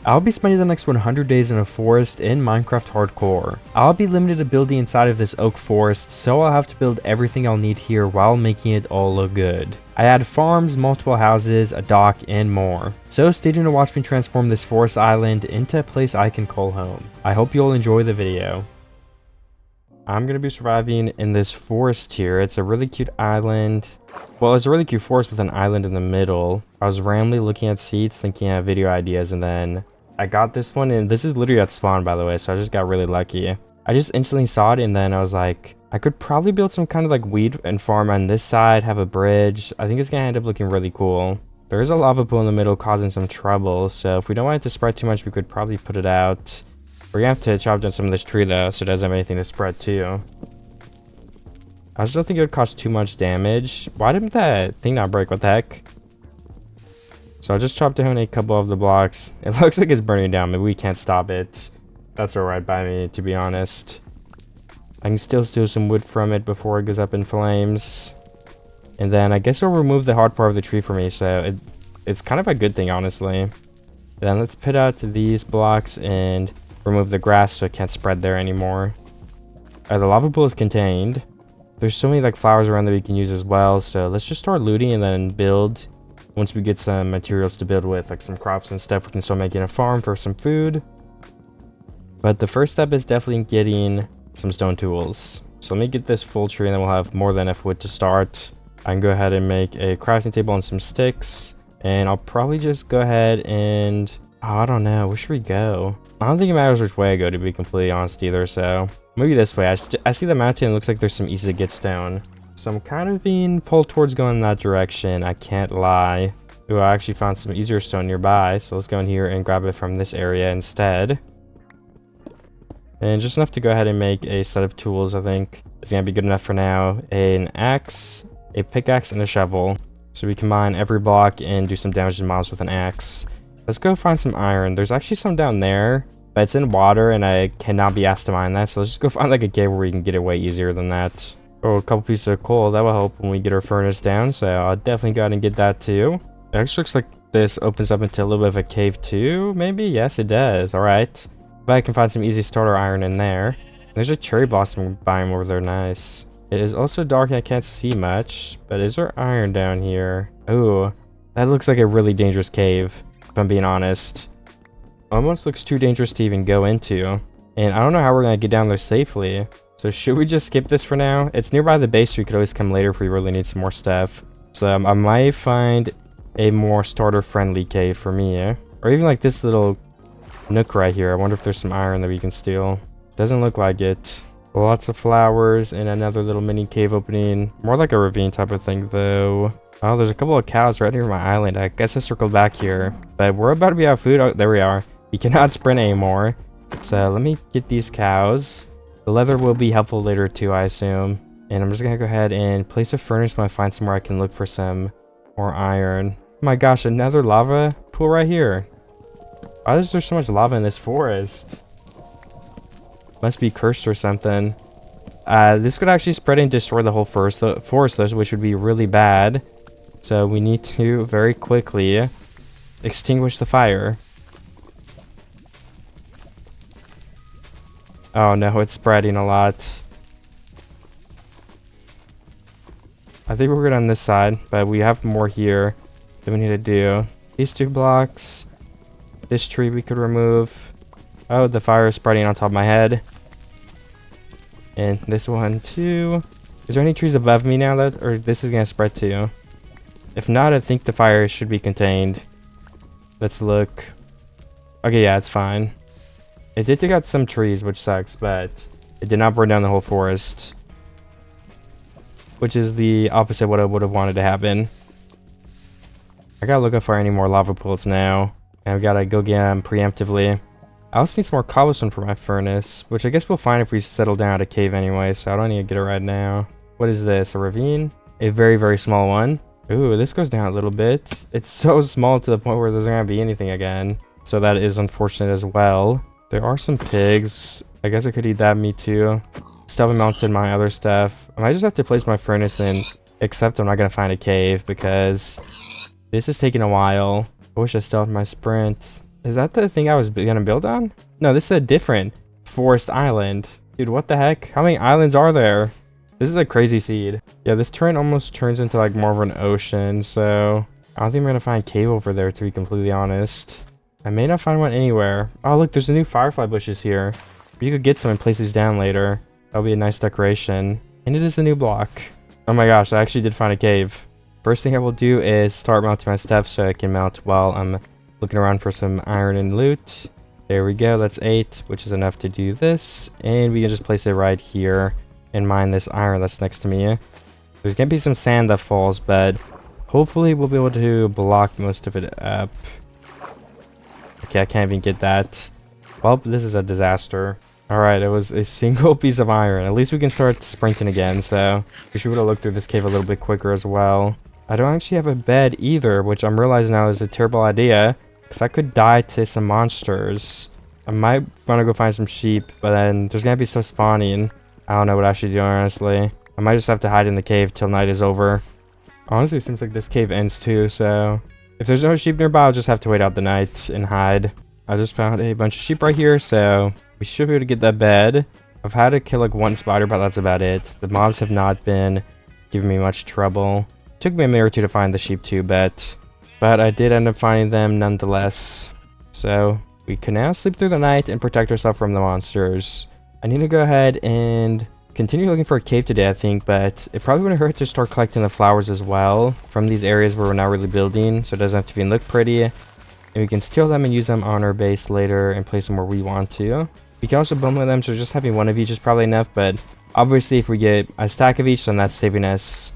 I'll be spending the next 100 days in a forest in Minecraft Hardcore. I'll be limited to building inside of this oak forest, so I'll have to build everything I'll need here while making it all look good. I add farms, multiple houses, a dock, and more. So stay tuned to watch me transform this forest island into a place I can call home. I hope you'll enjoy the video. I'm going to be surviving in this forest here. It's a really cute island. Well, it's a really cute forest with an island in the middle. I was randomly looking at seeds, thinking of video ideas, and then I got this one, and this is literally at spawn, by the way, so I just got really lucky. I just instantly saw it, and then I was like, I could probably build some kind of like weed and farm on this side, have a bridge. I think it's going to end up looking really cool. There is a lava pool in the middle causing some trouble, so if we don't want it to spread too much, we could probably put it out. We're going to have to chop down some of this tree, though, so it doesn't have anything to spread to. I just don't think it would cause too much damage. Why didn't that thing not break? What the heck? So I just chopped down a couple of the blocks. It looks like it's burning down, but we can't stop it. That's alright by me, to be honest. I can still steal some wood from it before it goes up in flames. And then I guess it'll remove the hard part of the tree for me, so it's kind of a good thing, honestly. Then let's put out these blocks and remove the grass so it can't spread there anymore. The lava pool is contained. There's so many like flowers around that we can use as well, so let's just start looting and then build. Once we get some materials to build with, like some crops and stuff, we can start making a farm for some food. But the first step is definitely getting some stone tools. So let me get this full tree and then we'll have more than enough wood to start. I can go ahead and make a crafting table and some sticks. And I'll probably just go ahead and... oh, I don't know. Where should we go? I don't think it matters which way I go, to be completely honest either, so... maybe this way. I see the mountain. It looks like there's some easy to get stone. So I'm kind of being pulled towards going in that direction. I can't lie. Ooh, I actually found some easier stone nearby. So let's go in here and grab it from this area instead. And just enough to go ahead and make a set of tools, I think. It's going to be good enough for now. An axe, a pickaxe, and a shovel. So we combine every block and do some damage to mobs with an axe. Let's go find some iron. There's actually some down there. But it's in water and I cannot be asked to mine that. So let's just go find like a cave where we can get it way easier than that. Oh, a couple pieces of coal. That will help when we get our furnace down. So I'll definitely go ahead and get that too. It actually looks like this opens up into a little bit of a cave too, maybe? Yes, it does. Alright. But I can find some easy starter iron in there. There's a cherry blossom biome over there. Nice. It is also dark and I can't see much. But is there iron down here? Oh, that looks like a really dangerous cave, if I'm being honest. Almost looks too dangerous to even go into. And I don't know how we're going to get down there safely. So should we just skip this for now? It's nearby the base, so we could always come later if we really need some more stuff. So I might find a more starter-friendly cave for me. Or even like this little nook right here. I wonder if there's some iron that we can steal. Doesn't look like it. Lots of flowers and another little mini cave opening. More like a ravine type of thing, though. Oh, there's a couple of cows right near my island. I guess I circled back here. But we're about to be out of food. Oh, there we are. We cannot sprint anymore. So let me get these cows. The leather will be helpful later too, I assume. And I'm just going to go ahead and place a furnace when I find somewhere I can look for some more iron. Oh my gosh, another lava pool right here. Why is there so much lava in this forest? Must be cursed or something. This could actually spread and destroy the whole forest, which would be really bad. So we need to very quickly extinguish the fire. Oh no, it's spreading a lot. I think we're good on this side, but we have more here that we need to do. These 2 blocks. This tree we could remove. Oh, the fire is spreading on top of my head. And this one too. Is there any trees above me now that, or this is gonna spread too? If not, I think the fire should be contained. Let's look. Okay, yeah, it's fine. It did take out some trees, which sucks, but it did not burn down the whole forest. Which is the opposite of what I would have wanted to happen. I gotta look up for any more lava pools now. And I've gotta go get them preemptively. I also need some more cobblestone for my furnace, which I guess we'll find if we settle down at a cave anyway, so I don't need to get it right now. What is this? A ravine? A very, very small one. Ooh, this goes down a little bit. It's so small to the point where there's not gonna be anything again. So that is unfortunate as well. There are some pigs. I guess I could eat that meat too. Still haven't mounted my other stuff. I might just have to place my furnace in, except I'm not going to find a cave because this is taking a while. I wish I still had my sprint. Is that the thing I was gonna build on? No, this is a different forest island. Dude, what the heck? How many islands are there? This is a crazy seed. Yeah, this terrain almost turns into like more of an ocean, so I don't think I'm gonna find a cave over there, to be completely honest. I may not find one anywhere. Oh, look, there's a new firefly bushes here. You could get some and place these down later. That'll be a nice decoration. And it is a new block. Oh my gosh, I actually did find a cave. First thing I will do is start mounting my stuff so I can mount while I'm looking around for some iron and loot. There we go, that's 8, which is enough to do this. And we can just place it right here and mine this iron that's next to me. There's gonna be some sand that falls, but hopefully we'll be able to block most of it up. Okay, I can't even get that. Well, this is a disaster. Alright, it was a single piece of iron. At least we can start sprinting again, so we should be able to look through this cave a little bit quicker as well. I don't actually have a bed either, which I'm realizing now is a terrible idea, because I could die to some monsters. I might want to go find some sheep, but then there's gonna be stuff spawning. I don't know what I should do, honestly. I might just have to hide in the cave till night is over. Honestly, it seems like this cave ends too, so if there's no sheep nearby, I'll just have to wait out the night and hide. I just found a bunch of sheep right here, so we should be able to get that bed. I've had to kill like one spider, but that's about it. The mobs have not been giving me much trouble. Took me a minute or two to find the sheep too, but I did end up finding them nonetheless. So we can now sleep through the night and protect ourselves from the monsters. I need to go ahead and continue looking for a cave today, I think, but it probably wouldn't hurt to start collecting the flowers as well from these areas where we're not really building, so it doesn't have to even look pretty. And we can steal them and use them on our base later and place them where we want to. We can also bone meal them, so just having one of each is probably enough, but obviously if we get a stack of each, then that's saving us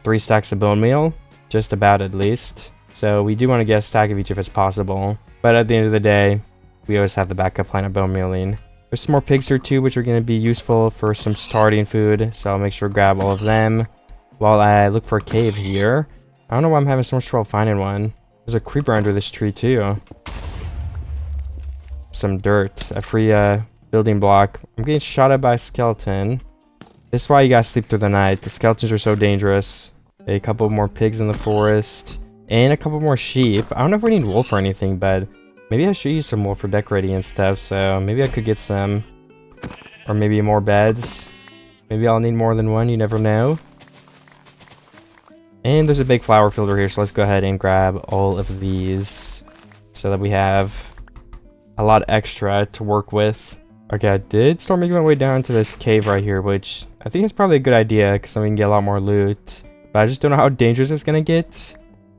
3 stacks of bone meal, just about at least. So we do want to get a stack of each if it's possible, but at the end of the day, we always have the backup plan of bone mealing. There's some more pigs here too, which are going to be useful for some starting food, so I'll make sure to grab all of them while I look for a cave here. I don't know why I'm having so much trouble finding one. There's a creeper under this tree too. Some dirt, a free building block. I'm getting shot at by a skeleton. This is why you guys sleep through the night. The skeletons are so dangerous. A couple more pigs in the forest and a couple more sheep. I don't know if we need wolf or anything, but maybe I should use some wolf for decorating and stuff, so maybe I could get some. Or maybe more beds. Maybe I'll need more than one, you never know. And there's a big flower filter here, so let's go ahead and grab all of these so that we have a lot extra to work with. Okay, I did start making my way down to this cave right here, which I think is probably a good idea because then we can get a lot more loot. But I just don't know how dangerous it's gonna get.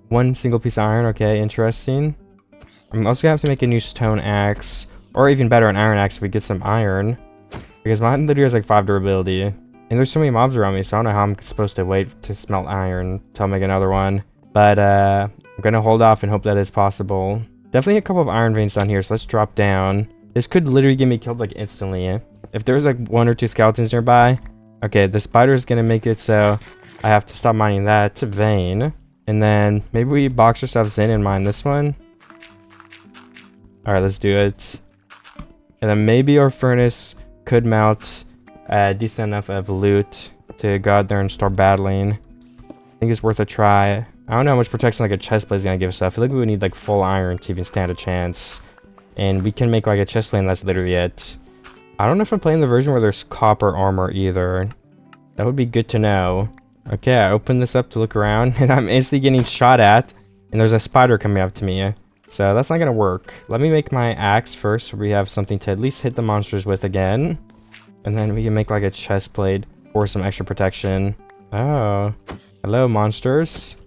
One single piece of iron, okay, interesting. I'm also gonna have to make a new stone axe, or even better, an iron axe if we get some iron, because mine literally has like 5 durability, and there's so many mobs around me, so I don't know how I'm supposed to wait to smelt iron till I make another one. But I'm gonna hold off and hope that is possible. Definitely a couple of iron veins down here, so let's drop down. This could literally get me killed like instantly. If there's like 1 or 2 skeletons nearby. Okay, the spider is gonna make it so I have to stop mining that vein, and then maybe we box ourselves in and mine this one. Alright, let's do it. And then maybe our furnace could mount decent enough of loot to go out there and start battling. I think it's worth a try. I don't know how much protection like a chest plate is gonna give us. I feel like we would need like full iron to even stand a chance. And we can make like a chest plate and that's literally it. I don't know if I'm playing the version where there's copper armor either. That would be good to know. Okay, I opened this up to look around and I'm instantly getting shot at. And there's a spider coming up to me. So that's not gonna work. Let me make my axe first so we have something to at least hit the monsters with again. And then we can make like a chest plate for some extra protection. Oh, hello monsters.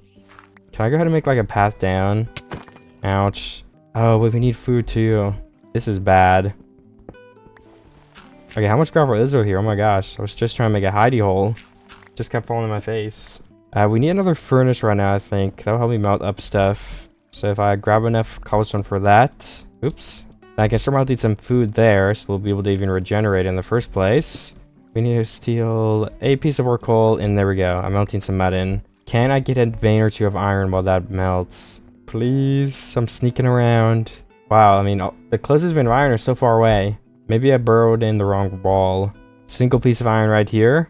Can I go ahead and make like a path down? Ouch. Oh, wait, we need food too. This is bad. Okay, how much gravel is there here? Oh my gosh, I was just trying to make a hidey hole. Just kept falling in my face. We need another furnace right now, I think. That'll help me melt up stuff. So if I grab enough cobblestone for that, oops, then I can start melting some food there, so we'll be able to even regenerate in the first place. We need to steal a piece of ore coal, and there we go. I'm melting some mud in. Can I get a vein or 2 of iron while that melts? Please, I'm sneaking around. Wow, I mean, the closest vein of iron is so far away. Maybe I burrowed in the wrong wall. Single piece of iron right here.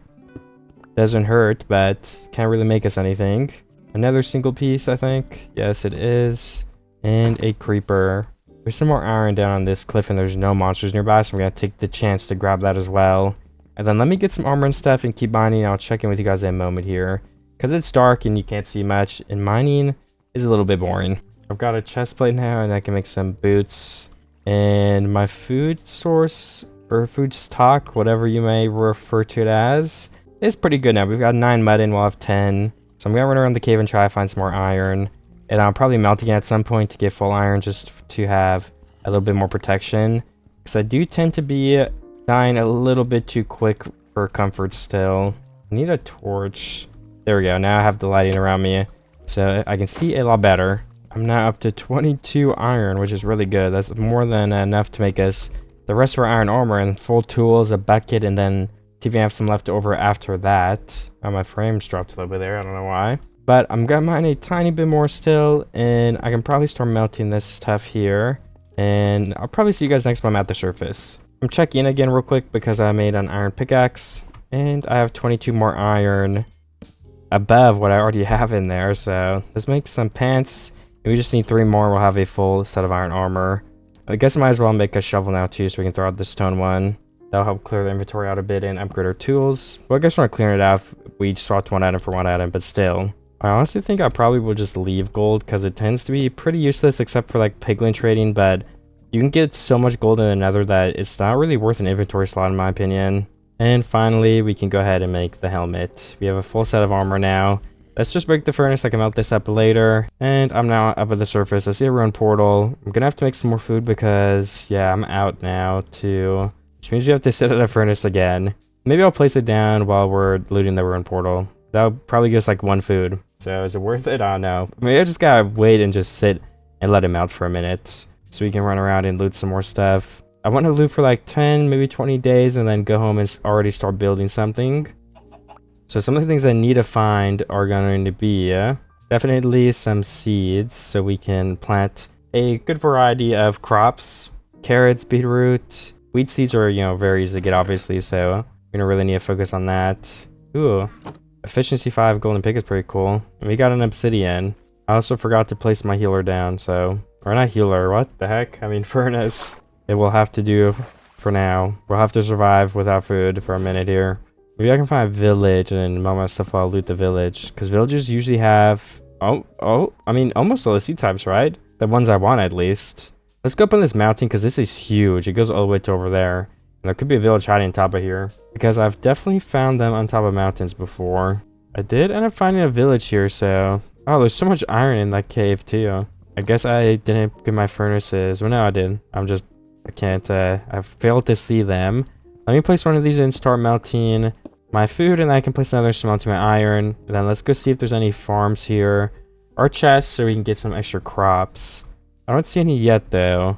Doesn't hurt, but can't really make us anything. Another single piece, I think. Yes, it is. And a creeper. There's some more iron down on this cliff and there's no monsters nearby, so I'm gonna take the chance to grab that as well. And then let me get some armor and stuff and keep mining. I'll check in with you guys in a moment here. Because it's dark and you can't see much, and mining is a little bit boring. I've got a chest plate now and I can make some boots. And my food source, or food stock, whatever you may refer to it as, is pretty good now. We've got 9 mud and we'll have 10. So I'm gonna run around the cave and try to find some more iron. And I'm probably melting it at some point to get full iron just to have a little bit more protection. Because I do tend to be dying a little bit too quick for comfort still. I need a torch. There we go. Now I have the lighting around me, so I can see a lot better. I'm now up to 22 iron, which is really good. That's more than enough to make us the rest of our iron armor and full tools, a bucket, and then see if we have some left over after that. Oh, my frames dropped a little bit there. I don't know why. But I'm gonna mine a tiny bit more still, and I can probably start melting this stuff here. And I'll probably see you guys next time I'm at the surface. I'm checking in again real quick because I made an iron pickaxe, and I have 22 more iron above what I already have in there. So let's make some pants. We just need 3 more. We'll have a full set of iron armor. I guess I might as well make a shovel now too, so we can throw out the stone one. That'll help clear the inventory out a bit and upgrade our tools. Well, I guess we're not clearing it out if we swapped one item for one item, but still. I honestly think I probably will just leave gold because it tends to be pretty useless except for like piglin trading, but you can get so much gold in the nether that it's not really worth an inventory slot in my opinion. And finally, we can go ahead and make the helmet. We have a full set of armor now. Let's just break the furnace. I can melt this up later. And I'm now up at the surface. I see a ruined portal. I'm gonna have to make some more food because, yeah, I'm out now too. Which means we have to sit at a furnace again. Maybe I'll place it down while we're looting the ruined portal. That'll probably give us like 1 food. So is it worth it? I don't know. Maybe I just gotta wait and just sit and let it melt for a minute, so we can run around and loot some more stuff. I want to loot for like 10, maybe 20 days and then go home and already start building something. So some of the things I need to find are going to be definitely some seeds so we can plant a good variety of crops. Carrots, beetroot, wheat seeds are, you know, very easy to get obviously, so we're going to really need to focus on that. Ooh, efficiency 5 golden pick is pretty cool. And we got an obsidian. I also forgot to place my healer down, so... Or not healer, what the heck? I mean furnace. It will have to do for now. We'll have to survive without food for a minute here. Maybe I can find a village and then melt my stuff while I loot the village. Because villages usually have... I mean, almost all the seed types, right? The ones I want, at least. Let's go up on this mountain, because this is huge. It goes all the way to over there. And there could be a village hiding on top of here. Because I've definitely found them on top of mountains before. I did end up finding a village here, so... Oh, there's so much iron in that cave, too. I guess I didn't get my furnaces. Well, no, I did. I can't, I failed to see them. Let me place one of these and start melting my food, and then I can place another to melting my iron. And then let's go see if there's any farms here or chests so we can get some extra crops. I don't see any yet, though.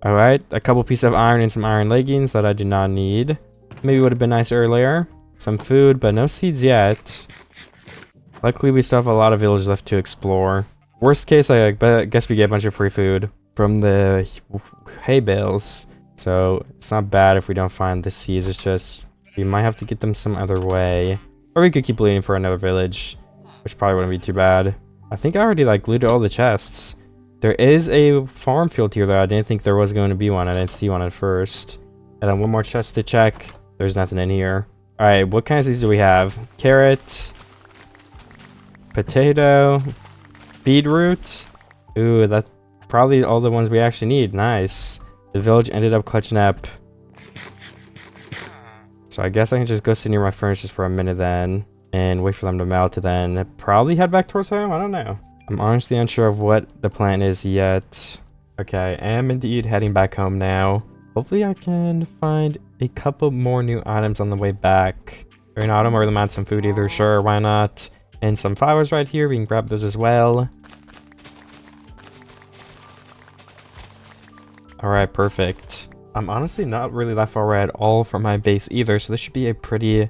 All right, a couple pieces of iron and some iron leggings that I do not need. Maybe would have been nice earlier. Some food, but no seeds yet. Luckily, we still have a lot of villages left to explore. Worst case, I guess we get a bunch of free food from the hay bales. So it's not bad if we don't find the seeds. It's just we might have to get them some other way. Or we could keep looting for another village, which probably wouldn't be too bad. I think I already like looted all the chests. There is a farm field here though. I didn't think there was going to be one. I didn't see one at first. And then one more chest to check. There's nothing in here. All right, what kind of seeds do we have? Carrot, potato, beetroot. Ooh, that's probably all the ones we actually need. Nice. The village ended up clutching up. So I guess I can just go sit near my furnaces for a minute then and wait for them to melt and then probably head back towards home. I don't know. I'm honestly unsure of what the plan is yet. Okay, I am indeed heading back home now. Hopefully I can find a couple more new items on the way back. Or not, I don't really mind some food either. Sure, why not? And some flowers right here. We can grab those as well. Alright, perfect. I'm honestly not really that far away at all from my base either, so this should be a pretty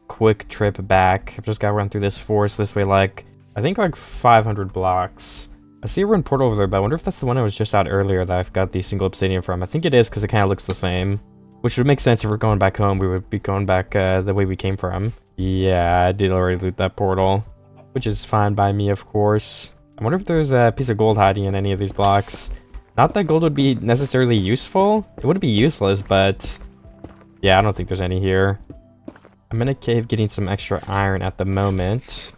quick trip back. I've just got to run through this forest this way, like, I think like 500 blocks. I see a ruined portal over there, but I wonder if that's the one I was just out earlier that I've got the single obsidian from. I think it is, because it kind of looks the same. Which would make sense if we're going back home. We would be going back the way we came from. Yeah, I did already loot that portal, which is fine by me, of course. I wonder if there's a piece of gold hiding in any of these blocks. Not that gold would be necessarily useful. It wouldn't be useless, but yeah, I don't think there's any here. I'm in a cave getting some extra iron at the moment.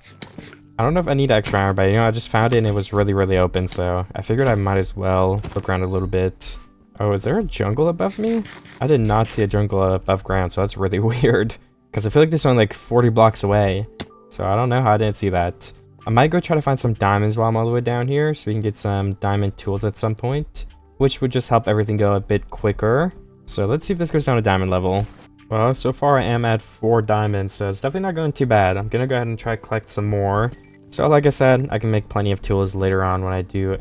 I don't know if I need extra iron, but you know, I just found it and it was really, really open, so I figured I might as well look around a little bit. Oh, is there a jungle above me? I did not see a jungle above ground, so that's really weird. Because I feel like this is only like 40 blocks away. So I don't know how I didn't see that. I might go try to find some diamonds while I'm all the way down here, so we can get some diamond tools at some point, which would just help everything go a bit quicker. So let's see if this goes down to diamond level. Well, so far I am at 4 diamonds, so it's definitely not going too bad. I'm gonna go ahead and try to collect some more. So like I said, I can make plenty of tools later on when I do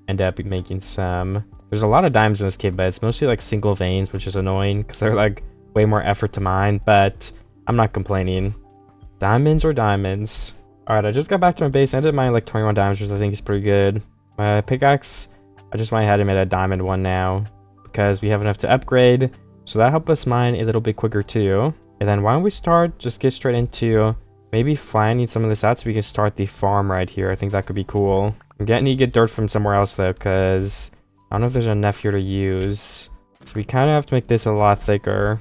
end up making some. There's a lot of diamonds in this cave, but it's mostly like single veins, which is annoying because they're like way more effort to mine, but I'm not complaining. Diamonds or diamonds. Alright, I just got back to my base. I ended up mining like 21 diamonds, which I think is pretty good. My pickaxe, I just went ahead and made a diamond one now because we have enough to upgrade. So that helped us mine a little bit quicker too. And then why don't we just get straight into maybe finding some of this out so we can start the farm right here. I think that could be cool. I'm gonna need to get dirt from somewhere else though, because I don't know if there's enough here to use. So we kind of have to make this a lot thicker.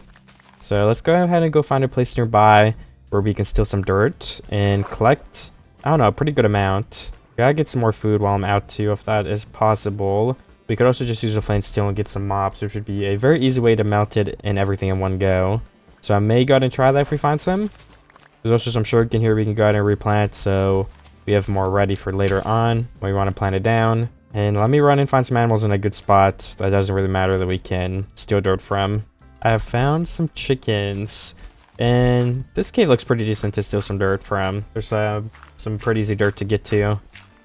So let's go ahead and go find a place nearby where we can steal some dirt and collect, I don't know, a pretty good amount. Gotta get some more food while I'm out too, if that is possible. We could also just use a flint steel and get some mobs, which would be a very easy way to melt it and everything in one go. So I may go ahead and try that if we find some. There's also some sugarcane here we can go ahead and replant, so we have more ready for later on when we want to plant it down. And let me run and find some animals in a good spot that doesn't really matter that we can steal dirt from. I have found some chickens, and this cave looks pretty decent to steal some dirt from. There's some pretty easy dirt to get to.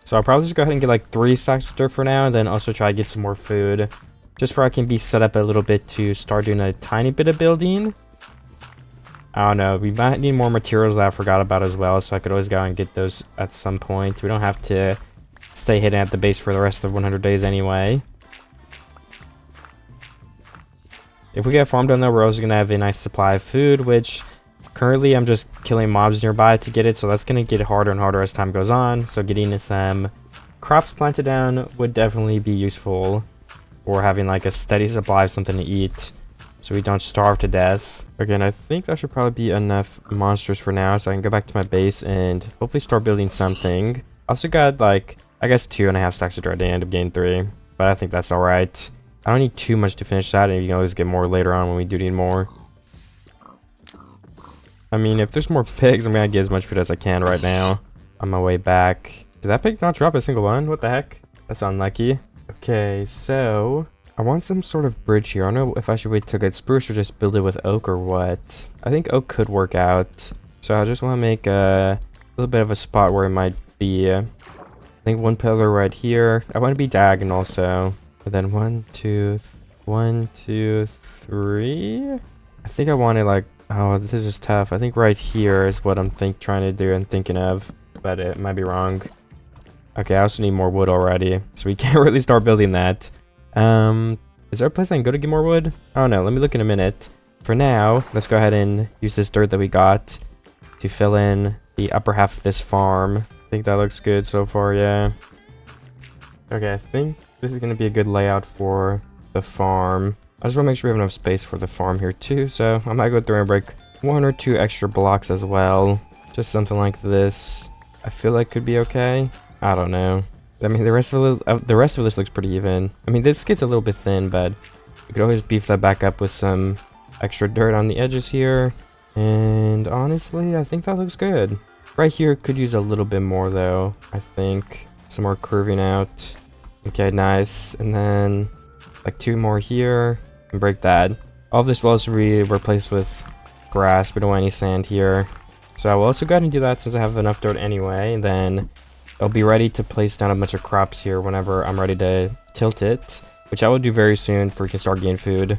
So I'll probably just go ahead and get like 3 stacks of dirt for now, and then also try to get some more food. Just for I can be set up a little bit to start doing a tiny bit of building. I don't know, we might need more materials that I forgot about as well, so I could always go and get those at some point. We don't have to stay hidden at the base for the rest of 100 days anyway. If we get a farm done though, we're also going to have a nice supply of food, which currently I'm just killing mobs nearby to get it, so that's going to get harder and harder as time goes on. So getting some crops planted down would definitely be useful, or having like a steady supply of something to eat so we don't starve to death. Again, I think that should probably be enough monsters for now, so I can go back to my base and hopefully start building something. Also got like, I guess 2.5 stacks of dirt at the end of game 3, but I think that's alright. I don't need too much to finish that, and you can always get more later on when we do need more. I mean, if there's more pigs, I'm gonna get as much food as I can right now on my way back. Did that pig not drop a single one? What the heck? That's unlucky. Okay, so I want some sort of bridge here. I don't know if I should wait till get spruce or just build it with oak or what. I think oak could work out. So I just want to make a little bit of a spot where it might be. I think one pillar right here. I want to be diagonal, so. And then 1, 2, 3. I think I want it like, oh, this is tough. I think right here is what I'm trying to do and thinking of, but it might be wrong. Okay, I also need more wood already, so we can't really start building that. Is there a place I can go to get more wood? Oh no, let me look in a minute. For now, let's go ahead and use this dirt that we got to fill in the upper half of this farm. I think that looks good so far, yeah. Okay, I think this is going to be a good layout for the farm. I just want to make sure we have enough space for the farm here too, so I might go through and break 1 or 2 extra blocks as well. Just something like this. I feel like could be okay. I don't know. I mean, the rest of this looks pretty even. I mean, this gets a little bit thin, but we could always beef that back up with some extra dirt on the edges here. And honestly, I think that looks good. Right here could use a little bit more though, I think. Some more curving out. Okay, nice. And then like 2 more here and break that. All of this will also be replaced with grass. We don't want any sand here. So I will also go ahead and do that since I have enough dirt anyway. And then I'll be ready to place down a bunch of crops here whenever I'm ready to tilt it, which I will do very soon for we can start getting food.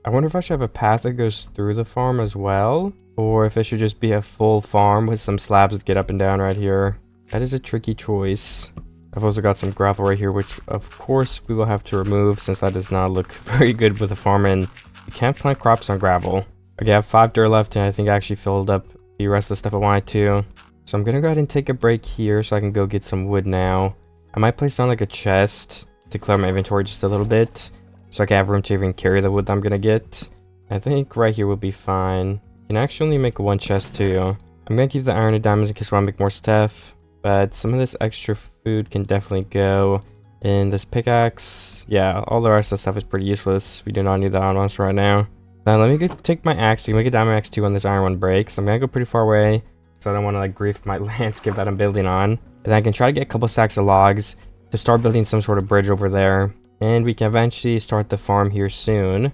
I wonder if I should have a path that goes through the farm as well, or if it should just be a full farm with some slabs that get up and down right here. That is a tricky choice. I've also got some gravel right here, which of course we will have to remove since that does not look very good with a farm, and you can't plant crops on gravel. Okay, I have 5 dirt left, and I think I actually filled up the rest of the stuff I wanted to. So I'm gonna go ahead and take a break here so I can go get some wood now. I might place down like a chest to clear my inventory just a little bit, so I can have room to even carry the wood that I'm gonna get. I think right here will be fine. You can actually only make one chest too. I'm gonna keep the iron and diamonds in case I want to make more stuff, but some of this extra food can definitely go in this pickaxe. Yeah, all the rest of the stuff is pretty useless. We do not need that on us right now. Now let me go take my axe. We can make a diamond axe too when this iron one breaks. I'm gonna go pretty far away, so I don't want to like grief my landscape that I'm building on. And then I can try to get a couple stacks of logs to start building some sort of bridge over there. And we can eventually start the farm here soon,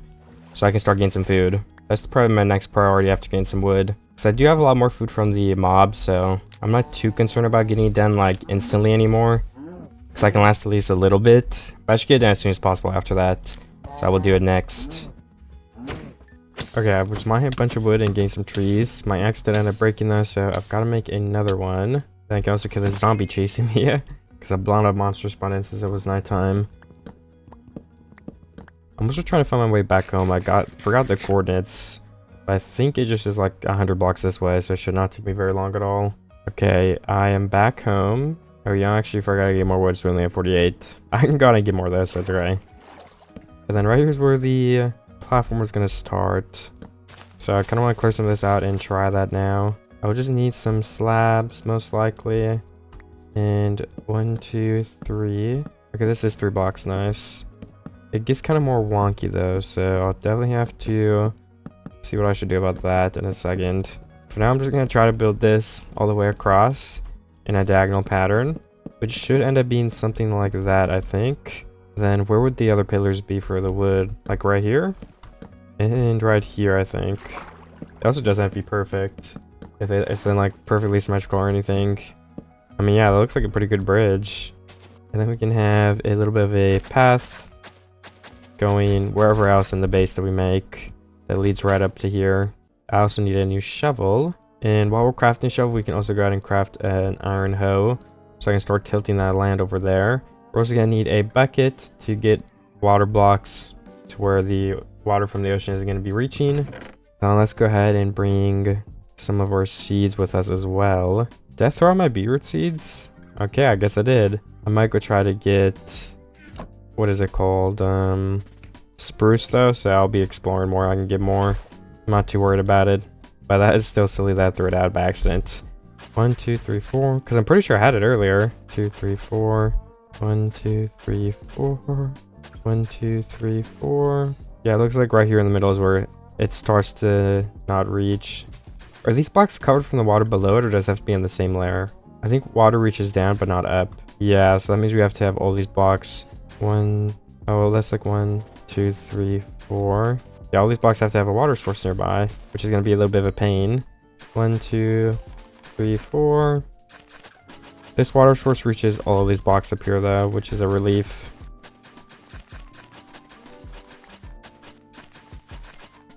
so I can start getting some food. That's probably my next priority after getting some wood. Because I do have a lot more food from the mobs, so I'm not too concerned about getting it done like instantly anymore. Because I can last at least a little bit. But I should get it done as soon as possible after that. So I will do it next. Okay, I was mining a bunch of wood and getting some trees. My axe did end up breaking though, so I've got to make another one. Then I can also kill this zombie chasing me. Because a blown up monster spawned in since it was nighttime. I'm also trying to find my way back home. I forgot the coordinates. But I think it just is like 100 blocks this way, so it should not take me very long at all. Okay, I am back home. Oh yeah, I actually forgot to get more wood, so we only have 48. I can go and get more of this, so that's okay. And then right here's where the platform was going to start. So I kind of want to clear some of this out and try that now. I will just need some slabs, most likely. And 1, 2, 3. Okay, this is 3 blocks, nice. It gets kind of more wonky though, so I'll definitely have to see what I should do about that in a second. For now, I'm just going to try to build this all the way across in a diagonal pattern, which should end up being something like that, I think. Then where would the other pillars be for the wood? Like right here? And right here, I think. It also doesn't have to be perfect. If it's then like perfectly symmetrical or anything. I mean, yeah, that looks like a pretty good bridge. And then we can have a little bit of a path going wherever else in the base that we make that leads right up to here. I also need a new shovel. And while we're crafting a shovel, we can also go ahead and craft an iron hoe, so I can start tilting that land over there. We're also going to need a bucket to get water blocks to where the water from the ocean is going to be reaching. Now let's go ahead and bring some of our seeds with us as well. Did I throw out my beetroot seeds? Okay, I guess I did. I might go try to get, what is it called? Spruce though, so I'll be exploring more. I can get more. I'm not too worried about it. But that is still silly that I threw it out by accident. 1, 2, 3, 4. Because I'm pretty sure I had it earlier. 2, 3, 4. 1, 2, 3, 4. 1, 2, 3, 4. Yeah, it looks like right here in the middle is where it starts to not reach. Are these blocks covered from the water below it, or does it have to be in the same layer? I think water reaches down, but not up. Yeah, so that means we have to have all these blocks. That's like 1, 2, 3, 4. Yeah, all these blocks have to have a water source nearby, which is going to be a little bit of a pain. 1, 2, 3, 4. This water source reaches all of these blocks up here though, which is a relief.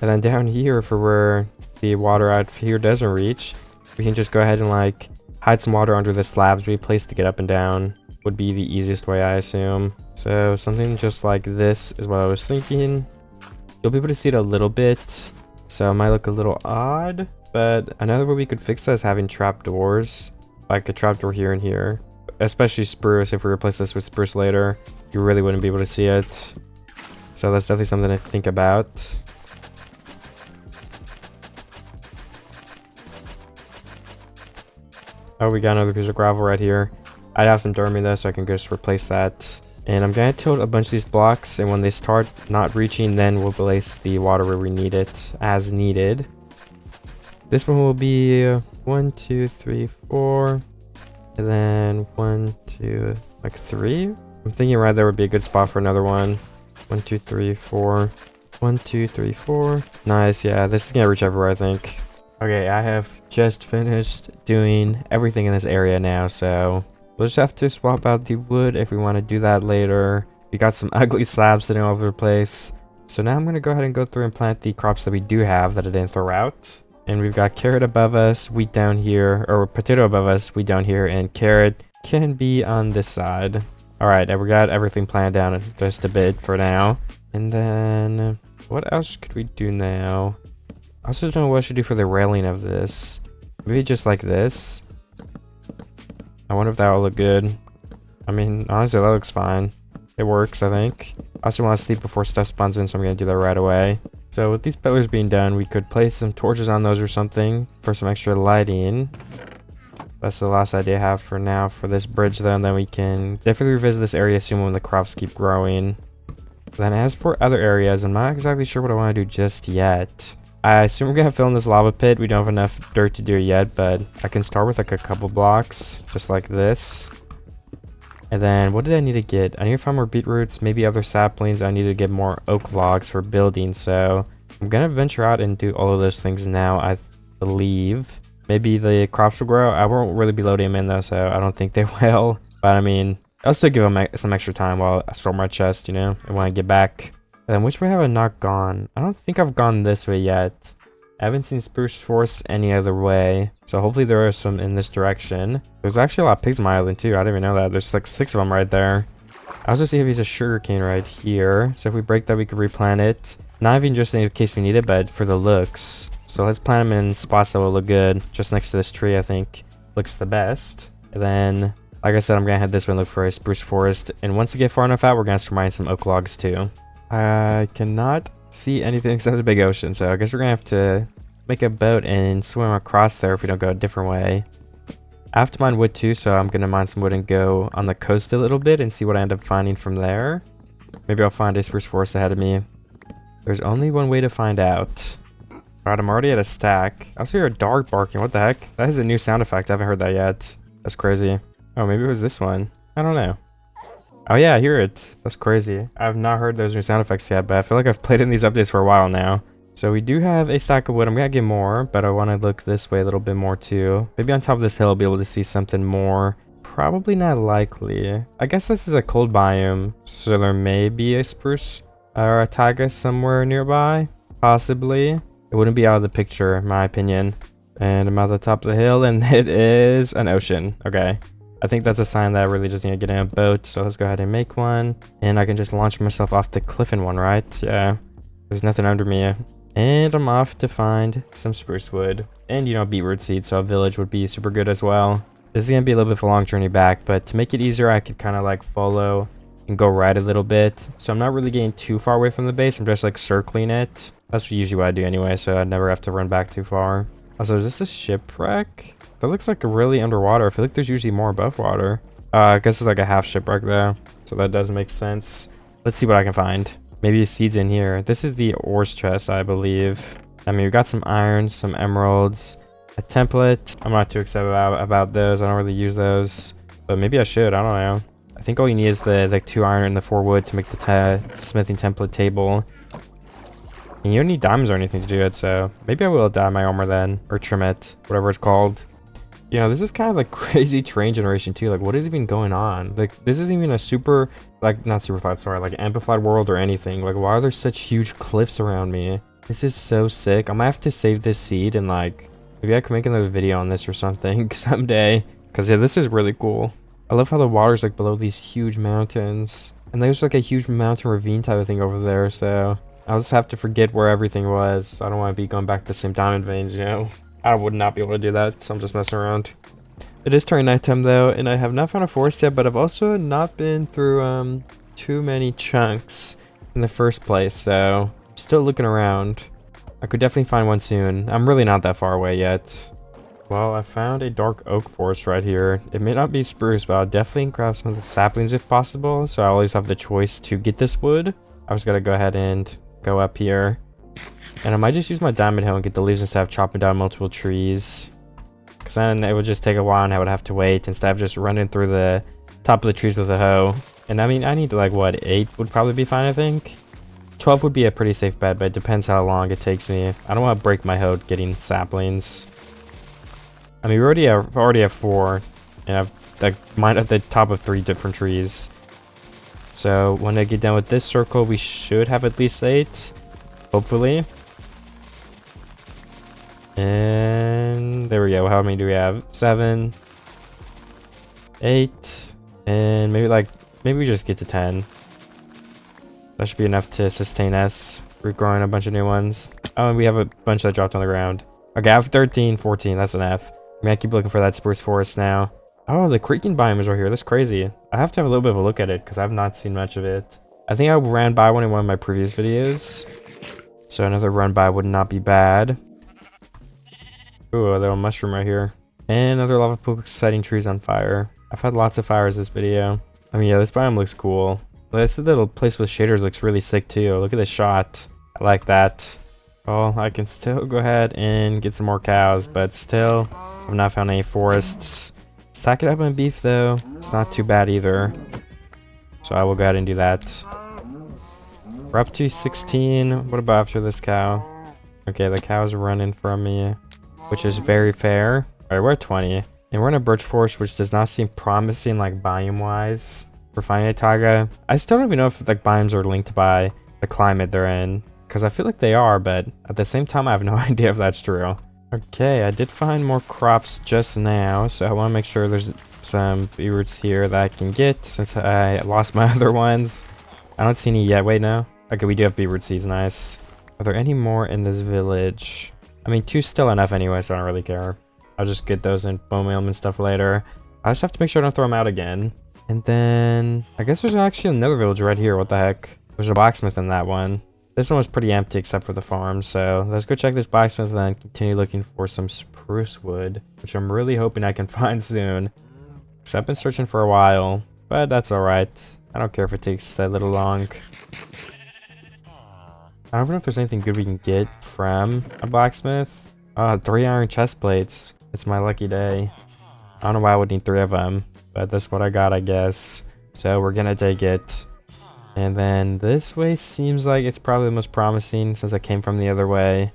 And then down here for where the water out here doesn't reach, we can just go ahead and like hide some water under the slabs we placed to get up and down. Would be the easiest way, I assume. So something just like this is what I was thinking. You'll be able to see it a little bit, so it might look a little odd, but another way we could fix that is having trapdoors, like a trapdoor here and here. Especially spruce. If we replace this with spruce later, you really wouldn't be able to see it. So that's definitely something to think about. Oh, we got another piece of gravel right here. I'd have some dirt in me though, so I can just replace that. And I'm going to tilt a bunch of these blocks, and when they start not reaching, then we'll place the water where we need it as needed. This one will be 1, 2, 3, 4. And then 1, 2, like 3. I'm thinking right there would be a good spot for another one. 1, 2, 3, 4. 1, 2, 3, 4. Nice, yeah, this is going to reach everywhere, I think. Okay, I have just finished doing everything in this area now, so we'll just have to swap out the wood if we want to do that later. We got some ugly slabs sitting all over the place. So now I'm going to go ahead and go through and plant the crops that we do have that I didn't throw out. And we've got carrot above us, wheat down here, or potato above us, wheat down here, and carrot can be on this side. Alright, and we got everything planted down just a bit for now. And then what else could we do now? I also don't know what I should do for the railing of this. Maybe just like this. I wonder if that will look good. I mean, honestly, that looks fine. It works, I think. I also want to sleep before stuff spawns in, so I'm going to do that right away. So with these pillars being done, we could place some torches on those or something for some extra lighting. That's the last idea I have for now for this bridge, though, and then we can definitely revisit this area soon when the crops keep growing. Then as for other areas, I'm not exactly sure what I want to do just yet. I assume we're going to fill in this lava pit. We don't have enough dirt to do it yet, but I can start with like a couple blocks, just like this. And then what did I need to get? I need to find more beetroots, maybe other saplings. I need to get more oak logs for building, so I'm going to venture out and do all of those things now, I believe. Maybe the crops will grow. I won't really be loading them in though, so I don't think they will. But I mean, I'll still give them some extra time while I store my chest, you know, and when I get back. And then which way have I not gone? I don't think I've gone this way yet. I haven't seen spruce forests any other way. So hopefully there are some in this direction. There's actually a lot of pigs on my island too. I didn't even know that. There's like 6 of them right there. I also see if he's a sugarcane right here. So if we break that, we could replant it. Not even just in case we need it, but for the looks. So let's plant them in spots that will look good. Just next to this tree, I think, looks the best. And then, like I said, I'm going to head this way and look for a spruce forest. And once we get far enough out, we're going to mine some oak logs too. I cannot see anything except the big ocean. So I guess we're going to have to make a boat and swim across there if we don't go a different way. I have to mine wood too, so I'm going to mine some wood and go on the coast a little bit and see what I end up finding from there. Maybe I'll find a spruce forest ahead of me. There's only one way to find out. Alright, I'm already at a stack. I also hear a dog barking. What the heck? That is a new sound effect. I haven't heard that yet. That's crazy. Oh, maybe it was this one. I don't know. Oh yeah, I hear it. That's crazy. I have not heard those new sound effects yet, but I feel like I've played in these updates for a while now. So we do have a stack of wood. I'm gonna get more, but I want to look this way a little bit more too. Maybe on top of this hill I'll be able to see something more. Probably not likely. I guess this is a cold biome, so there may be a spruce or a taiga somewhere nearby. Possibly. It wouldn't be out of the picture, in my opinion. And I'm at the top of the hill, and it is an ocean. Okay. I think that's a sign that I really just need to get in a boat. So let's go ahead and make one. And I can just launch myself off the cliff in one, right? Yeah. There's nothing under me. And I'm off to find some spruce wood. And, you know, beetroot seeds, so a village would be super good as well. This is going to be a little bit of a long journey back, but to make it easier, I could kind of like follow and go right a little bit. So I'm not really getting too far away from the base. I'm just like circling it. That's usually what I do anyway, so I never have to run back too far. Also, is this a shipwreck? That looks like really underwater. I feel like there's usually more above water. I guess it's like a half shipwreck though, so that does make sense. Let's see what I can find. Maybe seeds in here. This is the ores chest, I believe. I mean, we've got some iron, some emeralds, a template. I'm not too excited about those. I don't really use those, but maybe I should. I don't know. I think all you need is the like 2 iron and the 4 wood to make the smithing template table. And you don't need diamonds or anything to do it, so maybe I will dye my armor then, or trim it, whatever it's called. You know, this is kind of like crazy terrain generation too. Like, what is even going on? Like, this isn't even a super, like, not super flat, sorry, like amplified world or anything. Like, why are there such huge cliffs around me? This is so sick. I might have to save this seed and like, maybe I can make another video on this or something someday. Because yeah, this is really cool. I love how the water's like below these huge mountains. And there's like a huge mountain ravine type of thing over there, so I'll just have to forget where everything was. I don't want to be going back to the same diamond veins, you know? I would not be able to do that, so I'm just messing around. It is turning nighttime though, and I have not found a forest yet, but I've also not been through too many chunks in the first place, so I'm still looking around. I could definitely find one soon. I'm really not that far away yet. Well, I found a dark oak forest right here. It may not be spruce, but I'll definitely grab some of the saplings if possible, so I always have the choice to get this wood. I just gotta go ahead and go up here. And I might just use my diamond hoe and get the leaves instead of chopping down multiple trees. Because then it would just take a while and I would have to wait instead of just running through the top of the trees with a hoe. And I mean, I need like, what, 8 would probably be fine, I think. 12 would be a pretty safe bet, but it depends how long it takes me. I don't want to break my hoe getting saplings. I mean, we already have 4. And I've like mine at the top of 3 different trees. So when I get done with this circle, we should have at least 8. Hopefully. And there we go. How many do we have? 7, 8, and maybe we just get to 10. That should be enough to sustain us. We're growing a bunch of new ones. Oh, and we have a bunch that dropped on the ground. Okay, I have 13, 14. That's enough. I mean, I keep looking for that spruce forest now. Oh, the creeking biome is right here. That's crazy. I have to have a little bit of a look at it because I've not seen much of it. I think I ran by one in one of my previous videos. So another run by would not be bad. Ooh, a little mushroom right here. And another lava pool setting trees on fire. I've had lots of fires this video. I mean, yeah, this biome looks cool. This little place with shaders looks really sick too. Look at this shot. I like that. Oh, I can still go ahead and get some more cows, but still, I've not found any forests. Stack it up in beef though. It's not too bad either. So I will go ahead and do that. We're up to 16. What about after this cow? Okay, the cow's running from me, which is very fair. Alright, we're at 20. And we're in a birch forest, which does not seem promising, like, biome-wise. For finding a taiga. I still don't even know if, like, biomes are linked by the climate they're in. Because I feel like they are, but at the same time, I have no idea if that's true. Okay, I did find more crops just now, so I want to make sure there's some beetroots here that I can get, since I lost my other ones. I don't see any yet. Wait, no. Okay, we do have beetroot seeds. Nice. Are there any more in this village? I mean, 2's still enough anyway, so I don't really care. I'll just get those in bone meal and stuff later. I just have to make sure I don't throw them out again. And then I guess there's actually another village right here. What the heck? There's a blacksmith in that one. This one was pretty empty except for the farm, so let's go check this blacksmith and then continue looking for some spruce wood, which I'm really hoping I can find soon. Because I've been searching for a while, but that's alright. I don't care if it takes that little long. I don't know if there's anything good we can get from a blacksmith. 3 iron chest plates. It's my lucky day. I don't know why I would need 3 of them, but that's what I got, I guess. So we're gonna take it. And then this way seems like it's probably the most promising since I came from the other way.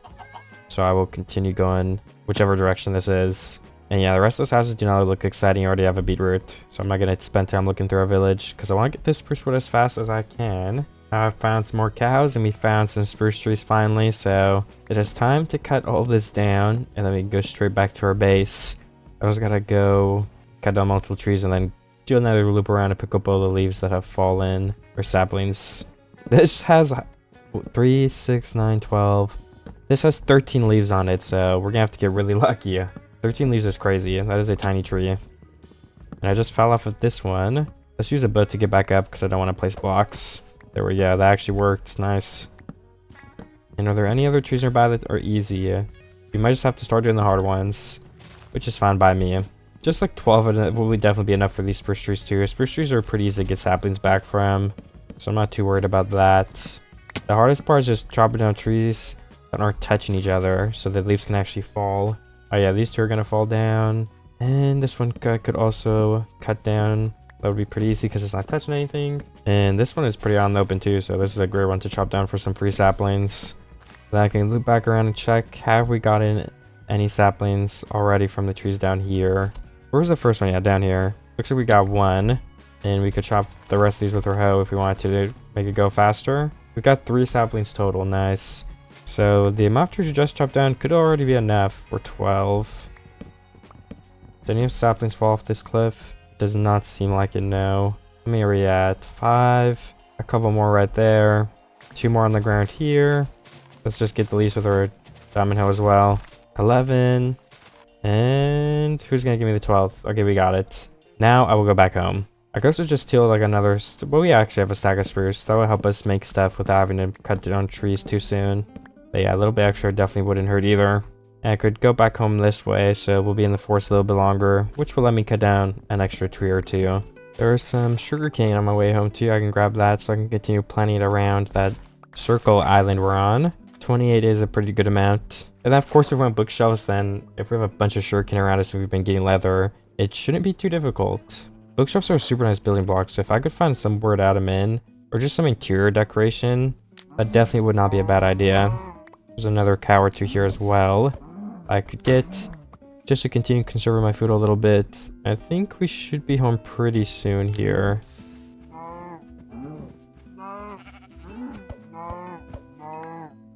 So I will continue going whichever direction this is. And yeah, the rest of those houses do not look exciting. I already have a beetroot. So I'm not going to spend time looking through our village because I want to get this spruce wood as fast as I can. I've found some more cows and we found some spruce trees finally. So it is time to cut all this down and then we can go straight back to our base. I just got to go cut down multiple trees and then do another loop around and pick up all the leaves that have fallen, or saplings. This has 3, 6, 9, 12. This has 13 leaves on it, so we're gonna have to get really lucky. 13 leaves is crazy. That is a tiny tree. And I just fell off of this one. Let's use a boat to get back up because I don't want to place blocks. There we go. That actually worked. Nice. And are there any other trees nearby that are easy? We might just have to start doing the hard ones, which is fine by me. Just like 12 of it will definitely be enough for these spruce trees too. Spruce trees are pretty easy to get saplings back from, so I'm not too worried about that. The hardest part is just chopping down trees that aren't touching each other so the leaves can actually fall. Oh yeah, these 2 are gonna fall down. And this one I could also cut down. That would be pretty easy because it's not touching anything. And this one is pretty out in the open too, so this is a great one to chop down for some free saplings. Then I can loop back around and check, have we gotten any saplings already from the trees down here? Where's the first one? Yeah, down here. Looks like we got 1. And we could chop the rest of these with our hoe if we wanted to make it go faster. We got 3 saplings total. Nice. So the amount of trees we just chopped down could already be enough for 12. Did any of saplings fall off this cliff? Does not seem like it, no. How many are we at? 5. A couple more right there. 2 more on the ground here. Let's just get the leaves with our diamond hoe as well. 11. And who's gonna give me the 12th? Okay, we got it. Now I will go back home. I guess we'll just steal like another. Well, we actually have a stack of spruce. That will help us make stuff without having to cut down trees too soon. But yeah, a little bit extra definitely wouldn't hurt either. And I could go back home this way, so we'll be in the forest a little bit longer, which will let me cut down an extra tree or 2. There's some sugarcane on my way home too. I can grab that so I can continue planting it around that circle island we're on. 28 is a pretty good amount. And then of course if we want bookshelves, then if we have a bunch of sugarcane around us and we've been getting leather, it shouldn't be too difficult. Bookshelves are a super nice building block, so if I could find somewhere to add them in, or just some interior decoration, that definitely would not be a bad idea. There's another cow or 2 here as well I could get, just to continue conserving my food a little bit. I think we should be home pretty soon here.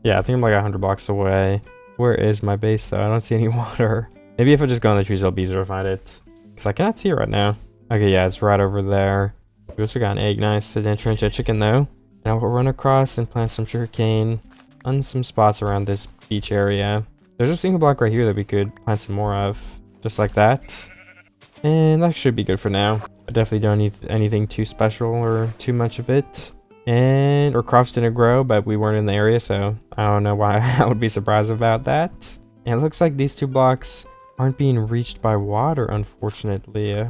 Yeah, I think I'm like 100 blocks away. Where is my base though? I don't see any water. Maybe if I just go in the trees, it'll be easier to find it. Because I cannot see it right now. Okay, yeah, it's right over there. We also got an egg. Nice. I didn't turn into a chicken though. Now we'll run across and plant some sugarcane on some spots around this beach area. There's a single block right here that we could plant some more of. Just like that. And that should be good for now. I definitely don't need anything too special or too much of it. And our crops didn't grow, but we weren't in the area, so I don't know why I would be surprised about that. And it looks like these 2 blocks aren't being reached by water, unfortunately.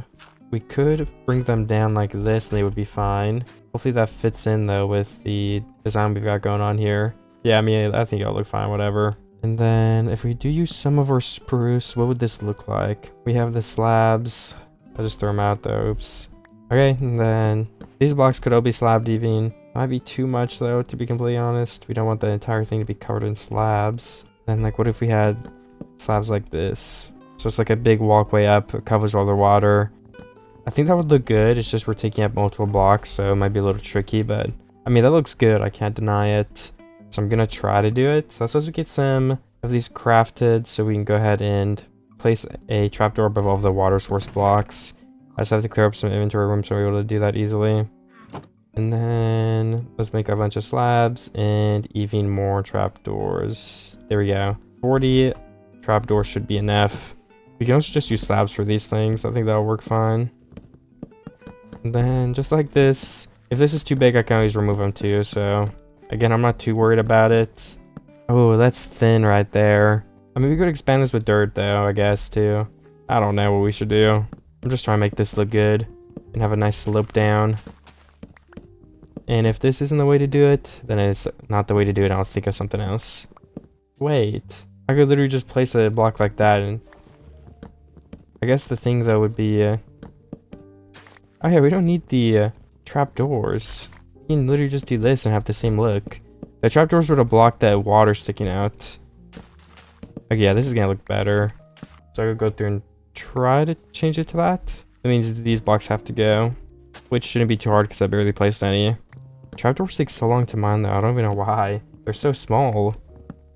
We could bring them down like this and they would be fine. Hopefully that fits in though with the design we've got going on here. Yeah, I mean, I think it'll look fine, whatever. And then if we do use some of our spruce, what would this look like? We have the slabs. I'll just throw them out though, oops. Okay, and then these blocks could all be slabbed even. Might be too much though, to be completely honest. We don't want the entire thing to be covered in slabs. And like, what if we had slabs like this? So it's like a big walkway up, it covers all the water. I think that would look good. It's just we're taking up multiple blocks, so it might be a little tricky, but I mean, that looks good. I can't deny it. So I'm gonna try to do it. So let's also get some of these crafted so we can go ahead and place a trapdoor above all of the water source blocks. I just have to clear up some inventory room so we're able to do that easily. And then let's make a bunch of slabs and even more trapdoors. There we go. 40 trapdoors should be enough. We can also just use slabs for these things. I think that'll work fine. And then just like this, if this is too big, I can always remove them too. So again, I'm not too worried about it. Oh, that's thin right there. I mean, we could expand this with dirt though, I guess too. I don't know what we should do. I'm just trying to make this look good and have a nice slope down. And if this isn't the way to do it, then it's not the way to do it. I'll think of something else. Wait, I could literally just place a block like that, and I guess the thing though would be oh yeah, we don't need the trapdoors. We can literally just do this and have the same look. The trapdoors would have blocked that water sticking out. Okay, yeah, this is gonna look better. So I could go through and try to change it to that. That means these blocks have to go, which shouldn't be too hard because I barely placed any. Trapdoors take so long to mine though. I don't even know why. They're so small.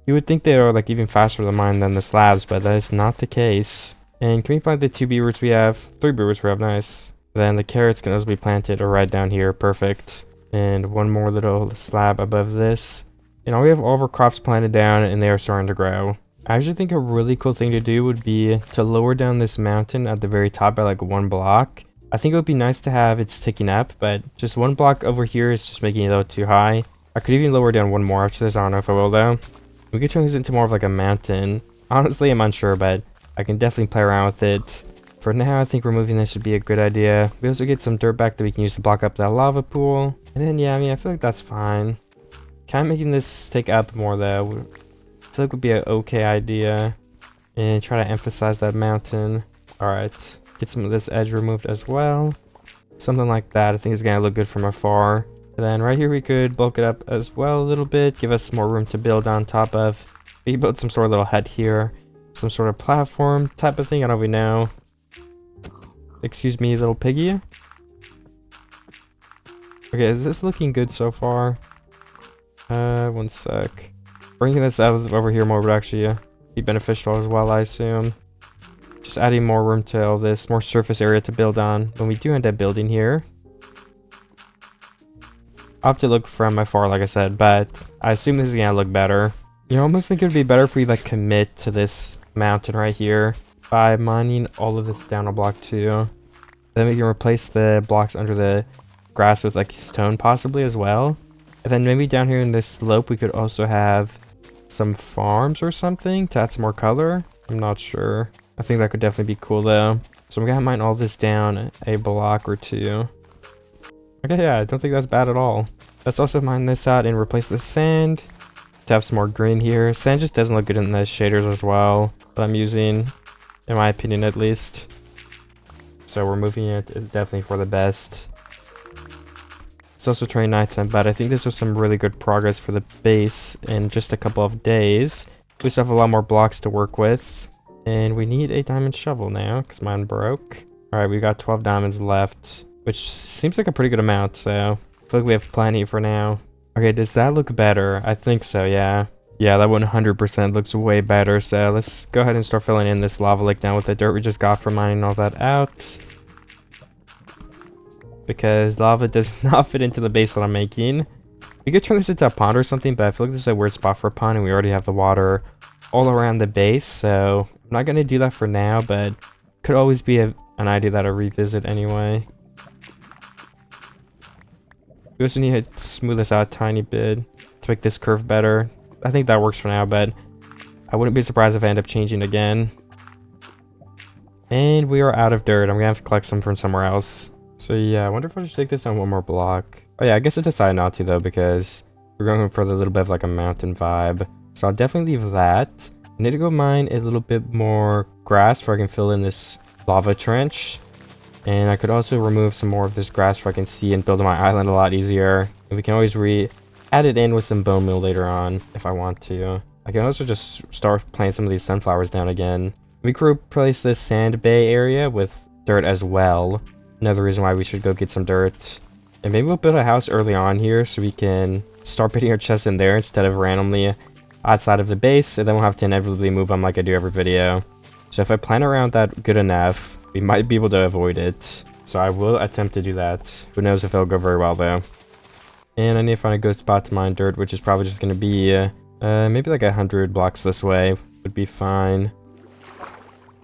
You would think they are like even faster to mine than the slabs, but that is not the case. And can we plant the 2 beetroots we have? 3 beetroots we have, nice. Then the carrots can also be planted right down here, perfect. And one more little slab above this. And now we have all of our crops planted down and they are starting to grow. I actually think a really cool thing to do would be to lower down this mountain at the very top by like 1 block. I think it would be nice to have it sticking up, but just 1 block over here is just making it a little too high. I could even lower down 1 more after this. I don't know if I will though. We could turn this into more of like a mountain. Honestly, I'm unsure, but I can definitely play around with it. For now, I think removing this would be a good idea. We also get some dirt back that we can use to block up that lava pool. And then, yeah, I mean, I feel like that's fine. Kind of making this take up more, though. I feel like would be an okay idea. And try to emphasize that mountain. Alright. Get some of this edge removed as well. Something like that. I think is going to look good from afar. And then right here, we could bulk it up as well a little bit. Give us some more room to build on top of. We can build some sort of little hut here. Some sort of platform type of thing. I don't even know. Excuse me, little piggy. Okay, is this looking good so far? One sec. Bringing this out over here more would actually be beneficial as well, I assume. Just adding more room to all this, more surface area to build on when we do end up building here. I'll have to look from afar, like I said, but I assume this is gonna look better. You almost think it would be better if we like commit to this mountain right here by mining all of this down a block too. Then we can replace the blocks under the grass with like stone possibly as well. And then maybe down here in this slope we could also have some farms or something to add some more color. I'm not sure. I think that could definitely be cool though. So I'm gonna mine all this down a block or 2. Okay, yeah, I don't think that's bad at all. Let's also mine this out and replace the sand to have some more green here. Sand just doesn't look good in the shaders as well that I'm using, in my opinion at least. So we're moving it definitely for the best. It's also turning nighttime, but I think this is some really good progress for the base in just a couple of days. We still have a lot more blocks to work with. And we need a diamond shovel now, because mine broke. Alright, we got 12 diamonds left, which seems like a pretty good amount, so I feel like we have plenty for now. Okay, does that look better? I think so, yeah. Yeah, that 100% looks way better, so let's go ahead and start filling in this lava lake now with the dirt we just got from mining all that out. Because lava does not fit into the base that I'm making. We could turn this into a pond or something, but I feel like this is a weird spot for a pond, and we already have the water all around the base, so I'm not going to do that for now, but could always be a an idea that I'll revisit anyway. We also need to smooth this out a tiny bit to make this curve better. I think that works for now, but I wouldn't be surprised if I end up changing again. And we are out of dirt. I'm gonna have to collect some from somewhere else. So yeah, I wonder if I should take this on one more block. Oh yeah, I guess I decided not to though, because we're going for a little bit of like a mountain vibe. So I'll definitely leave that. I need to go mine a little bit more grass so I can fill in this lava trench. And I could also remove some more of this grass so I can see and build my island a lot easier. And we can always add it in with some bone meal later on if I want to. I can also just start planting some of these sunflowers down again. We could replace this sand bay area with dirt as well. Another reason why we should go get some dirt. And maybe we'll build a house early on here so we can start putting our chests in there instead of randomly outside of the base. And then we'll have to inevitably move them like I do every video. So if I plan around that good enough, we might be able to avoid it. So I will attempt to do that. Who knows if it'll go very well though. And I need to find a good spot to mine dirt, which is probably just going to be maybe like 100 blocks this way would be fine.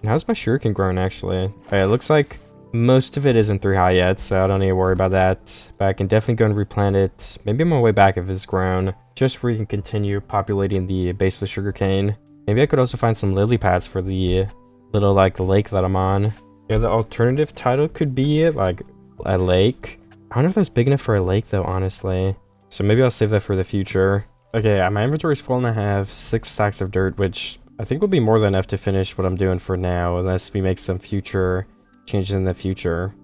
And how's my shuriken grown actually? Okay, it looks like most of it isn't 3 high yet, so I don't need to worry about that. But I can definitely go and replant it. Maybe on my way back if it's grown, just where we can continue populating the base with sugarcane. Maybe I could also find some lily pads for the little like lake that I'm on. Yeah, the alternative title could be like a lake. I don't know if that's big enough for a lake though, honestly. So maybe I'll save that for the future. Okay, my inventory is full and I have 6 stacks of dirt, which I think will be more than enough to finish what I'm doing for now, unless we make some future changes in the future.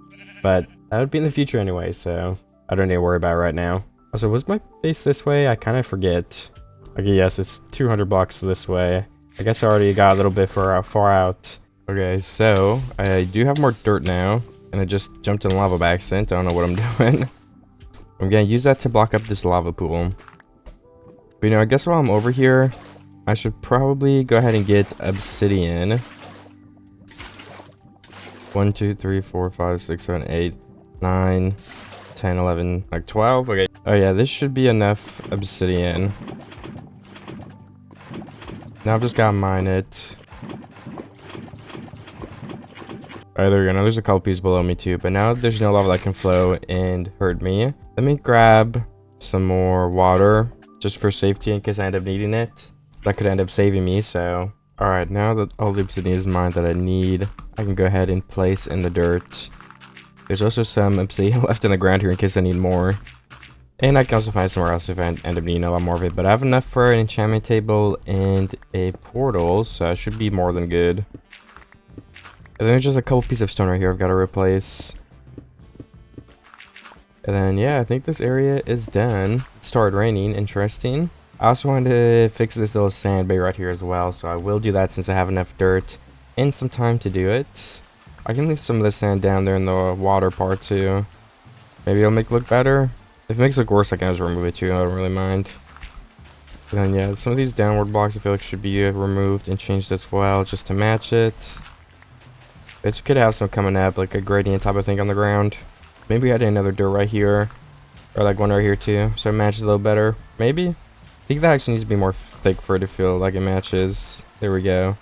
But that would be in the future anyway, so I don't need to worry about it right now. Also, was my base this way? I kind of forget. Okay, yes, it's 200 blocks this way. I guess I already got a little bit far out. Okay, so I do have more dirt now, and I just jumped in lava by accident. I don't know what I'm doing. I'm gonna use that to block up this lava pool. But you know, I guess while I'm over here, I should probably go ahead and get obsidian. 1, 2, 3, 4, 5, 6, 7, 8, 9, 10, 11, like 12. Okay. Oh yeah, this should be enough obsidian. Now I've just gotta mine it. Alright, there we go. Now there's a couple pieces below me too, but now there's no lava that can flow and hurt me. Let me grab some more water just for safety in case I end up needing it. That could end up saving me, so. Alright, now that all the obsidian is mined that I need, I can go ahead and place in the dirt. There's also some obsidian left in the ground here in case I need more. And I can also find somewhere else if I end up needing a lot more of it. But I have enough for an enchantment table and a portal, so I should be more than good. And then there's just a couple pieces of stone right here I've got to replace. And then, yeah, I think this area is done. It started raining, interesting. I also wanted to fix this little sand bay right here as well, so I will do that since I have enough dirt and some time to do it. I can leave some of the sand down there in the water part too. Maybe it'll make it look better. If it makes it look worse, I can just remove it too. I don't really mind. And then, yeah, some of these downward blocks I feel like should be removed and changed as well, just to match it. It's good to have some coming up, like a gradient type of thing on the ground. Maybe add another dirt right here, or like one right here too, so it matches a little better. Maybe. I think that actually needs to be more thick for it to feel like it matches. There we go.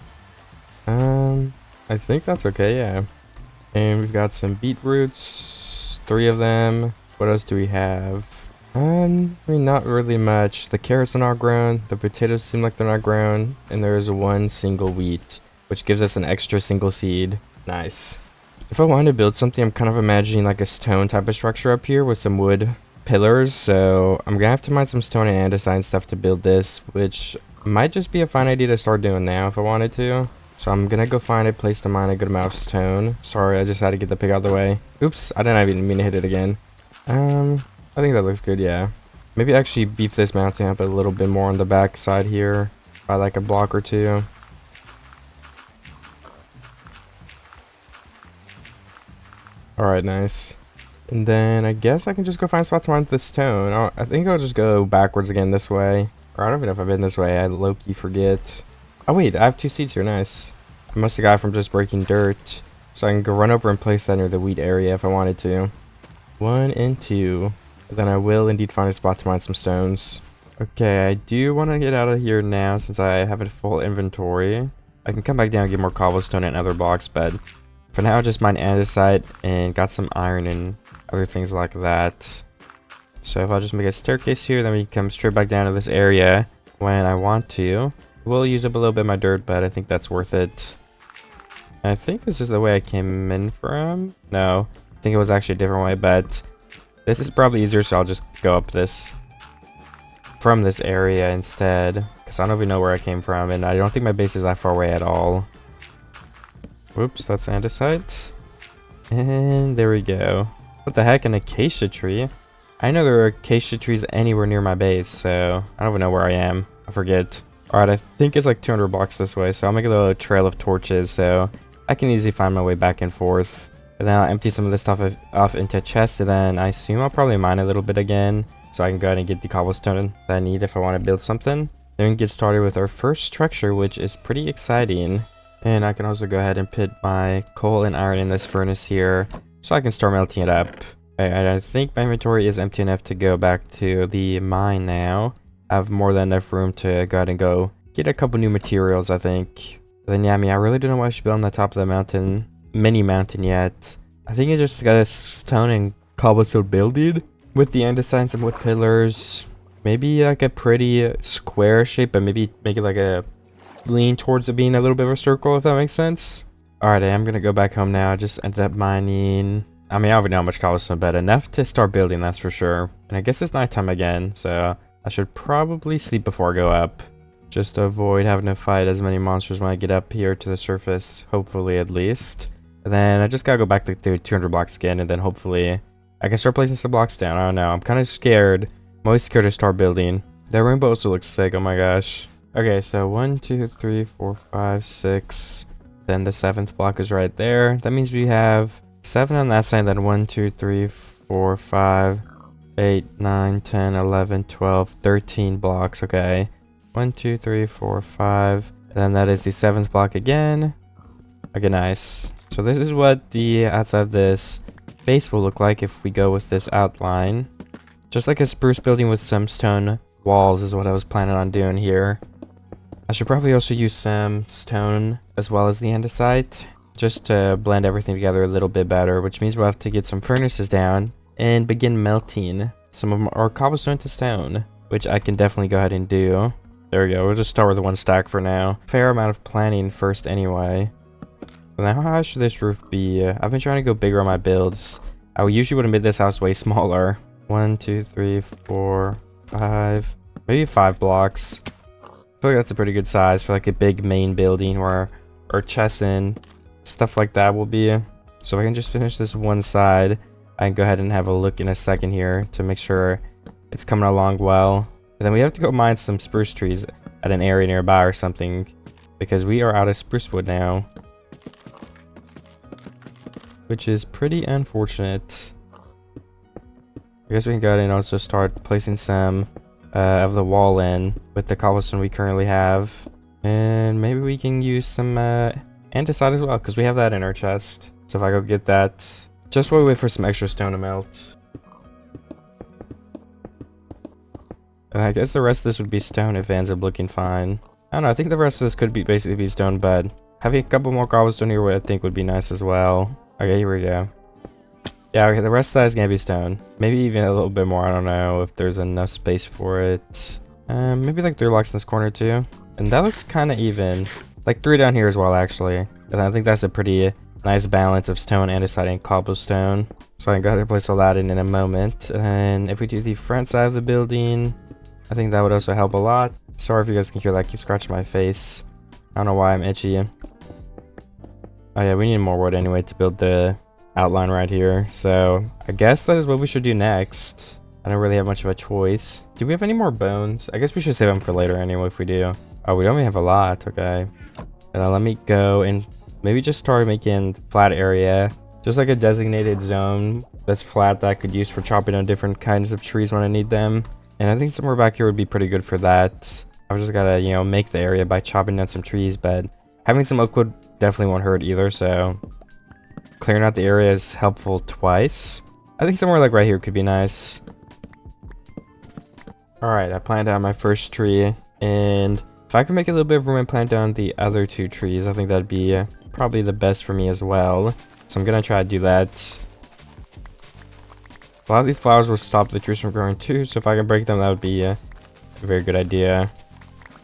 I think that's okay, yeah. And we've got some beetroots, 3 of them. What else do we have? I mean, not really much. The carrots are not grown, the potatoes seem like they're not grown, and there is 1 single wheat, which gives us an extra single seed. Nice. If I wanted to build something, I'm kind of imagining like a stone type of structure up here with some wood pillars, so I'm gonna have to mine some stone and andesite stuff to build this, which might just be a fine idea to start doing now if I wanted to. So I'm gonna go find a place to mine a good amount of stone. Sorry, I just had to get the pig out of the way. Oops, I didn't even mean to hit it again. I think that looks good, yeah. Maybe actually beef this mountain up a little bit more on the back side here by like a block or 2. Alright, nice. And then I guess I can just go find a spot to mine the stone. I think I'll just go backwards again this way. Or I don't even know if I've been this way. I low-key forget. Oh wait, I have 2 seeds here, nice. I must have got it from just breaking dirt. So I can go run over and place that near the wheat area if I wanted to. 1 and 2. Then I will indeed find a spot to mine some stones. Okay, I do want to get out of here now since I have a full inventory. I can come back down and get more cobblestone and other blocks, but For now, just mine andesite and got some iron and other things like that. So if I just make a staircase here, then we can come straight back down to this area when I want to. We'll use up a little bit of my dirt, but I think that's worth it. I think this is the way I came in from. No, I think it was actually a different way, but this is probably easier, so I'll just go up this from this area instead, because I don't even know where I came from, and I don't think my base is that far away at all. Whoops, that's andesite. And there we go. What the heck, an acacia tree? I know there are acacia trees anywhere near my base, so I don't even know where I am. I forget. Alright, I think it's like 200 blocks this way, so I'll make a little trail of torches so I can easily find my way back and forth. And then I'll empty some of this stuff off into chests, and then I assume I'll probably mine a little bit again, so I can go ahead and get the cobblestone that I need if I want to build something. Then we can get started with our first structure, which is pretty exciting. And I can also go ahead and put my coal and iron in this furnace here, so I can start melting it up. I think my inventory is empty enough to go back to the mine now. I have more than enough room to go ahead and go get a couple new materials, I think. But then yeah, I mean, I really don't know why I should build on the top of the mountain, mini mountain yet. I think it's just got a stone and cobblestone building with the andesite and some wood pillars. Maybe like a pretty square shape, but maybe make it like a lean towards it being a little bit of a circle, if that makes sense. Alright, I am gonna go back home now. I just ended up mining. I mean, I don't even know how much cobblestone, but enough to start building, that's for sure. And I guess it's nighttime again, so I should probably sleep before I go up, just to avoid having to fight as many monsters when I get up here to the surface, hopefully at least. And then I just gotta go back to the 200 blocks again, and then hopefully I can start placing some blocks down. I don't know, I'm kind of scared. I'm always scared to start building. That rainbow also looks sick, oh my gosh. Okay, so 1, 2, 3, 4, 5, 6. Then the 7th block is right there. That means we have 7 on that side, then 1, 2, 3, 4, 5, 8, 9, 10, 11, 12, 13 blocks. Okay. 1, 2, 3, 4, 5. And then that is the 7th block again. Okay, nice. So this is what the outside of this base will look like if we go with this outline. Just like a spruce building with some stone walls is what I was planning on doing here. I should probably also use some stone as well as the andesite, just to blend everything together a little bit better, which means we'll have to get some furnaces down and begin melting some of our cobblestone to stone, which I can definitely go ahead and do. There we go. We'll just start with 1 stack for now. Fair amount of planning first anyway. But now how high should this roof be? I've been trying to go bigger on my builds. I usually would have made this house way smaller. 1, 2, 3, 4, 5, maybe 5 blocks. I feel like that's a pretty good size for like a big main building where our chests and stuff like that will be. So if I can just finish this one side, I can go ahead and have a look in a second here to make sure it's coming along well. And then we have to go mine some spruce trees at an area nearby or something, because we are out of spruce wood now, which is pretty unfortunate. I guess we can go ahead and also start placing some of the wall in with the cobblestone we currently have, and maybe we can use some andesite as well, because we have that in our chest. So if I go get that, just while we wait for some extra stone to melt. And I guess the rest of this would be stone if it ends up looking fine. I don't know, I think the rest of this could be basically be stone, but having a couple more cobblestone here I think would be nice as well. Okay, here we go. Yeah, okay, the rest of that is gonna be stone. Maybe even a little bit more, I don't know if there's enough space for it. Maybe like 3 blocks in this corner too. And that looks kind of even. Like 3 down here as well, actually. And I think that's a pretty nice balance of stone, andesite, and cobblestone. So I can go ahead and place all that in a moment. And if we do the front side of the building, I think that would also help a lot. Sorry if you guys can hear that, I keep scratching my face. I don't know why I'm itchy. Oh yeah, we need more wood anyway to build the outline right here. So I guess that is what we should do next. I don't really have much of a choice. Do we have any more bones? I guess we should save them for later anyway if we do. Oh, we don't even have a lot. Okay. And then let me go and maybe just start making flat area. Just like a designated zone that's flat that I could use for chopping down different kinds of trees when I need them. And I think somewhere back here would be pretty good for that. I just gotta, you know, make the area by chopping down some trees, but having some oak wood definitely won't hurt either, so clearing out the area is helpful twice. I think somewhere like right here could be nice. Alright, I planted out my first tree, and if I could make a little bit of room and plant down the other 2 trees, I think that'd be probably the best for me as well. So I'm gonna try to do that. A lot of these flowers will stop the trees from growing too, so if I can break them, that would be a very good idea.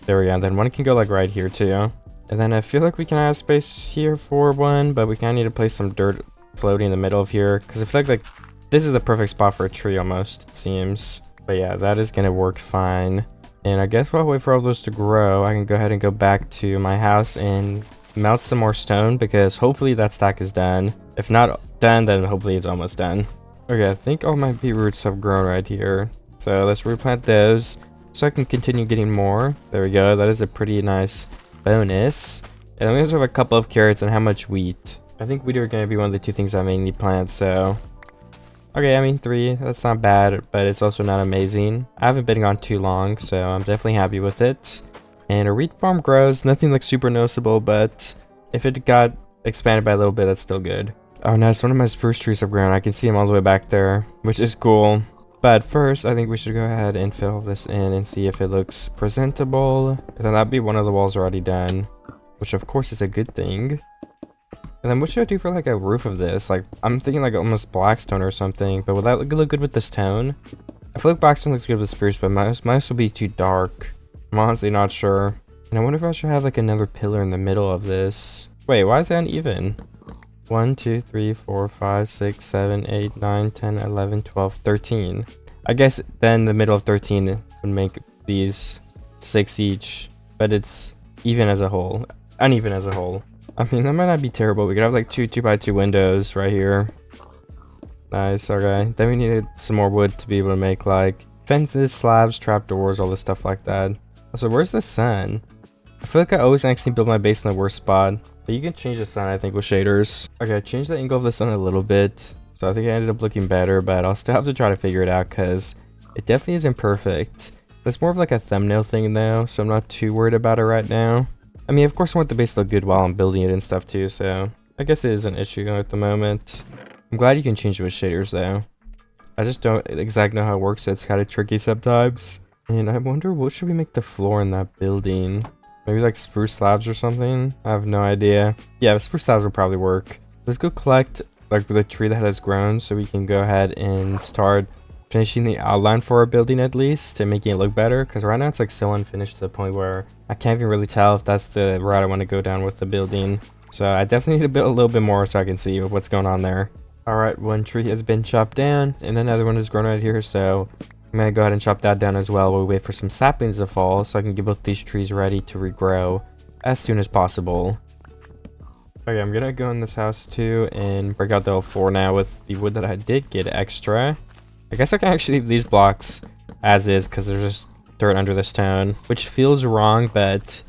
There we go. And then one can go like right here too. And then I feel like we can have space here for one, but we kind of need to place some dirt floating in the middle of here, because I feel like this is the perfect spot for a tree almost, it seems. But yeah, that is gonna work fine. And I guess while I wait for all those to grow, I can go ahead and go back to my house and melt some more stone, because hopefully that stack is done. If not done, then hopefully it's almost done. Okay, I think all my beetroots have grown right here. So let's replant those so I can continue getting more. There we go. That is a pretty nice bonus. And then we also have a couple of carrots and how much wheat. I think wheat are going to be one of the two things I mainly plant, so... Okay, I mean 3, that's not bad, but it's also not amazing. I haven't been gone too long, so I'm definitely happy with it. And our wheat farm grows, nothing like super noticeable, but if it got expanded by a little bit, that's still good. Oh nice, one of my spruce trees have grown. I can see them all the way back there, which is cool. But first, I think we should go ahead and fill this in and see if it looks presentable. And then that'd be one of the walls already done, which of course is a good thing. And then what should I do for like a roof of this? Like, I'm thinking like almost blackstone or something, but would that look good with this tone? I feel like blackstone looks good with spruce, but might will be too dark. I'm honestly not sure. And I wonder if I should have like another pillar in the middle of this. Wait, why is that uneven? 1, 2, 3, 4, 5, 6, 7, 8, 9, 10, 11, 12, 13. I guess then the middle of 13 would make these 6 each, but it's even as a whole, uneven as a whole. I mean, that might not be terrible. We could have like 2 2x2 windows right here. Nice, okay. Then we needed some more wood to be able to make like fences, slabs, trapdoors, all this stuff like that. So where's the sun? I feel like I always accidentally build my base in the worst spot. But you can change the sun, I think, with shaders. Okay, I changed the angle of the sun a little bit. So I think it ended up looking better, but I'll still have to try to figure it out because it definitely isn't perfect. It's more of like a thumbnail thing though, so I'm not too worried about it right now. I mean, of course I want the base to look good while I'm building it and stuff too, so I guess it is an issue at the moment. I'm glad you can change it with shaders though. I just don't exactly know how it works, so it's kind of tricky sometimes. And I wonder what should we make the floor in that building? Maybe like spruce slabs or something? I have no idea. Yeah, spruce slabs will probably work. Let's go collect like the tree that has grown so we can go ahead and start finishing the outline for our building at least and making it look better, because right now it's like so unfinished to the point where I can't even really tell if that's the route I want to go down with the building. So I definitely need to build a little bit more so I can see what's going on there. Alright, one tree has been chopped down and another one has grown right here, so I'm gonna go ahead and chop that down as well while we wait for some saplings to fall so I can get both these trees ready to regrow as soon as possible. Okay, I'm gonna go in this house too and break out the whole floor now with the wood that I did get extra. I guess I can actually leave these blocks as is because there's just dirt under the stone, which feels wrong, but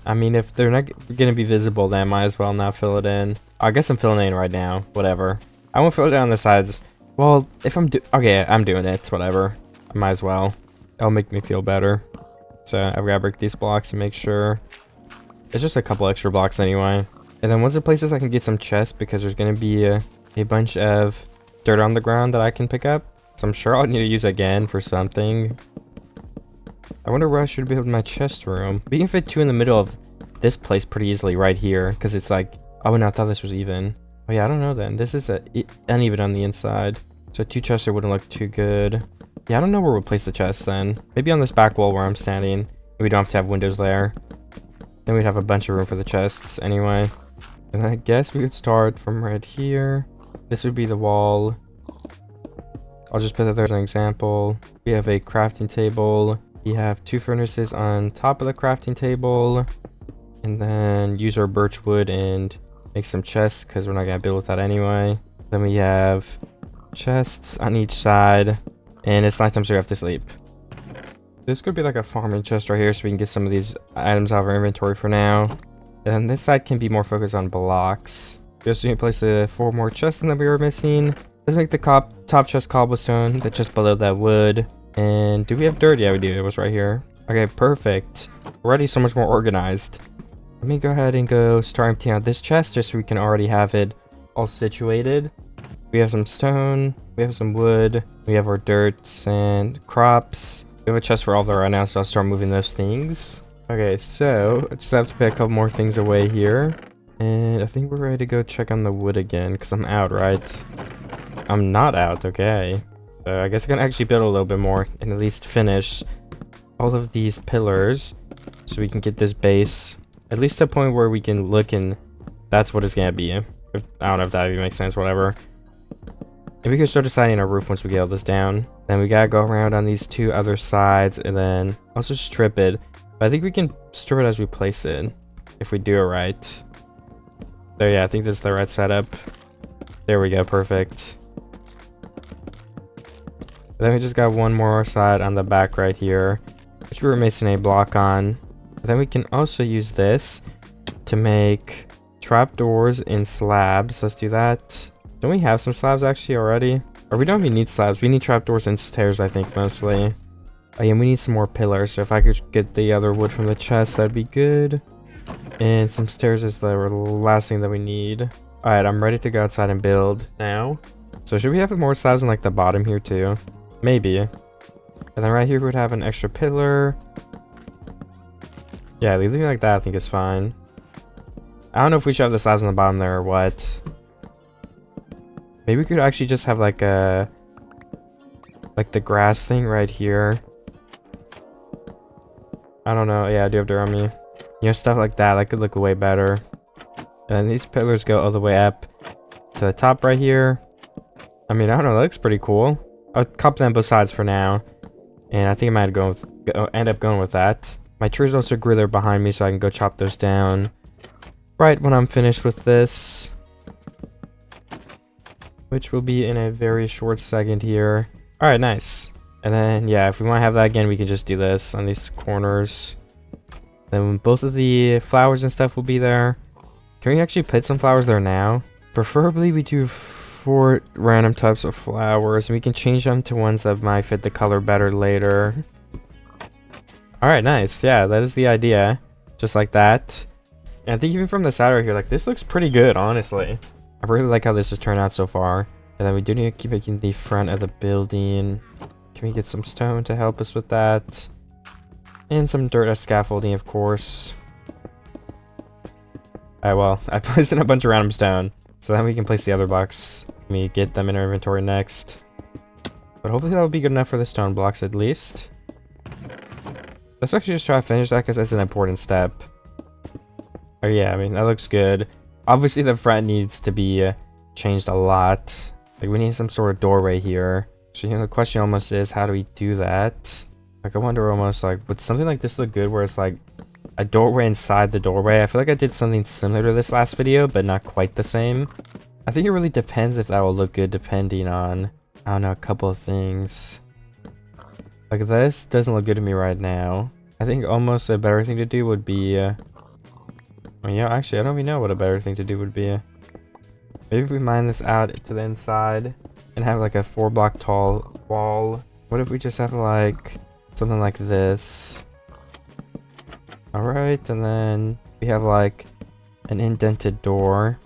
I mean, if they're not gonna be visible, then I might as well not fill it in. I guess I'm filling it in right now, whatever. I won't fill it in on the sides. Well, if I'm okay, I'm doing it, whatever. I might as well. That'll make me feel better. So I've got to break these blocks and make sure. It's just a couple extra blocks anyway. And then once the places I can get some chests, because there's going to be a bunch of dirt on the ground that I can pick up. So I'm sure I'll need to use again for something. I wonder where I should build my chest room. We can fit 2 in the middle of this place pretty easily right here, because it's like, oh no, I thought this was even. Oh yeah, I don't know then. This is uneven on the inside. So 2 chests wouldn't look too good. Yeah, I don't know where we'll place the chest then. Maybe on this back wall where I'm standing. We don't have to have windows there. Then we'd have a bunch of room for the chests anyway. And I guess we could start from right here. This would be the wall. I'll just put that there as an example. We have a crafting table. We have 2 furnaces on top of the crafting table. And then use our birch wood and make some chests because we're not going to build with that anyway. Then we have chests on each side. And it's nighttime, so we have to sleep. This could be like a farming chest right here so we can get some of these items out of our inventory for now. And this side can be more focused on blocks. We also need to place 4 more chests that we were missing. Let's make the top chest cobblestone, the chest below that wood. And do we have dirt? Yeah, we do. It was right here. Okay, perfect. We're already so much more organized. Let me go ahead and go start emptying out this chest just so we can already have it all situated. We have some stone. We have some wood. We have our dirt, sand, crops. We have a chest for all of that right now, so I'll start moving those things. Okay, so I just have to put a couple more things away here. And I think we're ready to go check on the wood again, because I'm out, right? I'm not out, okay. So I guess I can actually build a little bit more and at least finish all of these pillars so we can get this base at least to a point where we can look and that's what it's gonna be. I don't know if that even makes sense, whatever. And we can start deciding our roof once we get all this down. Then we gotta go around on these two other sides and then also strip it. But I think we can strip it as we place it if we do it right. So yeah, I think this is the right setup. There we go, perfect. Then we just got one more side on the back right here, which we were missing a block on. Then we can also use this to make trapdoors in slabs. Let's do that. Don't we have some slabs actually already? Or we don't even need slabs. We need trapdoors and stairs, I think, mostly. Oh yeah, we need some more pillars. So if I could get the other wood from the chest, that'd be good. And some stairs is the last thing that we need. Alright, I'm ready to go outside and build now. So should we have more slabs on like the bottom here too? Maybe. And then right here we would have an extra pillar. Yeah, leaving it like that I think is fine. I don't know if we should have the slabs on the bottom there or what. Maybe we could actually just have like a... like the grass thing right here. I don't know. Yeah, I do have dirt on me. You know, stuff like that. That could look way better. And then these pillars go all the way up to the top right here. I mean, I don't know. That looks pretty cool. I'll copy them both sides for now. And I think I might end up going with that. My trees also grew there behind me, so I can go chop those down right when I'm finished with this. Which will be in a very short second here. Alright, nice. And then, yeah, if we want to have that again, we can just do this on these corners. Then both of the flowers and stuff will be there. Can we actually put some flowers there now? Preferably we do 4 random types of flowers. And we can change them to ones that might fit the color better later. Alright, nice. Yeah, that is the idea. Just like that. And I think even from the side right here, like, this looks pretty good, honestly. I really like how this has turned out so far. And then we do need to keep making the front of the building. Can we get some stone to help us with that? And some dirt as scaffolding, of course. Alright, well, I placed in a bunch of random stone. So then we can place the other blocks. Let me get them in our inventory next. But hopefully that will be good enough for the stone blocks at least. Let's actually just try to finish that because that's an important step. Oh yeah, I mean, that looks good. Obviously the front needs to be changed a lot. Like, we need some sort of doorway here. So, you know, the question almost is, how do we do that? Like, I wonder almost, like, would something like this look good where it's like a doorway inside the doorway? I feel like I did something similar to this last video, but not quite the same. I think it really depends if that will look good depending on, I don't know, a couple of things. Like, this doesn't look good to me right now. I think almost a better thing to do would be, well, yeah, actually, I don't even know what a better thing to do would be. Maybe if we mine this out to the inside and have like a 4-block tall wall. What if we just have like something like this? Alright, and then we have like an indented door.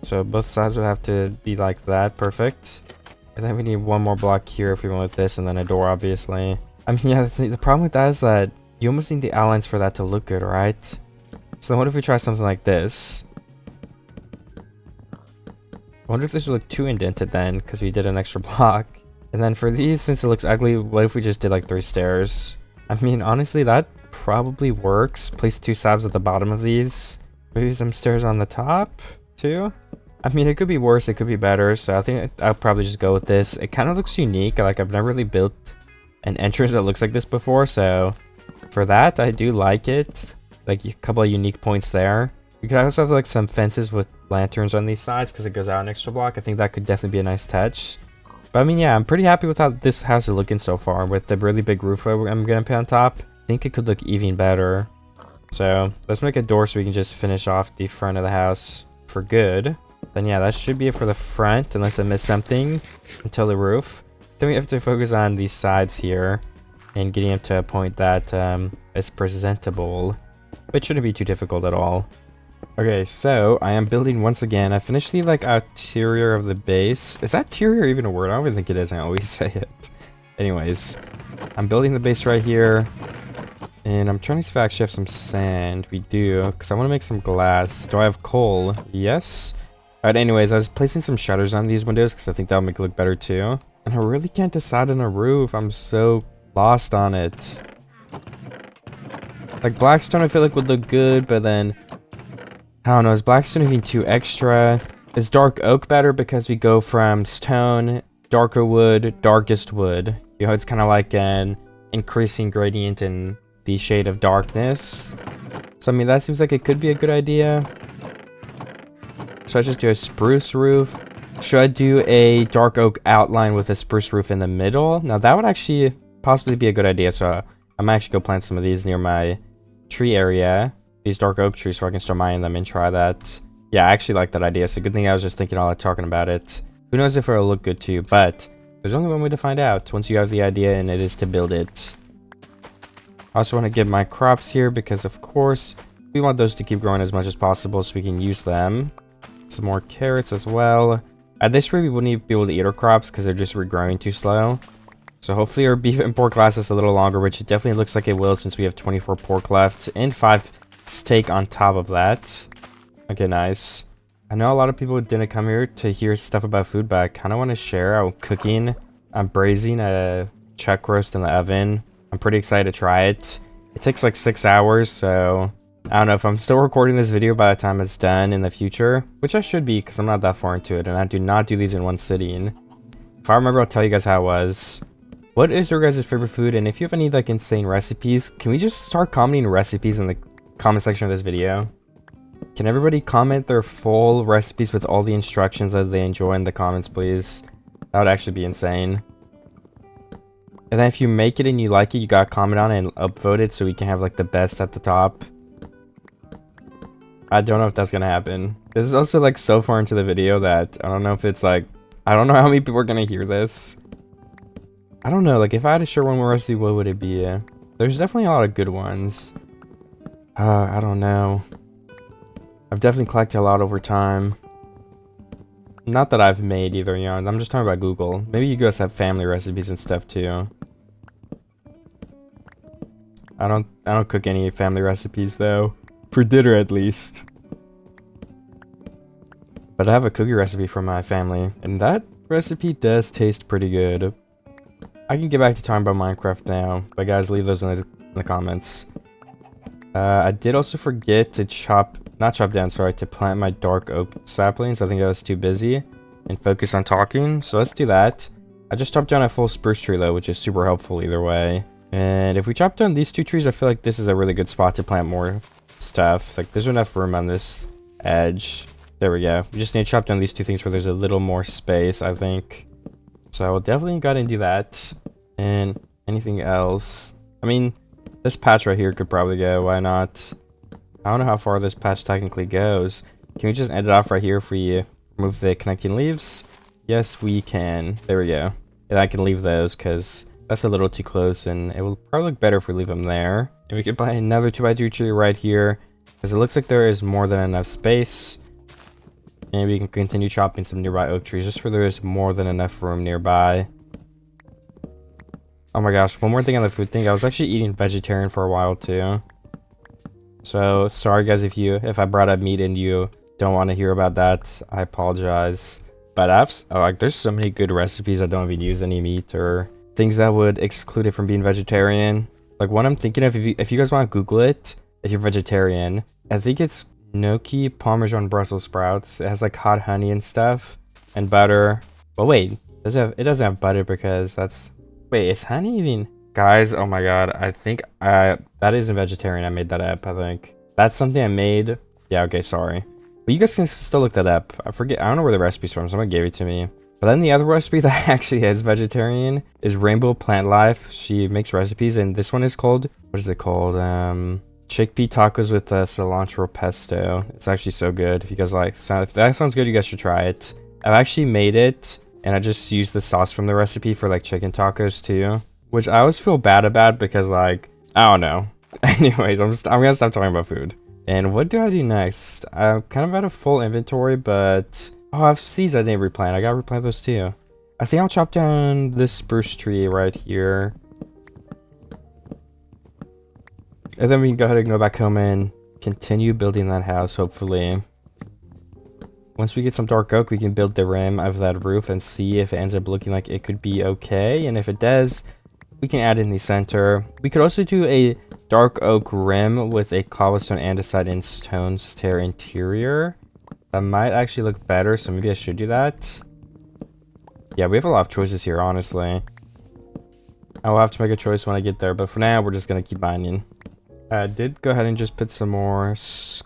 So both sides would have to be like that, perfect. And then we need one more block here if we want this, and then a door, obviously. I mean, yeah, the problem with that is that you almost need the outlines for that to look good, right? So what if we try something like this? I wonder if this would look too indented then, because we did an extra block. And then for these, since it looks ugly, what if we just did like 3 stairs? I mean, honestly, that probably works. Place 2 slabs at the bottom of these. Maybe some stairs on the top, too? I mean, it could be worse, it could be better, so I think I'll probably just go with this. It kind of looks unique. Like, I've never really built an entrance that looks like this before, so for that, I do like it. Like, a couple of unique points there. We could also have like some fences with lanterns on these sides because it goes out an extra block. I think that could definitely be a nice touch. But I mean, yeah, I'm pretty happy with how this house is looking so far with the really big roof I'm gonna put on top. I think it could look even better. So let's make a door so we can just finish off the front of the house for good. Then yeah, that should be it for the front unless I missed something until the roof. Then we have to focus on these sides here and getting it to a point that is presentable. It shouldn't be too difficult at all. Okay, so I am building once again. I finished the like exterior of the base. Is that exterior even a word? I don't even think it is. I always say it. Anyways, I'm building the base right here. And I'm trying to see if I actually have some sand. We do, because I want to make some glass. Do I have coal? Yes. Alright, anyways, I was placing some shutters on these windows because I think that'll make it look better too. And I really can't decide on a roof. I'm so lost on it. Like, blackstone I feel like would look good, but then... I don't know, is blackstone even too extra? Is dark oak better because we go from stone, darker wood, darkest wood? You know, it's kind of like an increasing gradient in the shade of darkness. So, I mean, that seems like it could be a good idea. Should I just do a spruce roof? Should I do a dark oak outline with a spruce roof in the middle? Now, that would actually possibly be a good idea. So, I might actually go plant some of these near my tree area. These dark oak trees, so I can start mining them and try that. Yeah, I actually like that idea. So, good thing I was just thinking all that talking about it. Who knows if it'll look good too, but there's only one way to find out once you have the idea, and it is to build it. I also want to get my crops here because, of course, we want those to keep growing as much as possible so we can use them. Some more carrots as well. At this rate, we wouldn't even be able to eat our crops because they're just regrowing too slow. So hopefully our beef and pork lasts us a little longer, which it definitely looks like it will since we have 24 pork left and 5 steak on top of that. Okay, nice. I know a lot of people didn't come here to hear stuff about food, but I kind of want to share how cooking. I'm braising a chuck roast in the oven. I'm pretty excited to try it. It takes like 6 hours, so I don't know if I'm still recording this video by the time it's done in the future, which I should be because I'm not that far into it, and I do not do these in one sitting. If I remember, I'll tell you guys how it was. What is your guys' favorite food? And if you have any like insane recipes, can we just start commenting recipes in the comment section of this video? Can everybody comment their full recipes with all the instructions that they enjoy in the comments, please? That would actually be insane. And then if you make it and you like it, you gotta comment on it and upvote it so we can have like the best at the top. I don't know if that's gonna happen. This is also like so far into the video that I don't know if it's like, I don't know how many people are gonna hear this. I don't know, like if I had to share one more recipe, what would it be? There's definitely a lot of good ones. I don't know. I've definitely collected a lot over time. Not that I've made either, you know, I'm just talking about Google. Maybe you guys have family recipes and stuff too. I don't cook any family recipes though. For dinner at least. But I have a cookie recipe from my family, and that recipe does taste pretty good. I can get back to talking about Minecraft now, but guys, leave those in the comments. I did also forget to to plant my dark oak saplings. I think I was too busy and focused on talking, so let's do that. I just chopped down a full spruce tree though, which is super helpful either way. And if we chop down these 2 trees, I feel like this is a really good spot to plant more stuff. Like there's enough room on this edge. There we go. We just need to chop down these 2 things where there's a little more space, I think. So I will definitely go ahead and do that. And anything else? I mean, this patch right here could probably go. Why not? I don't know how far this patch technically goes. Can we just end it off right here if we remove the connecting leaves? Yes, we can. There we go. And I can leave those because that's a little too close, and it will probably look better if we leave them there. And we can plant another 2x2 tree right here because it looks like there is more than enough space. And we can continue chopping some nearby oak trees just for there is more than enough room nearby. Oh my gosh, one more thing on the food thing. I was actually eating vegetarian for a while too. So sorry guys if I brought up meat and you don't want to hear about that. I apologize. But like there's so many good recipes that don't even use any meat or things that would exclude it from being vegetarian. Like one I'm thinking of, if you guys want to Google it, if you're vegetarian, I think it's gnocchi parmesan Brussels sprouts. It has like hot honey and stuff and butter. But wait, it doesn't have butter because that's, wait, is honey even? Guys, oh my god, I think that isn't vegetarian. I made that up, I think. That's something I made. Yeah, okay, sorry. But you guys can still look that up. I forget, I don't know where the recipe's from. Someone gave it to me. But then the other recipe that actually is vegetarian is Rainbow Plant Life. She makes recipes, and this one is called, what is it called? Chickpea tacos with cilantro pesto. It's actually so good. If you guys like, if that sounds good, you guys should try it. I've actually made it, and I just used the sauce from the recipe for like chicken tacos too, which I always feel bad about because like, I don't know. Anyways, I'm gonna stop talking about food. And what do I do next? I'm kind of out of full inventory, but oh, I have seeds I didn't replant. I gotta replant those too. I think I'll chop down this spruce tree right here. And then we can go ahead and go back home and continue building that house, hopefully. Once we get some dark oak, we can build the rim of that roof and see if it ends up looking like it could be okay. And if it does, we can add in the center. We could also do a dark oak rim with a cobblestone andesite and stone stair interior. That might actually look better, so maybe I should do that. Yeah, we have a lot of choices here, honestly. I'll have to make a choice when I get there, but for now, we're just going to keep mining. I did go ahead and just put some more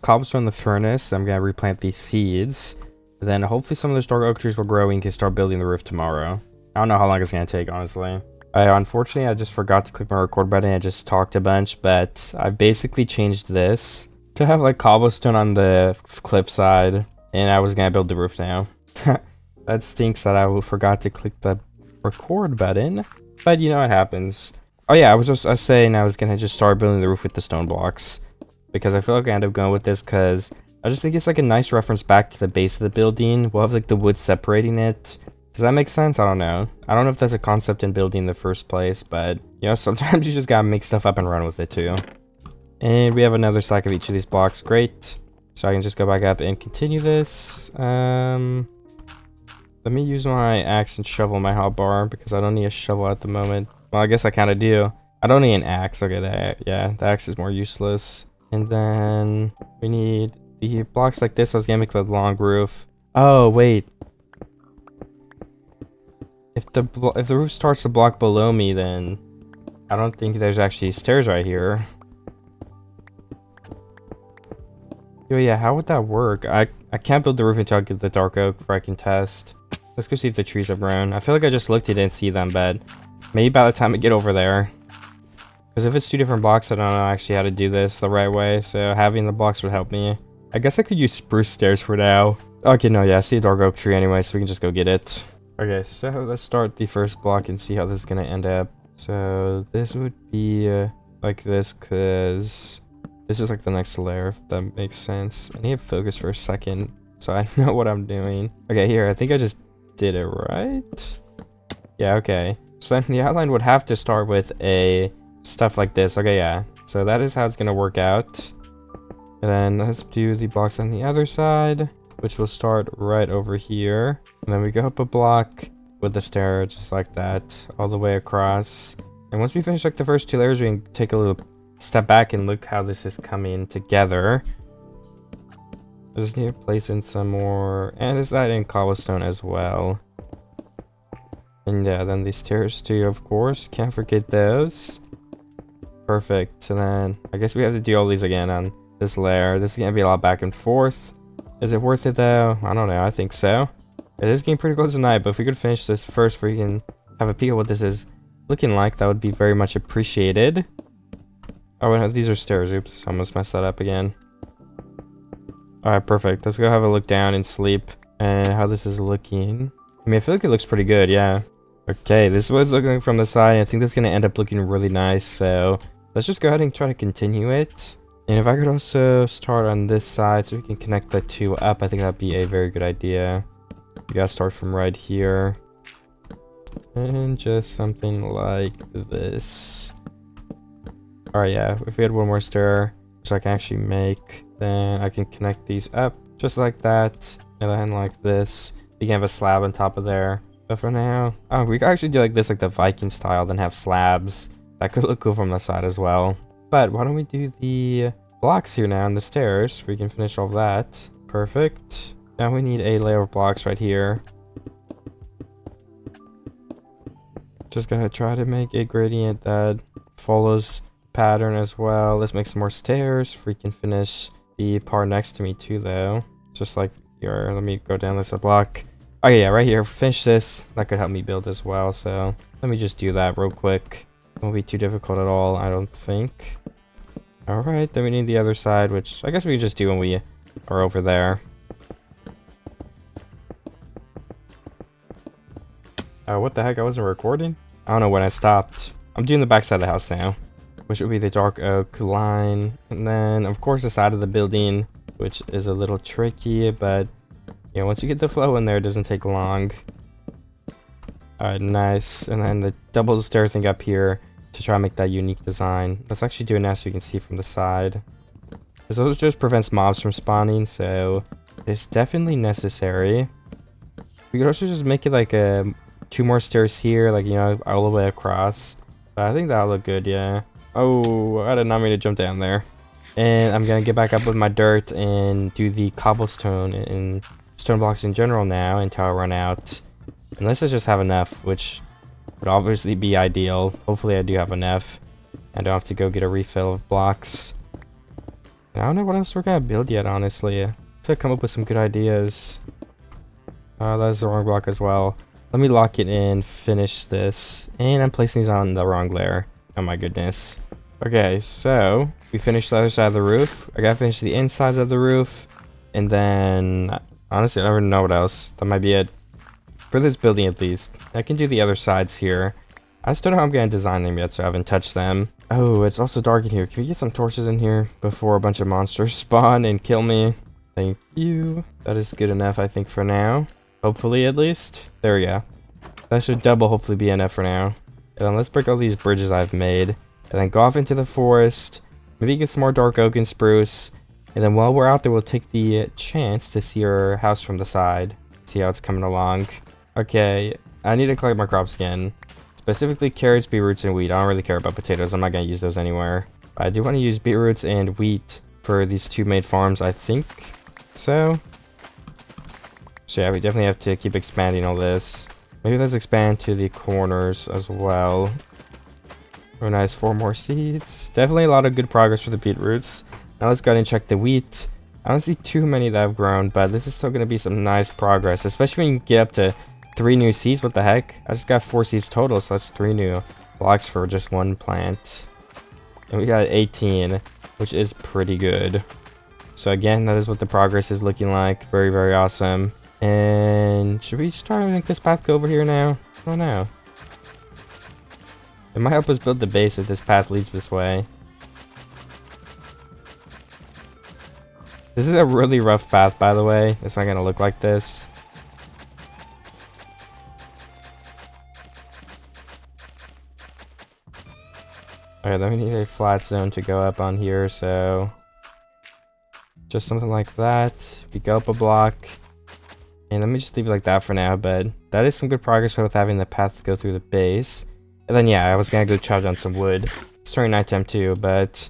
cobblestone in the furnace. I'm going to replant these seeds. Then hopefully some of those dark oak trees will grow and we can start building the roof tomorrow. I don't know how long it's going to take, honestly. Unfortunately, I just forgot to click my record button. I just talked a bunch, but I basically changed this to have like cobblestone on the cliff side. And I was going to build the roof now. That stinks that I forgot to click the record button. But you know what happens. Oh yeah, I was saying I was going to just start building the roof with the stone blocks. Because I feel like I end up going with this because I just think it's like a nice reference back to the base of the building. We'll have like the wood separating it. Does that make sense? I don't know. I don't know if that's a concept in building in the first place, but you know, sometimes you just gotta make stuff up and run with it too. And we have another stack of each of these blocks. Great. So I can just go back up and continue this. Let me use my axe and shovel my hotbar because I don't need a shovel at the moment. Well, I guess I kind of do. I don't need an axe. Okay, the axe is more useless. And then we need the blocks like this. I was gonna make the long roof. Oh, wait. If the roof starts to block below me, then I don't think there's actually stairs right here. Yo, yeah, how would that work? I can't build the roof until I get the dark oak before I can test. Let's go see if the trees have grown. I feel like I just looked and didn't see them, but maybe by the time I get over there. Because if it's two different blocks, I don't know actually how to do this the right way. So having the blocks would help me. I guess I could use spruce stairs for now. Okay, no, yeah, I see a dark oak tree anyway, so we can just go get it. Okay, so let's start the first block and see how this is going to end up. So this would be like this because this is like the next layer, if that makes sense. I need to focus for a second so I know what I'm doing. Okay, here, I think I just did it right. Yeah, okay. So then the outline would have to start with a stuff like this. Okay, yeah. So that is how it's going to work out. And then let's do the blocks on the other side, which will start right over here. And then we go up a block with the stair just like that all the way across. And once we finish like the first two layers, we can take a little step back and look how this is coming together. I just need to place in some more andesite and cobblestone as well. And yeah, then these stairs too, of course. Can't forget those. Perfect. And then I guess we have to do all these again on this layer. This is going to be a lot back and forth. Is it worth it though? I don't know. I think so. It is getting pretty close tonight, but if we could finish this first so we can have a peek at what this is looking like, that would be very much appreciated. Oh, wait, these are stairs. Oops, I almost messed that up again. Alright, perfect. Let's go have a look down and sleep and how this is looking. I mean, I feel like it looks pretty good, yeah. Okay, this is what it's looking like from the side. I think this is going to end up looking really nice, so let's just go ahead and try to continue it. And if I could also start on this side so we can connect the two up, I think that'd be a very good idea. You gotta start from right here. And just something like this. Alright, yeah, if we had one more stair, which I can actually make, then I can connect these up just like that. And then like this. You can have a slab on top of there. But for now, oh, we could actually do like this, like the Viking style, then have slabs. That could look cool from the side as well. But why don't we do the blocks here now and the stairs? We can finish all of that. Perfect. Now we need a layer of blocks right here. Just gonna try to make a gradient that follows pattern as well. Let's make some more stairs. We can finish the part next to me too though. Just like here. Let me go down this a block. Okay, yeah, right here. Finish this. That could help me build as well. So let me just do that real quick. Won't be too difficult at all, I don't think. Alright, then we need the other side, which I guess we can just do when we are over there. What the heck? I wasn't recording? I don't know when I stopped. I'm doing the back side of the house now, which would be the dark oak line. And then, of course, the side of the building, which is a little tricky, but yeah, once you get the flow in there, it doesn't take long. Alright, nice. And then the double stair thing up here to try and make that unique design. Let's actually do it now so you can see from the side. This also just prevents mobs from spawning, so it's definitely necessary. We could also just make it like 2 more stairs here, like, you know, all the way across. But I think that'll look good, yeah. Oh, I did not mean to jump down there. And I'm gonna get back up with my dirt and do the cobblestone and stone blocks in general now until I run out. Unless I just have enough, which would obviously be ideal. Hopefully I do have enough. I don't have to go get a refill of blocks. And I don't know what else we're gonna build yet, honestly. I have to come up with some good ideas. Oh, that's the wrong block as well. Let me lock it in, finish this. And I'm placing these on the wrong layer. Oh my goodness. Okay, so we finished the other side of the roof. I gotta finish the insides of the roof. And then, honestly, I don't even know what else. That might be it. For this building, at least. I can do the other sides here. I just don't know how I'm gonna design them yet, so I haven't touched them. Oh, it's also dark in here. Can we get some torches in here before a bunch of monsters spawn and kill me? Thank you. That is good enough, I think, for now. Hopefully, at least. There we go. That should hopefully be enough for now. And then let's break all these bridges I've made. And then go off into the forest. Maybe get some more dark oak and spruce. And then while we're out there, we'll take the chance to see our house from the side. See how it's coming along. Okay, I need to collect my crops again. Specifically carrots, beetroots, and wheat. I don't really care about potatoes. I'm not going to use those anywhere. But I do want to use beetroots and wheat for these 2 main farms, I think. So yeah, we definitely have to keep expanding all this. Maybe let's expand to the corners as well. Oh, nice. 4 more seeds. Definitely a lot of good progress for the beetroots. Now let's go ahead and check the wheat. I don't see too many that have grown, but this is still going to be some nice progress, especially when you get up to 3 new seeds. What the heck? I just got 4 seeds total, so that's 3 new blocks for just 1 plant. And we got 18, which is pretty good. So again, that is what the progress is looking like. Very, very awesome. And should we try and make this path go over here now? I don't know. It might help us build the base if this path leads this way. This is a really rough path, by the way. It's not going to look like this. Alright, then we need a flat zone to go up on here, so just something like that. We go up a block. And let me just leave it like that for now, but that is some good progress with having the path go through the base. And then yeah, I was gonna go chop down some wood. It's turning nighttime too, but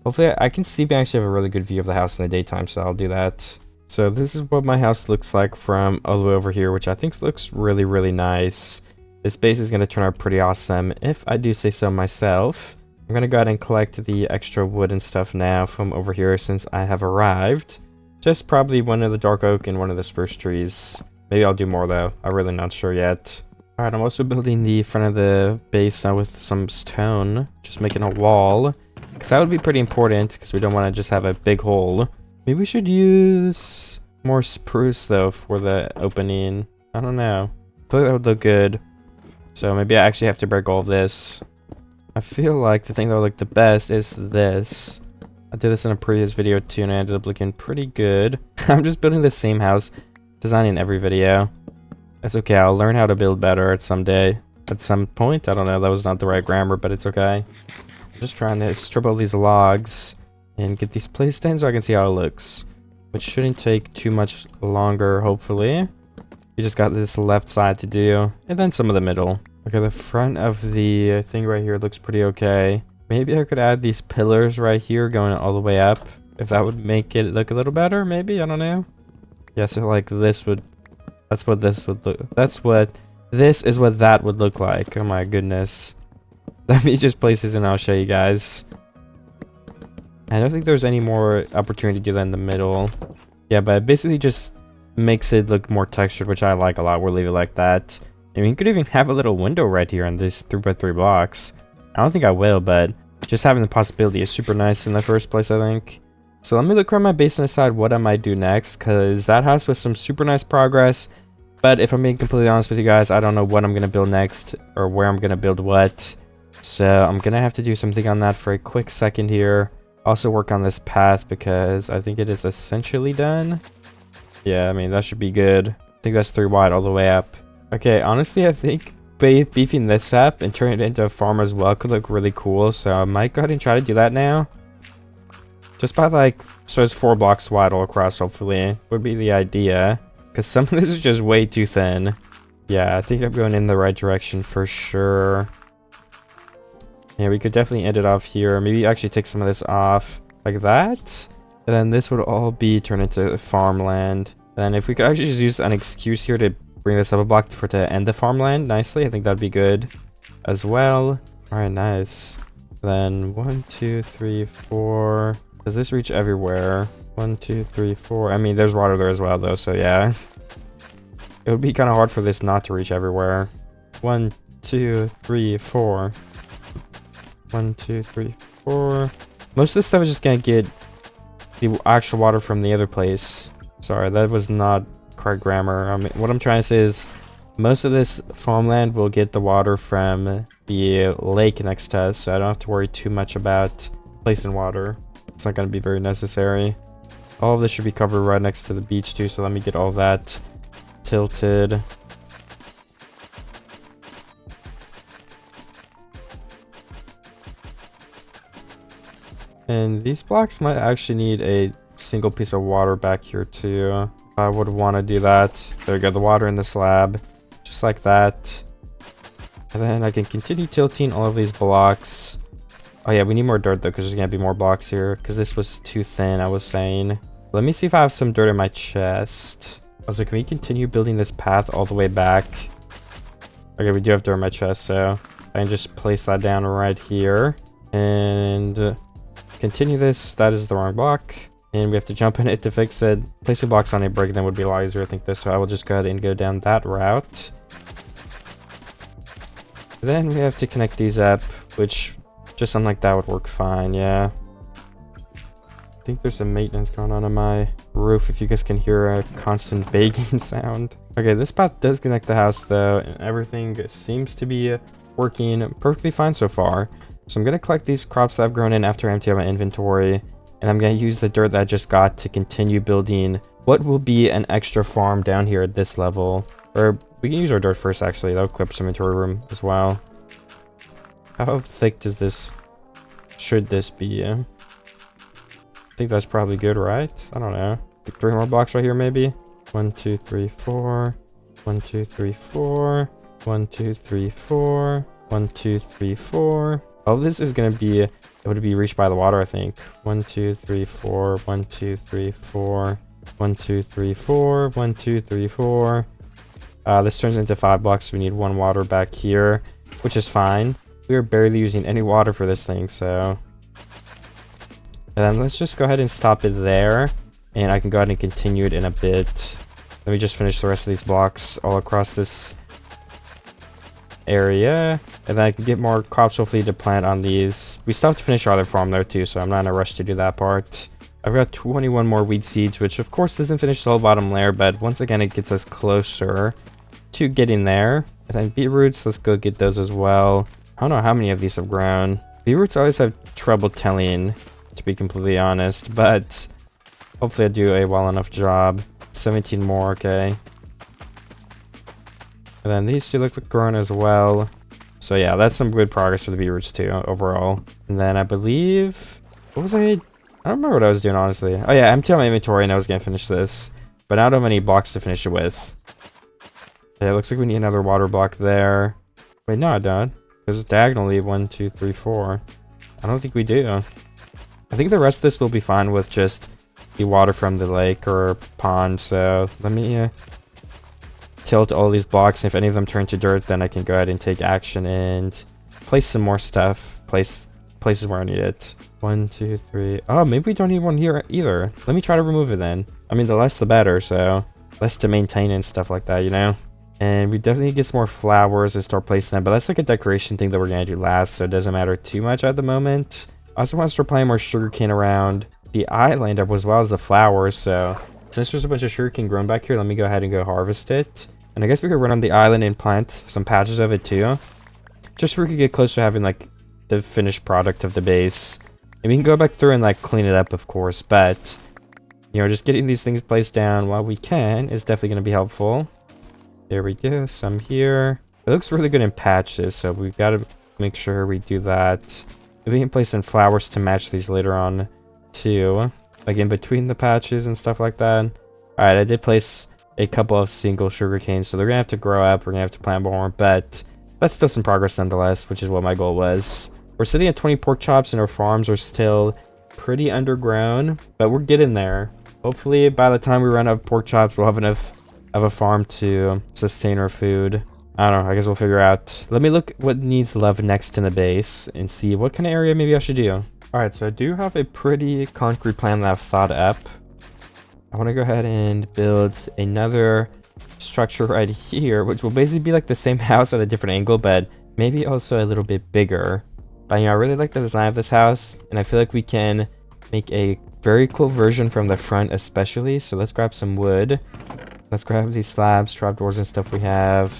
hopefully I can sleep and actually have a really good view of the house in the daytime, so I'll do that. So this is what my house looks like from all the way over here, which I think looks really, really nice. This base is gonna turn out pretty awesome, if I do say so myself. I'm gonna go ahead and collect the extra wood and stuff now from over here since I have arrived. Just probably one of the dark oak and one of the spruce trees. Maybe I'll do more though. I'm really not sure yet. Alright, I'm also building the front of the base now with some stone. Just making a wall. Because that would be pretty important because we don't want to just have a big hole. Maybe we should use more spruce though for the opening. I don't know. I feel like that would look good. So maybe I actually have to break all of this. I feel like the thing that would look the best is this. I did this in a previous video too and I ended up looking pretty good. I'm just building the same house, designing every video. That's okay, I'll learn how to build better at some point. I don't know, that was not the right grammar, but it's okay. I'm just trying to strip all these logs and get these placed in so I can see how it looks. Which shouldn't take too much longer, hopefully. You just got this left side to do, and then some of the middle. Okay, the front of the thing right here looks pretty okay. Maybe I could add these pillars right here going all the way up. If that would make it look a little better, maybe, I don't know. Yeah, so like this would, that's what this would look, this is what that would look like. Oh my goodness. Let me just place this and I'll show you guys. I don't think there's any more opportunity to do that in the middle. Yeah, but it basically just makes it look more textured, which I like a lot. We'll leave it like that. I mean, you could even have a little window right here on these 3x3 blocks. I don't think I will, but just having the possibility is super nice in the first place, I think. So let me look around my base and decide what I might do next, because that house was some super nice progress. But if I'm being completely honest with you guys, I don't know what I'm going to build next or where I'm going to build what. So I'm going to have to do something on that for a quick second here. Also work on this path because I think it is essentially done. Yeah, I mean, that should be good. I think that's 3 wide all the way up. Okay, honestly, I think beefing this up and turning it into a farm as well could look really cool. So I might go ahead and try to do that now. Just by like, so it's 4 blocks wide all across, hopefully, would be the idea. Because some of this is just way too thin. Yeah, I think I'm going in the right direction for sure. Yeah, we could definitely end it off here. Maybe actually take some of this off like that. And then this would all be turned into farmland. And then if we could actually just use an excuse here to bring this up a block for to end the farmland nicely, I think that'd be good as well. All right, nice. Then 1, 2, 3, 4. Does this reach everywhere? 1, 2, 3, 4. I mean, there's water there as well, though, so yeah. It would be kind of hard for this not to reach everywhere. 1, 2, 3, 4. 1, 2, 3, 4. Most of this stuff is just gonna get the actual water from the other place. Sorry, that was not correct grammar. I mean, what I'm trying to say is most of this farmland will get the water from the lake next to us, so I don't have to worry too much about placing water. It's not going to be very necessary. All of this should be covered right next to the beach too, so let me get all that tilted. And these blocks might actually need a single piece of water back here too. I would want to do that. There we go, the water in the slab, just like that. And then I can continue tilting all of these blocks. Oh yeah, we need more dirt though, because there's gonna be more blocks here, because this was too thin, I was saying. Let me see if I have some dirt in my chest. Also, can we continue building this path all the way back? Okay, we do have dirt in my chest, so I can just place that down right here. And continue this. That is the wrong block. And we have to jump in it to fix it. Placing blocks on a brick then would be a lot easier, I think, this. So I will just go ahead and go down that route. Then we have to connect these up, which just something like that would work fine, yeah. I think there's some maintenance going on my roof, if you guys can hear a constant banging sound. Okay, this path does connect the house though, and everything seems to be working perfectly fine so far. So I'm going to collect these crops that I've grown in after I empty out my inventory, and I'm going to use the dirt that I just got to continue building what will be an extra farm down here at this level. Or we can use our dirt first, actually. That'll clip some inventory room as well. How thick does this, should this be? I think that's probably good, right? I don't know. 3 more blocks right here, maybe? 1, 2, 3, 4. 1, 2, 3, 4. 1, 2, 3, 4. 1, 2, 3, 4. All of this is going to be able to be reached by the water, I think. 1, 2, 3, 4. 1, 2, 3, 4. 1, 2, 3, 4. 1, 2, 3, 4. This turns into 5 blocks, so we need 1 water back here, which is fine. We are barely using any water for this thing, so... And then let's just go ahead and stop it there, and I can go ahead and continue it in a bit. Let me just finish the rest of these blocks all across this area, and then I can get more crops hopefully to plant on these. We still have to finish our other farm there too, so I'm not in a rush to do that part. I've got 21 more weed seeds, which of course doesn't finish the whole bottom layer, but once again it gets us closer to getting there. And then beetroots, let's go get those as well. I don't know how many of these have grown. Beetroots always have trouble telling, to be completely honest, but hopefully I do a well enough job. 17 more, okay. And then these two look like grown as well. So yeah, that's some good progress for the beetroots too, overall. And then I believe, what was I don't remember what I was doing, honestly. Oh yeah, I emptied out my inventory and I was gonna finish this, but now I don't have any blocks to finish it with. Okay, it looks like we need another water block there. Wait, no I don't. There's diagonally 1, 2, 3, 4. I don't think we do. I think the rest of this will be fine with just the water from the lake or pond. So let me tilt all these blocks. And if any of them turn to dirt, then I can go ahead and take action and place some more stuff. Places where I need it. 1, 2, 3. Oh, maybe we don't need one here either. Let me try to remove it then. I mean, the less the better. So less to maintain and stuff like that, you know? And we definitely get some more flowers and start placing them, but that's like a decoration thing that we're going to do last, so it doesn't matter too much at the moment. I also want to start planting more sugarcane around the island as well as the flowers, so since there's a bunch of sugarcane grown back here, let me go ahead and go harvest it. And I guess we could run on the island and plant some patches of it too, just so we could get close to having like the finished product of the base. And we can go back through and like clean it up, of course, but you know, just getting these things placed down while we can is definitely going to be helpful. There we go, some here. It looks really good in patches, so we've got to make sure we do that. Maybe we can place some flowers to match these later on too, like in between the patches and stuff like that. All right, I did place a couple of single sugar canes, so they're gonna have to grow up. We're gonna have to plant more, but that's still some progress nonetheless, which is what my goal was. We're sitting at 20 pork chops, and our farms are still pretty underground, but we're getting there. Hopefully by the time we run out of pork chops, we'll have enough of a farm to sustain our food. I don't know, I guess we'll figure out. Let me look what needs love next in the base and see what kind of area maybe I should do. All right, so I do have a pretty concrete plan that I've thought up. I want to go ahead and build another structure right here, which will basically be like the same house at a different angle, but maybe also a little bit bigger. But I really like the design of this house, and I feel like we can make a very cool version from the front especially. So let's grab some wood. Let's grab these slabs, trapdoors, and stuff we have.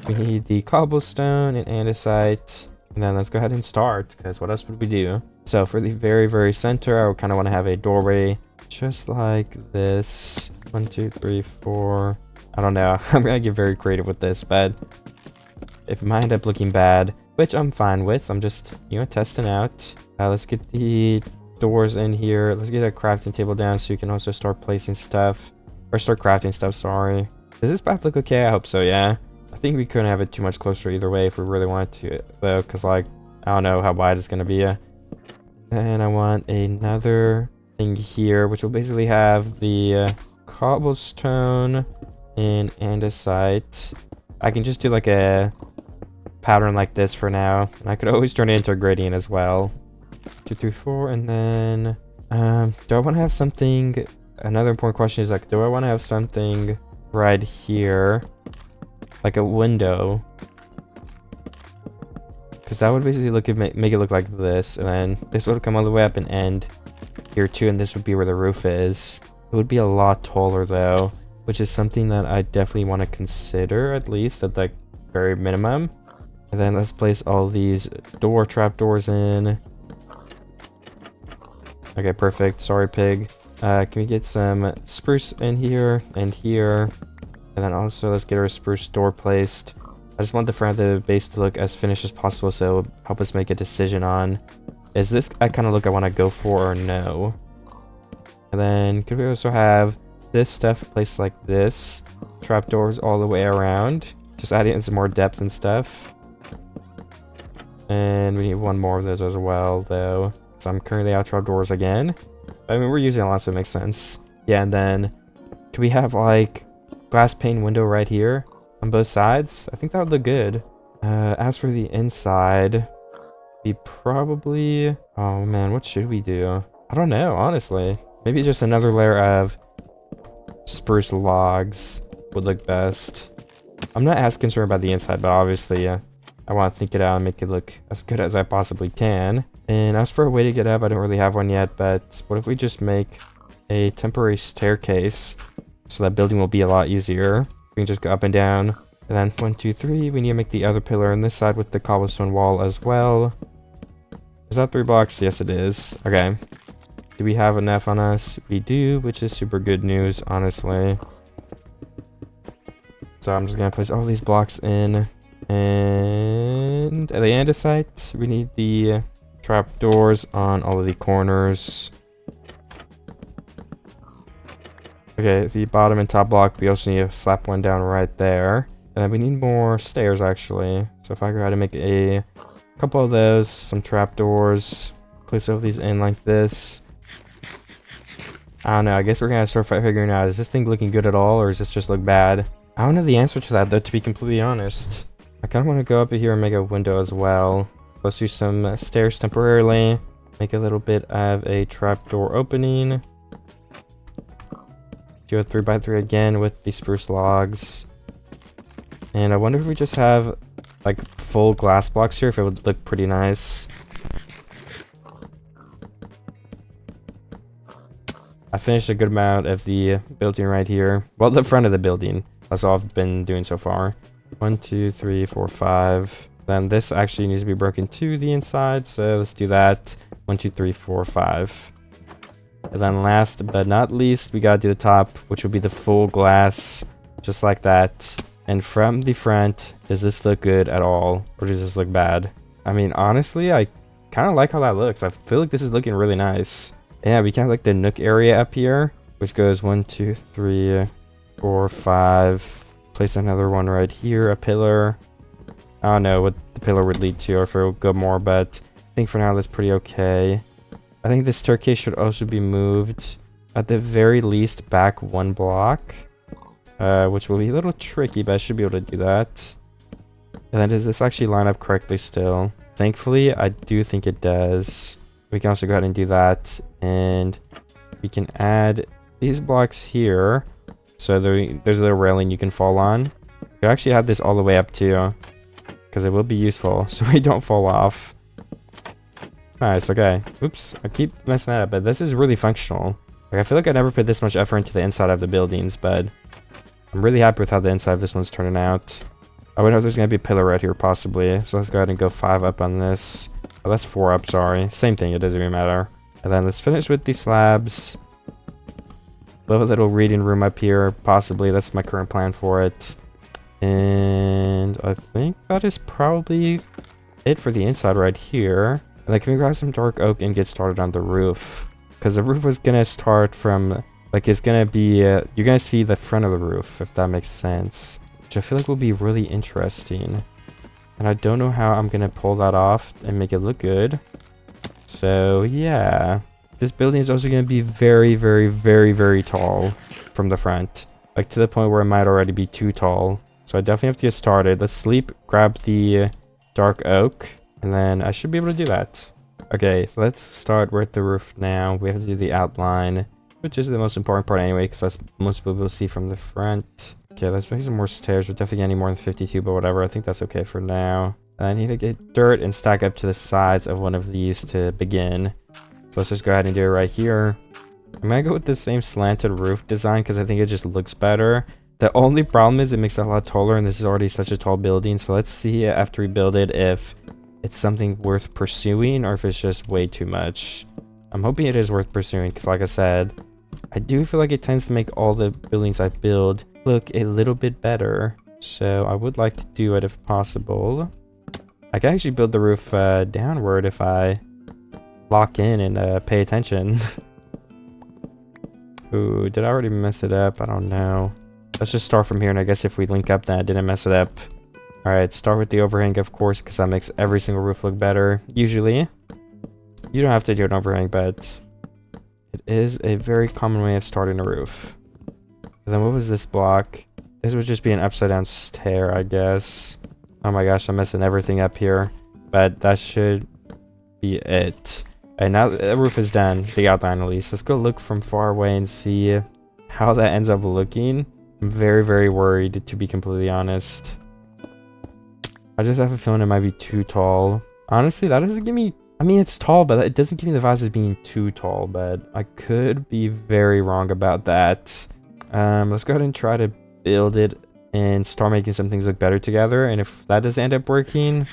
We need the cobblestone and andesite. And then let's go ahead and start, because what else would we do? So for the very, very center, I kind of want to have a doorway just like this. 1, 2, 3, 4. I don't know. I'm going to get very creative with this, but if it might end up looking bad, which I'm fine with. I'm just, testing out. Let's get the doors in here. Let's get a crafting table down so you can also start placing stuff. Or start crafting stuff, sorry. Does this path look okay? I hope so, yeah. I think we couldn't have it too much closer either way if we really wanted to, though, because, like, I don't know how wide it's going to be. And I want another thing here, which will basically have the cobblestone and andesite. I can just do, like, a pattern like this for now. And I could always turn it into a gradient as well. 2, 3, 4, and then... do I want to have something... Another important question is, like, do I want to have something right here? Like a window, because that would basically make it look like this, and then this would come all the way up and end here too, and this would be where the roof is. It would be a lot taller though, which is something that I definitely want to consider, at least at the very minimum. And then let's place all these trapdoors in. Okay, perfect. Sorry, pig. Can we get some spruce in here and here? And then also let's get our spruce door placed. I just want the front of the base to look as finished as possible, so it'll help us make a decision on, is this a kind of look I want to go for or no? And then could we also have this stuff placed like this? Trapdoors all the way around. Just adding in some more depth and stuff. And we need one more of those as well, though. So I'm currently out trapdoors again. I mean, we're using a lot, so it makes sense. Yeah, and then can we have like glass pane window right here on both sides? I think that would look good. As for the inside, we probably... Oh man, what should we do? I don't know, honestly. Maybe just another layer of spruce logs would look best. I'm not as concerned about the inside, but obviously I want to think it out and make it look as good as I possibly can. And as for a way to get up, I don't really have one yet, but what if we just make a temporary staircase so that building will be a lot easier? We can just go up and down. And then 1, 2, 3, we need to make the other pillar on this side with the cobblestone wall as well. Is that 3 blocks? Yes, it is. Okay. Do we have enough on us? We do, which is super good news, honestly. So I'm just going to place all these blocks in. And the andesite, we need the trapdoors on all of the corners. Okay, the bottom and top block, we also need to slap one down right there. And then we need more stairs, actually. So if I go ahead and make a couple of those, some trapdoors, place all of these in like this. I don't know, I guess we're going to start figuring out, is this thing looking good at all, or does this just look bad? I don't know the answer to that, though, to be completely honest. I kind of want to go up here and make a window as well. Let's do some stairs temporarily. Make a little bit of a trapdoor opening. Do a 3x3 again with the spruce logs. And I wonder if we just have like full glass blocks here, if it would look pretty nice. I finished a good amount of the building right here. Well, the front of the building. That's all I've been doing so far. 1, 2, 3, 4, 5. Then this actually needs to be broken to the inside, so let's do that. 1, 2, 3, 4, 5. And then last but not least, we gotta do the top, which will be the full glass, just like that. And from the front, does this look good at all? Or does this look bad? I mean, honestly, I kind of like how that looks. I feel like this is looking really nice. Yeah, we kind of like the nook area up here, which goes 1, 2, 3, 4, 5. Place another one right here, a pillar. I don't know what the pillar would lead to or if it will go more, but I think for now that's pretty okay. I think the staircase should also be moved at the very least back 1 block, which will be a little tricky, but I should be able to do that. And then does this actually line up correctly still? Thankfully, I do think it does. We can also go ahead and do that, and we can add these blocks here. So there's a little railing you can fall on. You can actually have this all the way up too, because it will be useful so we don't fall off. Nice, okay. Oops, I keep messing that up, but this is really functional. Like, I feel like I never put this much effort into the inside of the buildings, but I'm really happy with how the inside of this one's turning out. I would know there's going to be a pillar right here, possibly. So let's go ahead and go 5 up on this. Oh, that's 4 up, sorry. Same thing, it doesn't even matter. And then let's finish with these slabs. We'll have a little reading room up here, possibly. That's my current plan for it. And I think that is probably it for the inside right here. And then can we grab some dark oak and get started on the roof? Because the roof was going to start from, like, it's going to be, you're going to see the front of the roof, if that makes sense. Which I feel like will be really interesting. And I don't know how I'm going to pull that off and make it look good. So, yeah. This building is also going to be very, very, very, very tall from the front. Like, to the point where it might already be too tall. So I definitely have to get started. Let's sleep, grab the dark oak, and then I should be able to do that. Okay, so let's start with the roof now. We have to do the outline, which is the most important part anyway, because that's most people will see from the front. Okay, let's make some more stairs. We're definitely getting more than 52, but whatever. I think that's okay for now. I need to get dirt and stack up to the sides of one of these to begin. So let's just go ahead and do it right here. I'm gonna go with the same slanted roof design because I think it just looks better. The only problem is it makes it a lot taller, and this is already such a tall building. So let's see after we build it if it's something worth pursuing or if it's just way too much. I'm hoping it is worth pursuing because, like I said, I do feel like it tends to make all the buildings I build look a little bit better. So I would like to do it if possible. I can actually build the roof downward if I lock in and pay attention. Ooh, did I already mess it up? I don't know. Let's just start from here, and I guess if we link up, then I didn't mess it up. Alright, start with the overhang, of course, because that makes every single roof look better, usually. You don't have to do an overhang, but it is a very common way of starting a roof. And then what was this block? This would just be an upside down stair, I guess. Oh my gosh, I'm messing everything up here. But that should be it. And now the roof is done, the outline at least. Let's go look from far away and see how that ends up looking. I'm very, very worried, to be completely honest. I just have a feeling it might be too tall. Honestly, that doesn't give me... I mean, it's tall, but it doesn't give me the vibes as being too tall. But I could be very wrong about that. Let's go ahead and try to build it and start making some things look better together. And if that does end up working,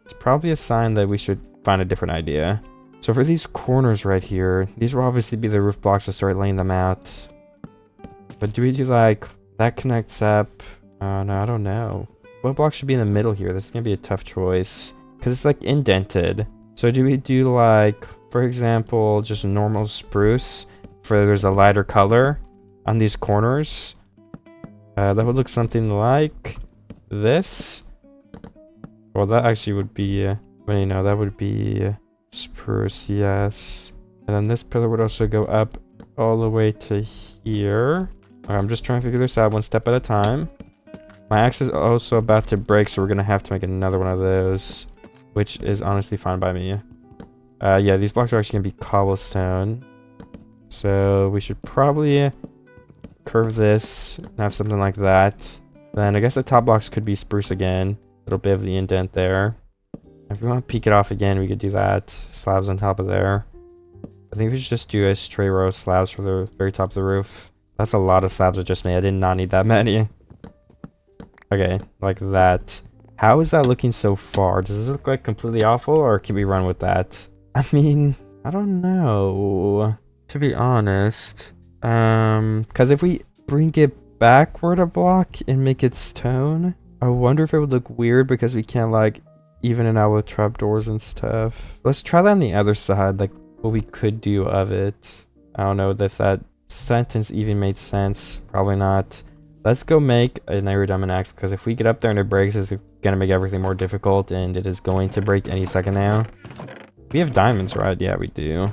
it's probably a sign that we should find a different idea. So for these corners right here, these will obviously be the roof blocks to start laying them out. But do we do like, that connects up? No, I don't know. What block should be in the middle here? This is going to be a tough choice. Because it's like indented. So do we do like, for example, just normal spruce? For there's a lighter color on these corners. That would look something like this. Well, that actually would be, well, you know, that would be spruce, yes. And then this pillar would also go up all the way to here. I'm just trying to figure this out one step at a time. My axe is also about to break, so we're going to have to make another one of those, which is honestly fine by me. Yeah, these blocks are actually going to be cobblestone. So we should probably curve this and have something like that. Then I guess the top blocks could be spruce again. A little bit of the indent there. If we want to peek it off again, we could do that. Slabs on top of there. I think we should just do a straight row of slabs for the very top of the roof. That's a lot of slabs I just made. I did not need that many. Okay, like that. How is that looking so far? Does this look like completely awful, or can we run with that? I mean, I don't know, to be honest. Because if we bring it backward a block and make it stone. I wonder if it would look weird because we can't like even it out with trapdoors and stuff. Let's try that on the other side, like what we could do of it. I don't know if that sentence even made sense. Probably not. Let's go make an iridescent axe, because if we get up there and it breaks, it's gonna make everything more difficult, and it is going to break any second now. We have diamonds, right? Yeah, we do.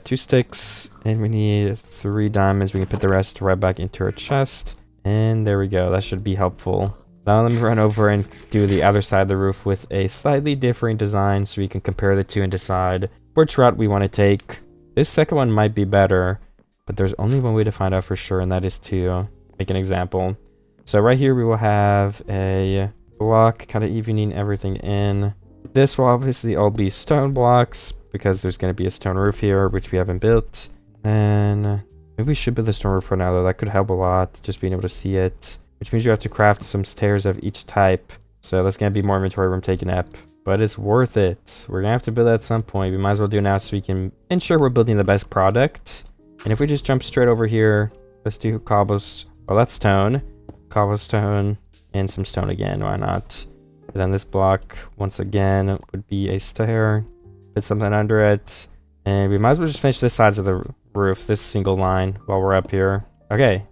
2 sticks, and we need 3 diamonds. We can put the rest right back into our chest, and there we go. That should be helpful. Now let me run over and do the other side of the roof with a slightly different design so we can compare the two and decide which route we want to take. This second one might be better, but there's only one way to find out for sure, and that is to make an example. So right here we will have a block kind of evening everything in. This will obviously all be stone blocks because there's going to be a stone roof here, which we haven't built. And maybe we should build a stone roof for now, though. That could help a lot, just being able to see it. Which means you have to craft some stairs of each type. So that's going to be more inventory room taken up. But it's worth it. We're going to have to build at some point. We might as well do it now so we can ensure we're building the best product. And if we just jump straight over here, let's do cobblestone. Well, that's stone. Cobblestone and some stone again. Why not? And then this block, once again, would be a stair. Put something under it. And we might as well just finish the sides of the roof, this single line, while we're up here. Okay.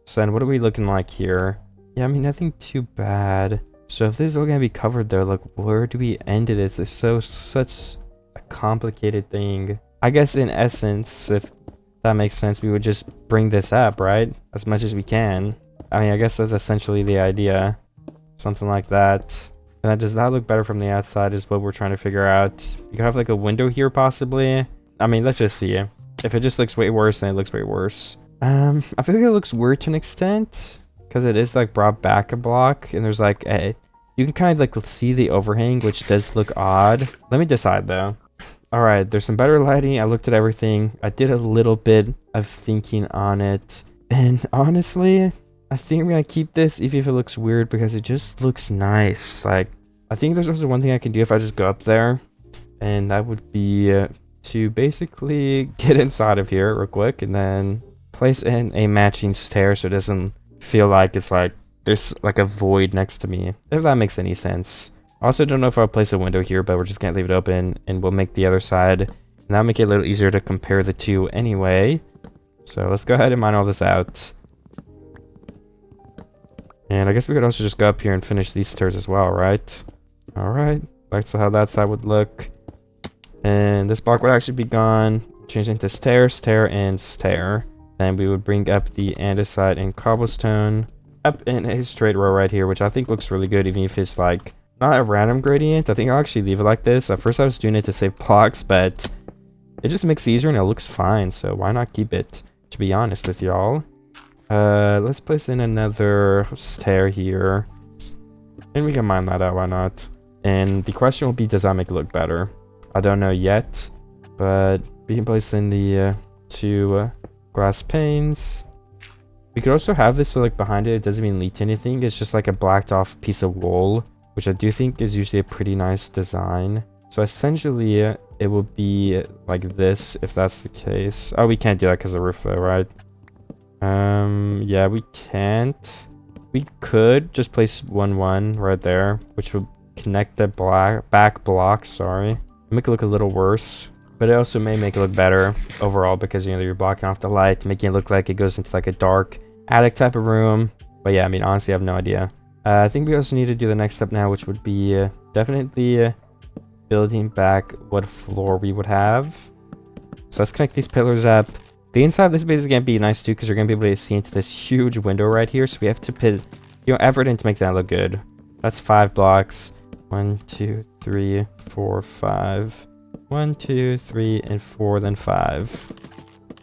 So then what are we looking like here? Yeah, I mean, nothing too bad. So if this is all going to be covered though, like, where do we end it? It's such a complicated thing. I guess in essence, if that makes sense, we would just bring this up, right? As much as we can. I mean, I guess that's essentially the idea. Something like that. And then does that look better from the outside is what we're trying to figure out. You could have like a window here possibly. I mean, let's just see. If it just looks way worse, then it looks way worse. I feel like it looks weird to an extent. Because it is like brought back a block. And there's like a... You can kind of like see the overhang, which does look odd. Let me decide though. Alright, there's some better lighting. I looked at everything. I did a little bit of thinking on it. And honestly, I think I'm going to keep this even if it looks weird because it just looks nice. Like, I think there's also one thing I can do if I just go up there. And that would be to basically get inside of here real quick and then place in a matching stair so it doesn't feel like it's like there's like a void next to me. If that makes any sense. I also don't know if I'll place a window here, but we're just gonna leave it open and we'll make the other side. And that'll make it a little easier to compare the two anyway. So let's go ahead and mine all this out. And I guess we could also just go up here and finish these stairs as well, right? Alright, back to how that side would look. And this block would actually be gone. Change into stair, stair, and stair. Then we would bring up the andesite and cobblestone up in a straight row right here, which I think looks really good, even if it's like not a random gradient. I think I'll actually leave it like this. At first I was doing it to save blocks, but it just makes it easier and it looks fine, so why not keep it, to be honest with y'all. Let's place in another stair here. And we can mine that out, why not? And the question will be, does that make it look better? I don't know yet, but we can place in the 2 glass panes. We could also have this so like behind it doesn't even lead to anything. It's just like a blacked off piece of wool, which I do think is usually a pretty nice design. So essentially it will be like this if that's the case. Oh, we can't do that because of the roof though, right? Yeah, we can't. We could just place 1-1 right there, which would connect the back block, sorry. Make it look a little worse. But it also may make it look better overall because, you know, you're blocking off the light, making it look like it goes into like a dark attic type of room. But yeah, I mean, honestly, I have no idea. I think we also need to do the next step now, which would be definitely building back what floor we would have. So let's connect these pillars up. The inside of this base is going to be nice too because you're going to be able to see into this huge window right here. So we have to put, you know, effort in to make that look good. That's 5 blocks. 1, 2, 3, 4, 5. 1, 2, 3, and 4, then 5.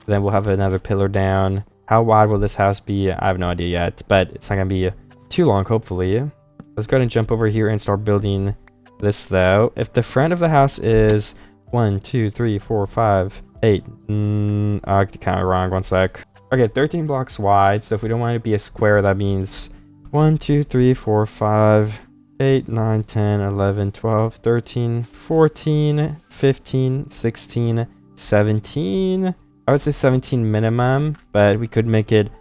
Then we'll have another pillar down. How wide will this house be? I have no idea yet, but it's not going to be too long, hopefully. Let's go ahead and jump over here and start building this, though. If the front of the house is 1, 2, 3, 4, 5, 8. I counted wrong. 1 sec. Okay, 13 blocks wide. So if we don't want it to be a square, that means 1, 2, 3, 4, 5, 8, 9, 10, 11, 12, 13, 14, 15, 16, 17. I would say 17 minimum, but we could make it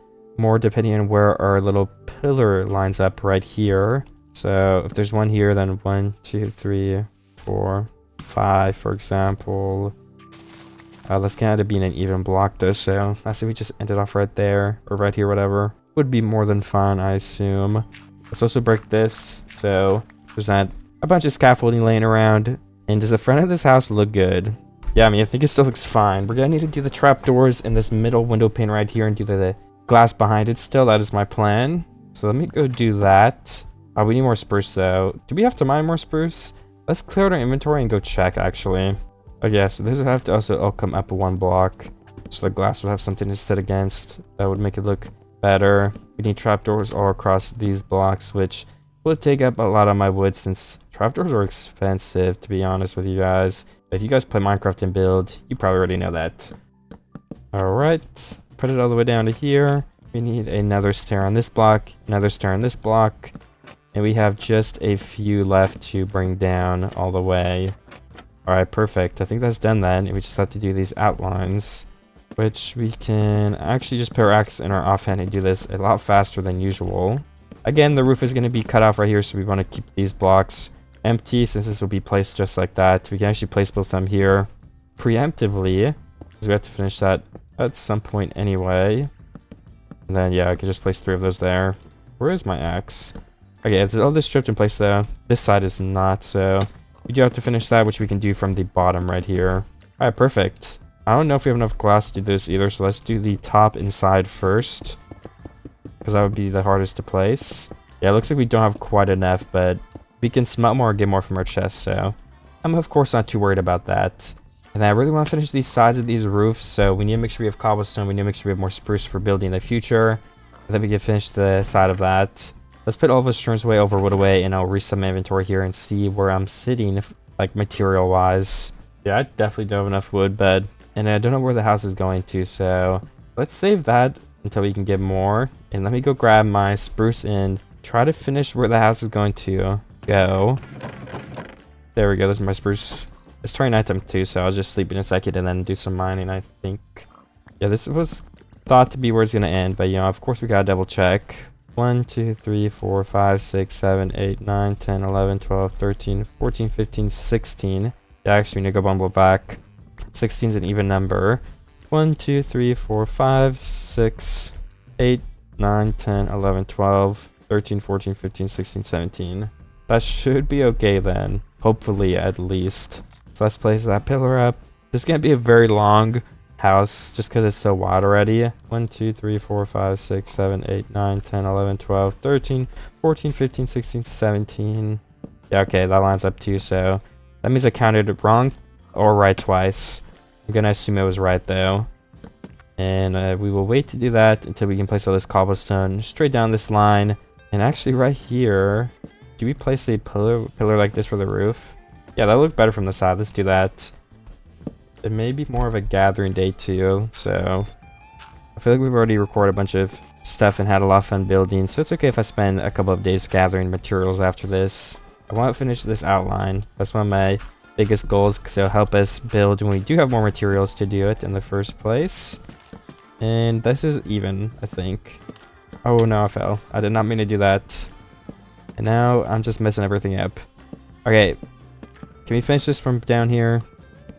more depending on where our little pillar lines up right here. So if there's one here, then 1, 2, 3, 4, 5, for example. That's gonna end up being an even block though, so I say we just end it off right there, or right here, whatever. Would be more than fine, I assume. Let's also break this, so there's not a bunch of scaffolding laying around. And does the front of this house look good? Yeah, I mean, I think it still looks fine. We're gonna need to do the trapdoors in this middle window pane right here and do the glass behind it still. That is my plan. So let me go do that. Oh, we need more spruce though. Do we have to mine more spruce? Let's clear out our inventory and go check, actually. Oh yeah, so this would have to also all come up 1 block. So the glass would have something to sit against. That would make it look better. We need trapdoors all across these blocks, which would take up a lot of my wood since trapdoors are expensive, to be honest with you guys. If you guys play Minecraft and build, you probably already know that. Alright, put it all the way down to here. We need another stair on this block, another stair on this block, and we have just a few left to bring down all the way. Alright, perfect. I think that's done then, and we just have to do these outlines, which we can actually just put our axe in our offhand and do this a lot faster than usual. Again, the roof is going to be cut off right here, so we want to keep these blocks empty since this will be placed just like that. We can actually place both of them here preemptively, because we have to finish that at some point anyway. And then, yeah, I can just place 3 of those there. Where is my axe? Okay, it's all this stripped in place though. This side is not, so we do have to finish that, which we can do from the bottom right here. Alright, perfect. I don't know if we have enough glass to do this either, so let's do the top and side first, because that would be the hardest to place. Yeah, it looks like we don't have quite enough, but we can smelt more or get more from our chest, so I'm of course not too worried about that. And then I really want to finish these sides of these roofs, so we need to make sure we have cobblestone, we need to make sure we have more spruce for building in the future, and then we can finish the side of that. Let's put all of us turns away, over wood away, and I'll reset my inventory here and see where I'm sitting, like material wise. Yeah, I definitely don't have enough wood, but and I don't know where the house is going to, so let's save that until we can get more. And let me go grab my spruce and try to finish where the house is going to go. There we go, there's my spruce. It's turning nighttime too, so I'll just sleep in a second and then do some mining, I think. Yeah, this was thought to be where it's going to end, but you know, of course we gotta double check. 1, 2, 3, 4, 5, 6, 7, 8, 9, 10, 11, 12, 13, 14, 15, 16. Yeah, actually we need to go bumble back. 16 is an even number. 1, 2, 3, 4, 5, 6, 8, 9, 10, 11, 12, 13, 14, 15, 16, 17. That should be okay then. Hopefully, at least. So let's place that pillar up. This is going to be a very long house just because it's so wide already. 1, 2, 3, 4, 5, 6, 7, 8, 9, 10, 11, 12, 13, 14, 15, 16, 17. Yeah, okay, that lines up too, so that means I counted wrong or right twice. I'm going to assume it was right though. And we will wait to do that until we can place all this cobblestone straight down this line. And actually right here, do we place a pillar like this for the roof? Yeah, that would look better from the side. Let's do that. It may be more of a gathering day too, so I feel like we've already recorded a bunch of stuff and had a lot of fun building, so it's okay if I spend a couple of days gathering materials after this. I want to finish this outline. That's one of my biggest goals, because it'll help us build when we do have more materials to do it in the first place. And this is even, I think. Oh no, I fell. I did not mean to do that. And now I'm just messing everything up. Okay, can we finish this from down here?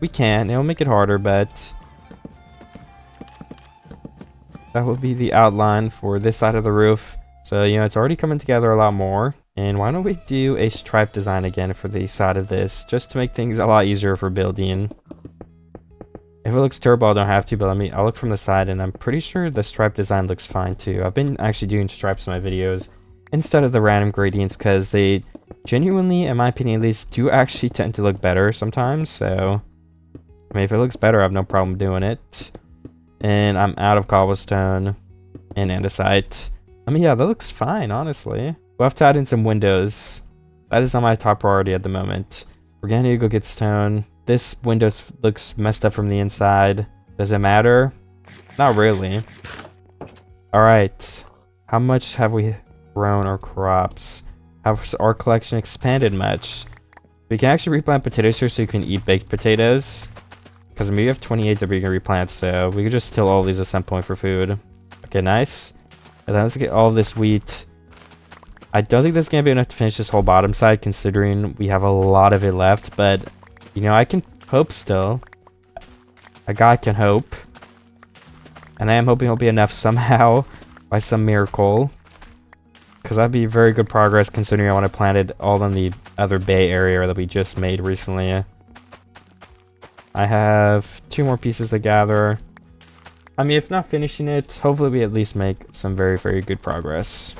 We can. It'll make it harder, but that will be the outline for this side of the roof. So, you know, it's already coming together a lot more. And why don't we do a stripe design again for the side of this, just to make things a lot easier for building. If it looks terrible, I don't have to, but I'll look from the side, and I'm pretty sure the stripe design looks fine too. I've been actually doing stripes in my videos instead of the random gradients, because they genuinely, in my opinion at least, do actually tend to look better sometimes. So I mean, if it looks better, I have no problem doing it. And I'm out of cobblestone and andesite. I mean, yeah, that looks fine, honestly. We'll have to add in some windows. That is not my top priority at the moment. We're gonna need to go get stone. This window looks messed up from the inside. Does it matter? Not really. Alright. How much have we grown our crops? Has our collection expanded much? We can actually replant potatoes here so you can eat baked potatoes. Because we have 28 that we can replant, so we can just steal all these at some point for food. Okay, nice. And then let's get all of this wheat. I don't think this is going to be enough to finish this whole bottom side, considering we have a lot of it left. But, you know, I can hope still. A guy can hope. And I am hoping it'll be enough somehow, by some miracle. Because that'd be very good progress, considering I want to plant it all in the other bay area that we just made recently. I have 2 more pieces to gather. I mean, if not finishing it, hopefully we at least make some very, very good progress.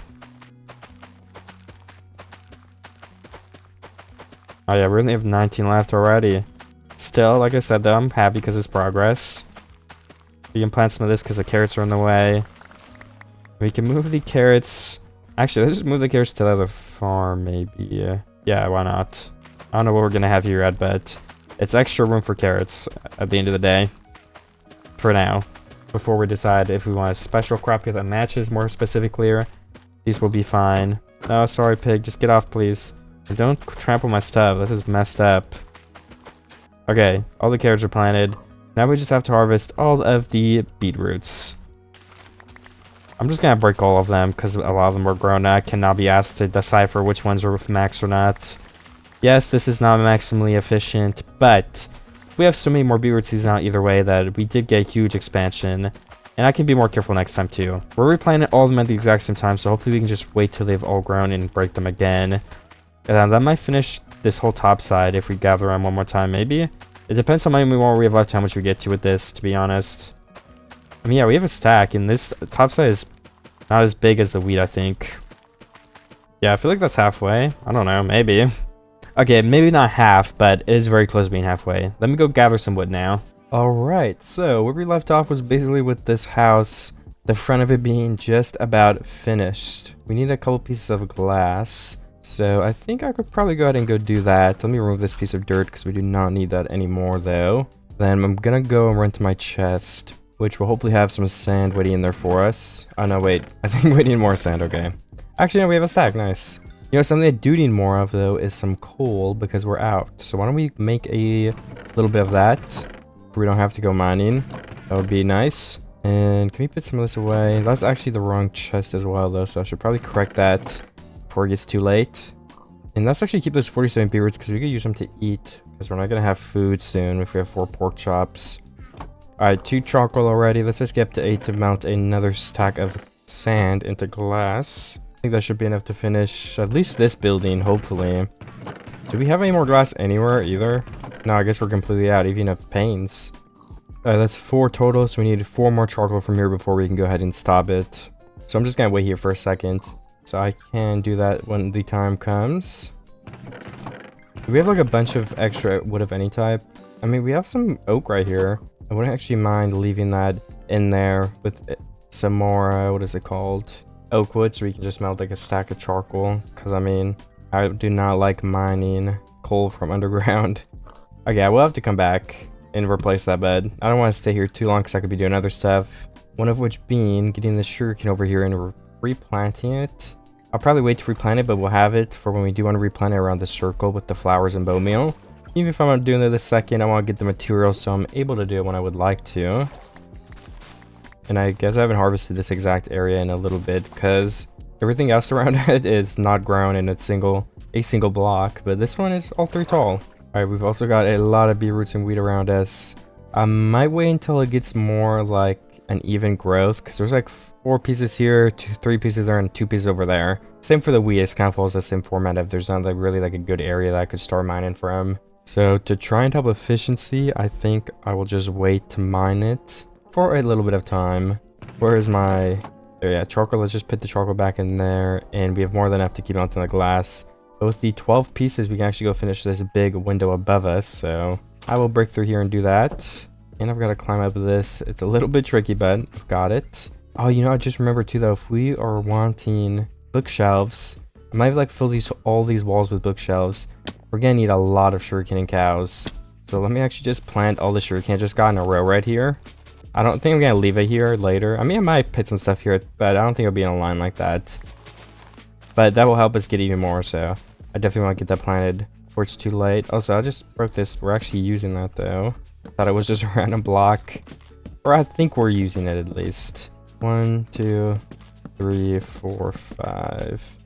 Oh yeah, we only have 19 left already. Still, like I said though, I'm happy because it's progress. We can plant some of this because the carrots are in the way. We can move the carrots. Actually, let's just move the carrots to the other farm, maybe. Yeah, why not? I don't know what we're going to have here yet, but it's extra room for carrots at the end of the day. For now. Before we decide if we want a special crop that matches more specifically. These will be fine. Oh, sorry, pig. Just get off, please. And don't trample my stuff. This is messed up. Okay, all the carrots are planted. Now we just have to harvest all of the beetroots. I'm just gonna break all of them because a lot of them are grown. I cannot be asked to decipher which ones are with max or not. Yes, this is not maximally efficient, but we have so many more beetroot seeds now either way that we did get a huge expansion. And I can be more careful next time too. We're replanting all of them at the exact same time, so hopefully we can just wait till they've all grown and break them again. And that might finish this whole top side if we gather them one more time, maybe. It depends on how many more we have left, how much we get to with this, to be honest. I mean, yeah, we have a stack, and this top side is not as big as the wheat, I think. Yeah, I feel like that's halfway. I don't know, maybe. Okay, maybe not half, but it is very close to being halfway. Let me go gather some wood now. Alright, so where we left off was basically with this house, the front of it being just about finished. We need a couple pieces of glass. So I think I could probably go ahead and go do that. Let me remove this piece of dirt because we do not need that anymore though. Then I'm gonna go and run to my chest, which will hopefully have some sand waiting in there for us. Oh no, wait. I think we need more sand, okay. Actually, no, we have a stack, nice. You know, something I do need more of though is some coal because we're out. So why don't we make a little bit of that? We don't have to go mining. That would be nice. And can we put some of this away? That's actually the wrong chest as well though, so I should probably correct that before it gets too late. And let's actually keep those 47 beetroots because we could use them to eat because we're not going to have food soon if we have 4 pork chops. Alright, 2 charcoal already. Let's just get up to 8 to mount another stack of sand into glass. I think that should be enough to finish at least this building, hopefully. Do we have any more glass anywhere either? No, I guess we're completely out, even of panes. Alright, that's 4 total, so we need 4 more charcoal from here before we can go ahead and stop it. So I'm just going to wait here for a second. So I can do that when the time comes. Do we have like a bunch of extra wood of any type? I mean, we have some oak right here. I wouldn't actually mind leaving that in there with some more, what is it called? Oak wood, so we can just melt like a stack of charcoal. Because I mean, I do not like mining coal from underground. Okay, we'll have to come back and replace that bed. I don't want to stay here too long because I could be doing other stuff. One of which being getting the sugarcane over here and replanting it. I'll probably wait to replant it, but we'll have it for when we do want to replant it around the circle with the flowers and bone meal. Even if I'm not doing it this second, I want to get the materials so I'm able to do it when I would like to. And I guess I haven't harvested this exact area in a little bit because everything else around it is not grown in a single block, but this one is all 3 tall. Alright, we've also got a lot of beetroots and wheat around us. I might wait until it gets more like an even growth because there's like 4 pieces here, 3 pieces there, and 2 pieces over there. Same for the wheat, it kind of follows the same format if there's not like really like a good area that I could start mining from. So to try and help efficiency, I think I will just wait to mine it for a little bit of time. Where is my... There, yeah, charcoal. Let's just put the charcoal back in there, and we have more than enough to keep mounting the glass. But with the 12 pieces, we can actually go finish this big window above us, so I will break through here and do that. And I've got to climb up this. It's a little bit tricky, but I've got it. Oh, you know, I just remembered too, though, if we are wanting bookshelves, I might have like fill all these walls with bookshelves. We're gonna need a lot of sugarcane and cows. So let me actually just plant all the sugarcane just got in a row right here. I don't think I'm gonna leave it here later. I mean, I might put some stuff here, but I don't think it'll be in a line like that. But that will help us get even more, so I definitely want to get that planted before it's too late. Also, I just broke this. We're actually using that though. Thought it was just a random block. Or I think we're using it at least. 1, 2, 3, 4, 5.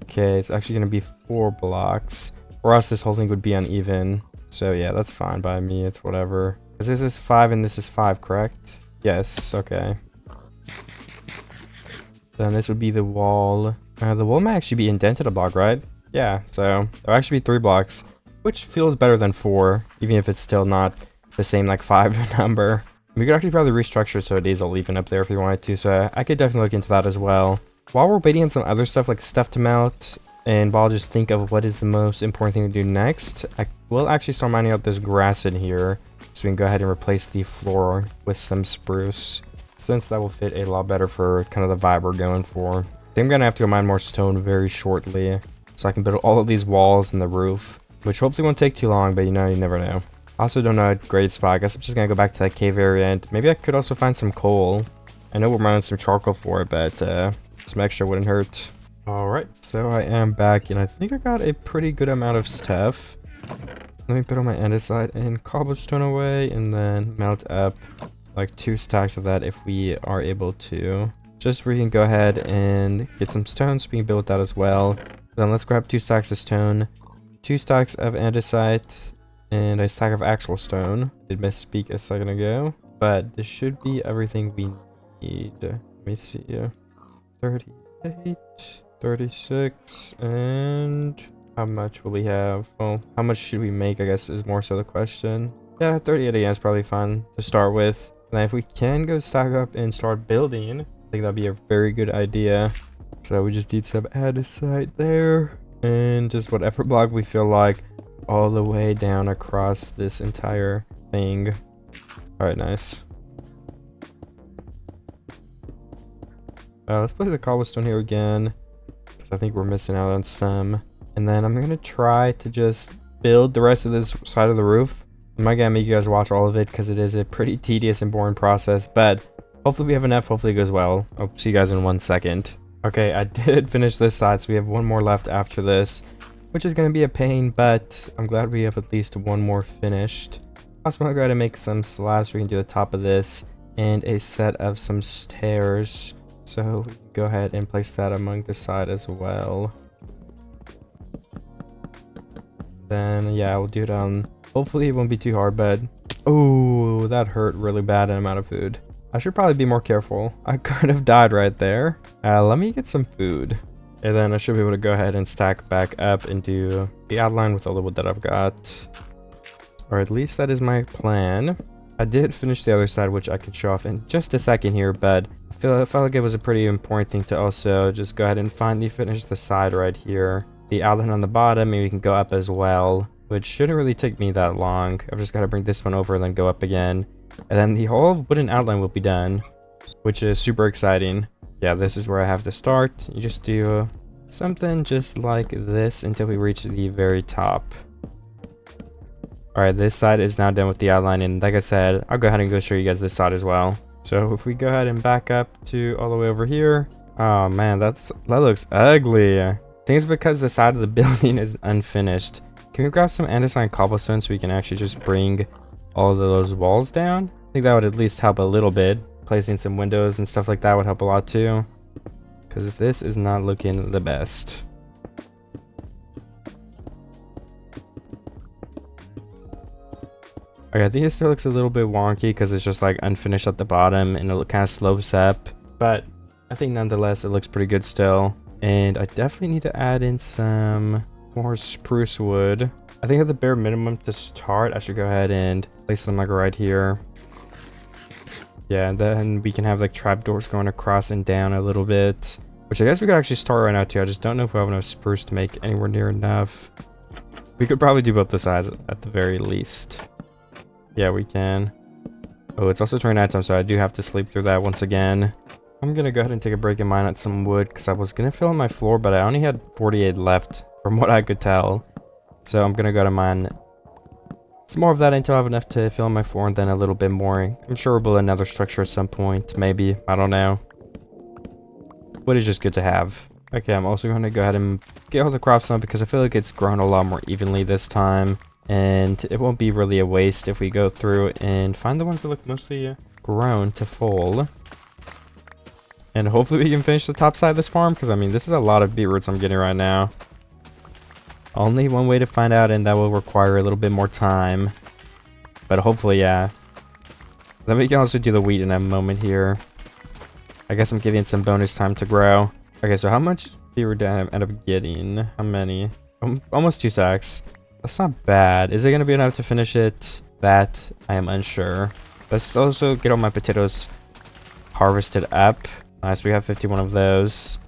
Okay, it's actually going to be 4 blocks. For us, this whole thing would be uneven. So yeah, that's fine by me. It's whatever. Because this is 5 and this is 5, correct? Yes, okay. Then this would be the wall. The wall might actually be indented a block, right? Yeah, so there'll actually be 3 blocks, which feels better than 4, even if it's still not the same like 5 number. We could actually probably restructure so it is all even up there if we wanted to, so I could definitely look into that as well. While we're waiting on some other stuff like stuff to melt, and while I'll just think of what is the most important thing to do next, I will actually start mining out this grass in here, so we can go ahead and replace the floor with some spruce, since that will fit a lot better for kind of the vibe we're going for. I think I'm going to have to go mine more stone very shortly, so I can build all of these walls and the roof, which hopefully won't take too long, but you know, you never know. I also don't know a great spot. I guess I'm just going to go back to that cave area, and maybe I could also find some coal. I know we're mining some charcoal for it, but some extra wouldn't hurt. Alright, so I am back, and I think I got a pretty good amount of stuff. Let me put on my andesite and cobblestone away, and then melt up like 2 stacks of that if we are able to. Just so we can go ahead and get some stone so we can build that as well. Then let's grab 2 stacks of stone, 2 stacks of andesite, and a stack of actual stone. Did misspeak a second ago, but this should be everything we need. Let me see. 38, 36, and how much will we have? Well, how much should we make, I guess, is more so the question. Yeah, 38 again is probably fun to start with. And if we can go stack up and start building, I think that'd be a very good idea. So we just need some andesite there, and just whatever block we feel like all the way down across this entire thing. Alright, nice. Let's play the cobblestone here again, because I think we're missing out on some. And then I'm going to try to just build the rest of this side of the roof. I'm not going to make you guys watch all of it, because it is a pretty tedious and boring process, but hopefully we have enough. Hopefully it goes well. I'll see you guys in 1 second. Okay, I did finish this side, so we have 1 more left after this, which is going to be a pain, but I'm glad we have at least 1 more finished. Also, I'm going to go ahead and make some slabs so we can do the top of this, and a set of some stairs. So we can go ahead and place that among the side as well. Then, yeah, we'll do it on... Hopefully it won't be too hard, but... Oh, that hurt really bad, an amount of food. I should probably be more careful. I could have died right there. Let me get some food. And then I should be able to go ahead and stack back up and do the outline with all the wood that I've got. Or at least that is my plan. I did finish the other side, which I could show off in just a second here, but I felt like it was a pretty important thing to also just go ahead and finally finish the side right here. The outline on the bottom, and we can go up as well, which shouldn't really take me that long. I've just got to bring this one over and then go up again. And then the whole wooden outline will be done, which is super exciting. Yeah, this is where I have to start. You just do something just like this until we reach the very top. Alright, this side is now done with the outline, and like I said, I'll go ahead and go show you guys this side as well. So if we go ahead and back up to all the way over here. Oh man, that looks ugly. I think it's because the side of the building is unfinished. Can we grab some andesite and cobblestone so we can actually just bring all of those walls down? I think that would at least help a little bit. Placing some windows and stuff like that would help a lot too, because this is not looking the best. Okay, I think it still looks a little bit wonky because it's just like unfinished at the bottom and it kind of slopes up, but I think nonetheless it looks pretty good still. And I definitely need to add in some more spruce wood. I think at the bare minimum to start, I should go ahead and place them like right here. Yeah, and then we can have like trapdoors going across and down a little bit, which I guess we could actually start right now too. I just don't know if we have enough spruce to make anywhere near enough. We could probably do both the sides at the very least. Yeah, we can. Oh, it's also turning nighttime, so I do have to sleep through that once again. I'm gonna go ahead and take a break and mine out some wood, because I was gonna fill in my floor, but I only had 48 left from what I could tell. So I'm gonna go to mine some more of that until I have enough to fill in my floor, and then a little bit more. I'm sure we'll build another structure at some point, maybe. I don't know. Wood is just good to have. Okay, I'm also going to go ahead and get all the crops done, because I feel like it's grown a lot more evenly this time. And it won't be really a waste if we go through and find the ones that look mostly grown to full. And hopefully we can finish the top side of this farm, because I mean, this is a lot of beetroots I'm getting right now. Only one way to find out, and that will require a little bit more time. But hopefully, yeah. Then we can also do the wheat in a moment here. I guess I'm giving it some bonus time to grow. Okay, so how much beetroot did I end up getting? How many? Almost 2 sacks. That's not bad. Is it going to be enough to finish it? That I am unsure. Let's also get all my potatoes harvested up. Nice, we have 51 of those.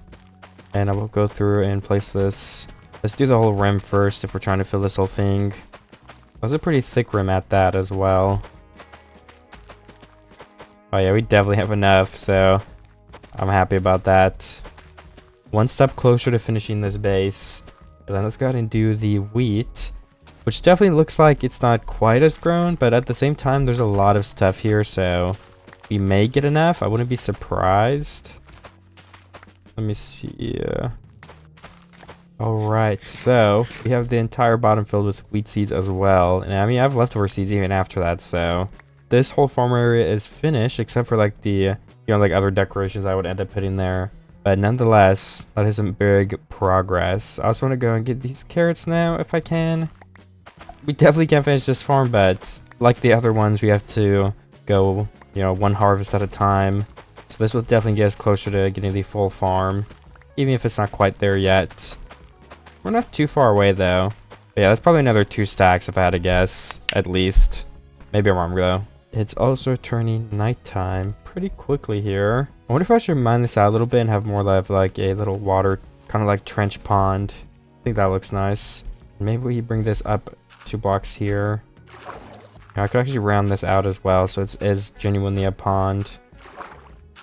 And I will go through and place this. Let's do the whole rim first if we're trying to fill this whole thing. That's a pretty thick rim at that as well. Oh yeah, we definitely have enough, so I'm happy about that. One step closer to finishing this base. And then let's go ahead and do the wheat, which definitely looks like it's not quite as grown, but at the same time, there's a lot of stuff here, so we may get enough. I wouldn't be surprised. Let me see. Alright, so we have the entire bottom filled with wheat seeds as well. And I mean, I have leftover seeds even after that, so this whole farm area is finished, except for like the, you know, like other decorations I would end up putting there. But nonetheless, that is some big progress. I also want to go and get these carrots now if I can. We definitely can't finish this farm, but like the other ones, we have to go, you know, one harvest at a time. So this will definitely get us closer to getting the full farm, even if it's not quite there yet. We're not too far away though. But yeah, that's probably another 2 stacks if I had to guess, at least. Maybe I'm wrong though. It's also turning nighttime pretty quickly here. I wonder if I should mine this out a little bit and have more of like a little water, kind of like trench pond. I think that looks nice. Maybe we bring this up 2 blocks here. I could actually round this out as well, so it is genuinely a pond.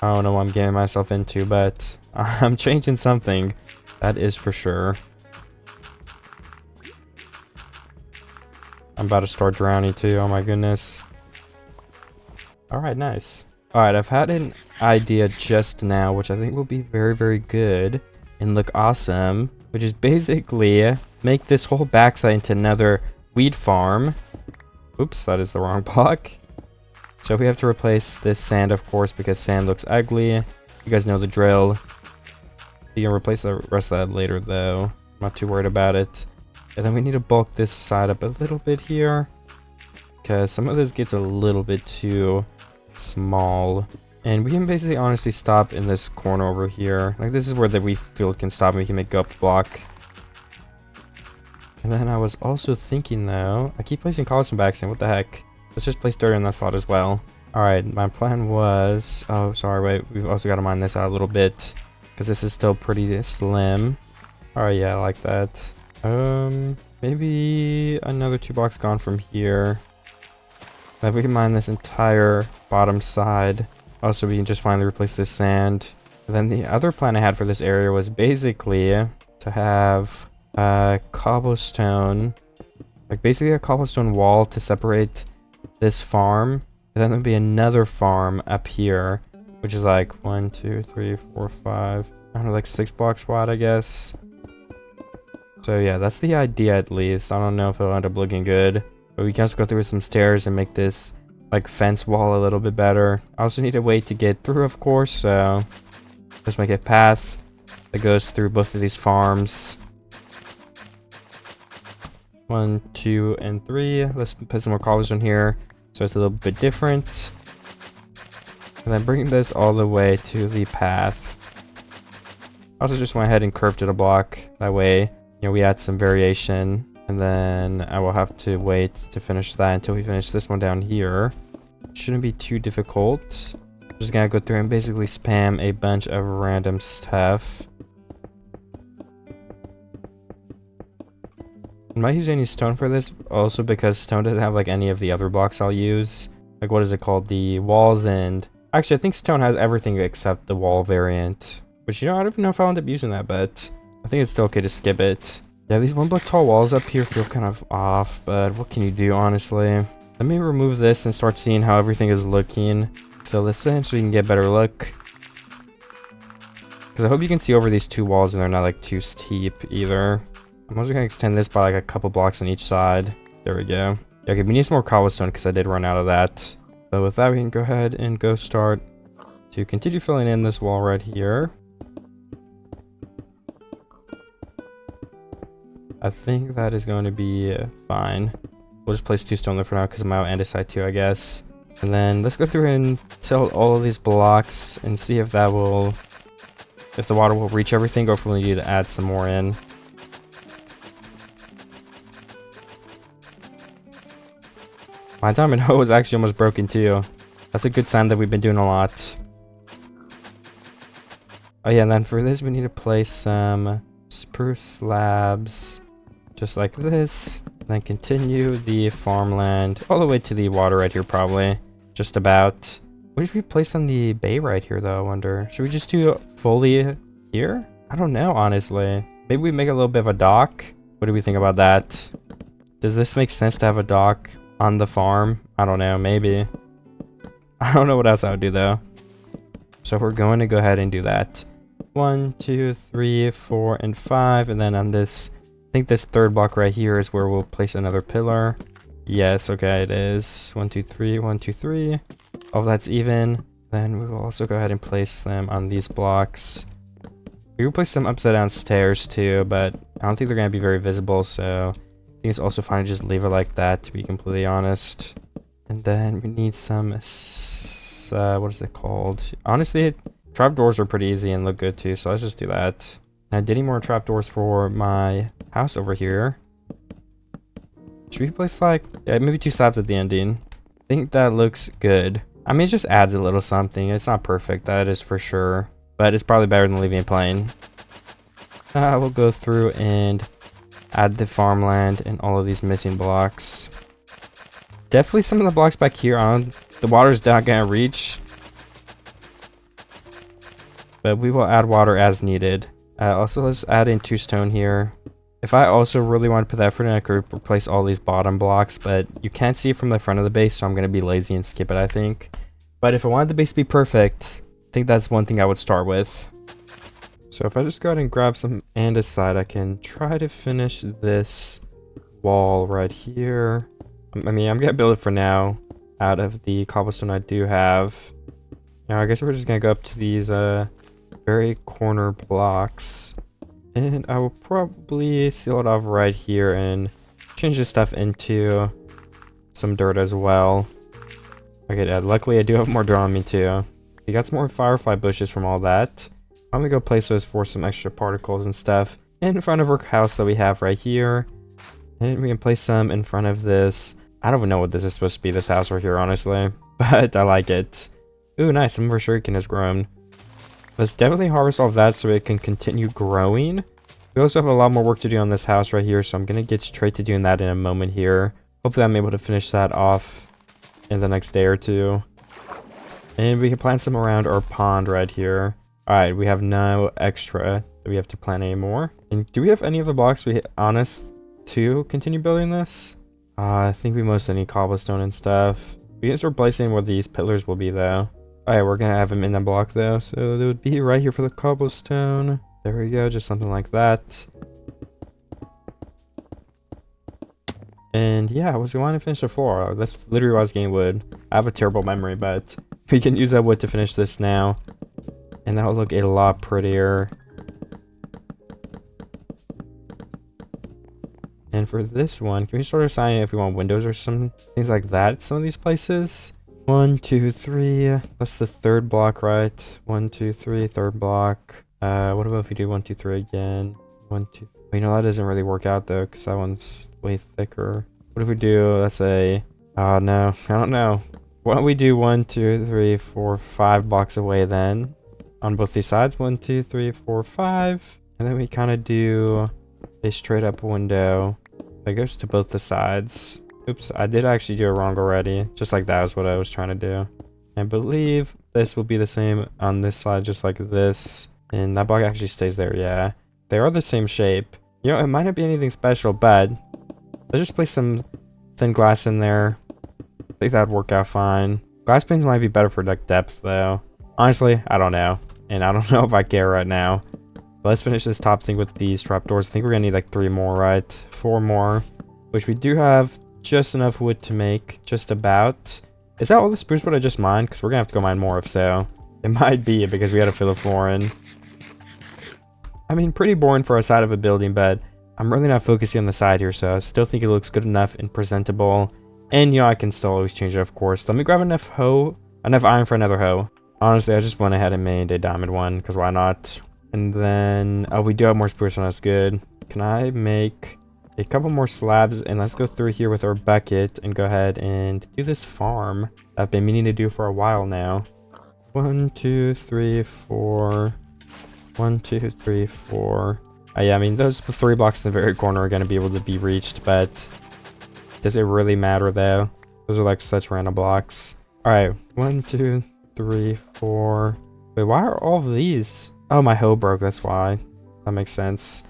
I don't know what I'm getting myself into, but I'm changing something. That is for sure. I'm about to start drowning too, oh my goodness. Alright, nice. Alright, I've had an idea just now, which I think will be very, very good and look awesome, which is basically make this whole backside into another wheat farm. Oops, that is the wrong block. So we have to replace this sand, of course, because sand looks ugly. You guys know the drill. You can replace the rest of that later, though. I'm not too worried about it. And then we need to bulk this side up a little bit here, because some of this gets a little bit too small. And we can basically honestly stop in this corner over here. Like, this is where the wheat field can stop and we can make go up the block. And then I was also thinking, though, I keep placing cobblestone backs in. What the heck? Let's just place dirt in that slot as well. Alright, my plan was... Oh, sorry, wait. We've also got to mine this out a little bit, because this is still pretty slim. Alright, yeah, I like that. Maybe another 2 blocks gone from here. Then we can mine this entire bottom side. Also, we can just finally replace this sand. And then the other plan I had for this area was basically to have cobblestone, like basically a cobblestone wall to separate this farm. And then there'll be another farm up here, which is like 1, 2, 3, 4, 5, I don't know, like 6 blocks wide, I guess. So yeah, that's the idea at least. I don't know if it'll end up looking good, but we can also go through some stairs and make this like fence wall a little bit better. I also need a way to get through, of course, so let's make a path that goes through both of these farms. 1, 2, and 3. Let's put some more cobblestone here so it's a little bit different. And then bring this all the way to the path. I also just went ahead and curved it a block. That way, you know, we add some variation. And then I will have to wait to finish that until we finish this one down here. Shouldn't be too difficult. Just gonna go through and basically spam a bunch of random stuff. I'm not using any stone for this, also because stone doesn't have like any of the other blocks I'll use. Like, what is it called? The walls, and actually I think stone has everything except the wall variant. Which, you know, I don't even know if I'll end up using that, but I think it's still okay to skip it. Yeah, these 1 block tall walls up here feel kind of off, but what can you do, honestly? Let me remove this and start seeing how everything is looking. Fill this in so we can get a better look. Because I hope you can see over these 2 walls and they're not like too steep either. I'm also going to extend this by like a couple blocks on each side. There we go. Okay, we need some more cobblestone because I did run out of that. So with that, we can go ahead and go start to continue filling in this wall right here. I think that is going to be fine. We'll just place 2 stone there for now because of my andesite too, I guess. And then let's go through and tilt all of these blocks and see if that will, if the water will reach everything, or if we need to add some more in. My diamond hoe is actually almost broken too. That's a good sign that we've been doing a lot. Oh yeah, and then for this we need to place some spruce slabs, just like this. Then continue the farmland all the way to the water right here, probably. Just about. What should we place on the bay right here, though, I wonder? Should we just do fully here? I don't know, honestly. Maybe we make a little bit of a dock. What do we think about that? Does this make sense to have a dock on the farm? I don't know, maybe. I don't know what else I would do, though. So we're going to go ahead and do that. 1, 2, 3, 4, and 5. And then on this, I think this 3rd block right here is where we'll place another pillar. Yes, okay, it is. 1, 2, 3, 1, 2, 3. Oh, that's even. Then we will also go ahead and place them on these blocks. We will place some upside down stairs too, but I don't think they're going to be very visible, so I think it's also fine to just leave it like that, to be completely honest. And then we need some, what is it called? Honestly, trapdoors are pretty easy and look good too, so let's just do that. And I did need more trapdoors for my house over here. Should we place like, yeah, maybe 2 slabs at the ending? I think that looks good. I mean, it just adds a little something. It's not perfect, that is for sure. But it's probably better than leaving it plain. We'll go through and add the farmland and all of these missing blocks. Definitely some of the blocks back here on the water's not gonna reach. But we will add water as needed. Also, let's add in 2 stone here. If I also really want to put that effort in, I could replace all these bottom blocks, but you can't see it from the front of the base, so I'm going to be lazy and skip it, I think. But if I wanted the base to be perfect, I think that's one thing I would start with. So if I just go ahead and grab some andesite, I can try to finish this wall right here. I mean, I'm going to build it for now out of the cobblestone I do have. Now, I guess we're just going to go up to these very corner blocks. And I will probably seal it off right here and change this stuff into some dirt as well. Okay, luckily I do have more dirt on me too. We got some more firefly bushes from all that. I'm gonna go place those for some extra particles and stuff in front of our house that we have right here. And we can place some in front of this. I don't even know what this is supposed to be, this house right here, honestly. But I like it. Ooh, nice, some of our sugarcane has grown. Let's definitely harvest all of that so it can continue growing. We also have a lot more work to do on this house right here, so I'm going to get straight to doing that in a moment here. Hopefully I'm able to finish that off in the next day or two. And we can plant some around our pond right here. Alright, we have no extra that we have to plant anymore. And do we have any of the blocks on us to continue building this? I think we mostly need cobblestone and stuff. We can start placing where these pillars will be though. Alright, we're gonna have them in the block though, so they would be right here for the cobblestone. There we go, just something like that. And yeah, I was going to finish the floor. That's literally why I was getting wood. I have a terrible memory, but we can use that wood to finish this now. And that'll look a lot prettier. And for this one, can we start assigning if we want windows or some things like that at some of these places? 1, 2, 3. That's the 3rd block, right? 1, 2, 3, 3rd block. What about if we do 1, 2, 3 again? 1, 2, 3. You know, that doesn't really work out though, because that one's way thicker. What if we do, let's say, no, I don't know. Why don't we do 1, 2, 3, 4, 5 blocks away then? On both these sides, 1, 2, 3, 4, 5. And then we kind of do a straight up window that goes to both the sides. Oops, I did actually do it wrong already. Just like that was what I was trying to do. I believe this will be the same on this side, just like this. And that block actually stays there, yeah. They are the same shape. You know, it might not be anything special, but let's just place some thin glass in there. I think that'd work out fine. Glass panes might be better for like depth though. Honestly, I don't know. And I don't know if I care right now. But let's finish this top thing with these trapdoors. I think we're gonna need like 3 more, right? 4 more. Which we do have just enough wood to make, just about. Is that all the spruce wood I just mined? Because we're gonna have to go mine more if so. It might be because we had to fill the floor in. I mean, pretty boring for a side of a building, but I'm really not focusing on the side here, so I still think it looks good enough and presentable. And, you know, I can still always change it, of course. Let me grab enough iron for another hoe. Honestly, I just went ahead and made a diamond one, because why not? And then, oh, we do have more spruce, so that's good. Can I make a couple more slabs? And let's go through here with our bucket and go ahead and do this farm I've been meaning to do for a while now. 1, 2, 3, 4. 1, 2, 3, 4. Yeah, I mean, those 3 blocks in the very corner are going to be able to be reached, but does it really matter, though? Those are, like, such random blocks. Alright, 1, 2, 3, 4. Wait, why are all of these? Oh, my hoe broke, that's why. That makes sense.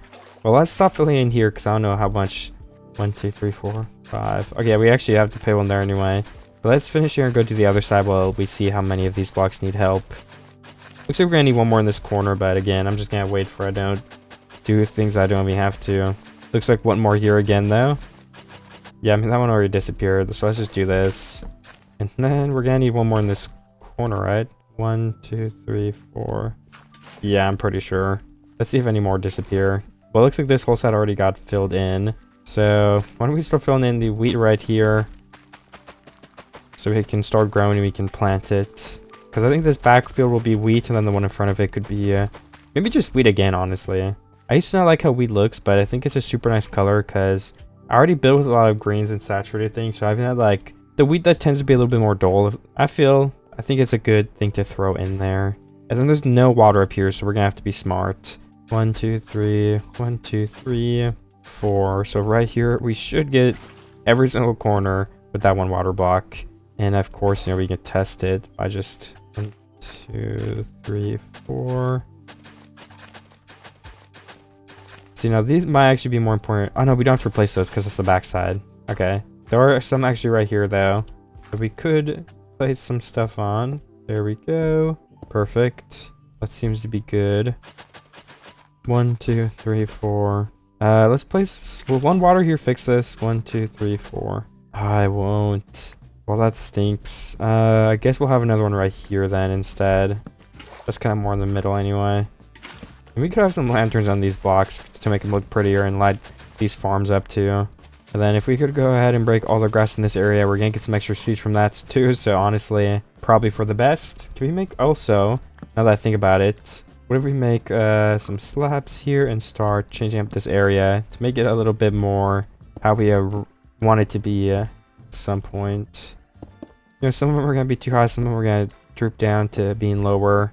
Well, let's stop filling in here, because I don't know how much. 1, 2, 3, 4, 5. Okay, we actually have to pay one there anyway. But let's finish here and go to the other side while we see how many of these blocks need help. Looks like we're gonna need one more in this corner, but again, I'm just gonna wait for I don't do things I don't even have to. Looks like one more here again, though. Yeah, I mean, that one already disappeared, so let's just do this. And then we're gonna need one more in this corner, right? 1, 2, 3, 4. Yeah, I'm pretty sure. Let's see if any more disappear. Well, it looks like this whole side already got filled in. So why don't we start filling in the wheat right here? So we can start growing and we can plant it. Because I think this backfield will be wheat, and then the one in front of it could be maybe just wheat again, honestly. I used to not like how wheat looks, but I think it's a super nice color because I already built with a lot of greens and saturated things. So I've had like the wheat that tends to be a little bit more dull. I think it's a good thing to throw in there. And then there's no water up here, so we're going to have to be smart. 1, 2, 3, 1, 2, 3, 4. So right here, we should get every single corner with that one water block. And of course, you know, we can test it by just 1, 2, 3, 4. See, now these might actually be more important. Oh no, we don't have to replace those because it's the backside. Okay. There are some actually right here though. But we could place some stuff on. There we go. Perfect. That seems to be good. 1, 2, 3, 4. Let's place. Will one water here fix this? 1, 2, 3, 4. I won't. Well, that stinks. I guess we'll have another one right here then instead. That's kind of more in the middle anyway. And we could have some lanterns on these blocks to make them look prettier and light these farms up too. And then if we could go ahead and break all the grass in this area, we're gonna get some extra seeds from that too. So honestly, probably for the best. Can we make also, now that I think about it, what if we make some slabs here and start changing up this area to make it a little bit more how we want it to be at some point. You know, some of them are going to be too high, some of them are going to droop down to being lower.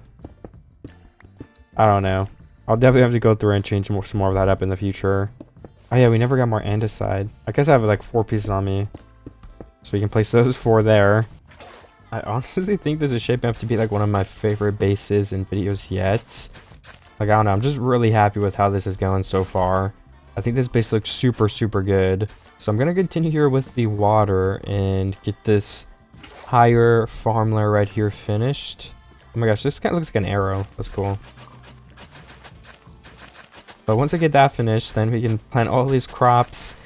I don't know. I'll definitely have to go through and change some more of that up in the future. Oh yeah, we never got more andesite. I guess I have like 4 pieces on me. So we can place those 4 there. I honestly think this is shaping up to be like one of my favorite bases and videos yet. Like, I don't know, I'm just really happy with how this is going so far. I think this base looks super, super good. So I'm going to continue here with the water and get this higher farm layer right here finished. Oh my gosh, this kind of looks like an arrow. That's cool. But once I get that finished, then we can plant all these crops.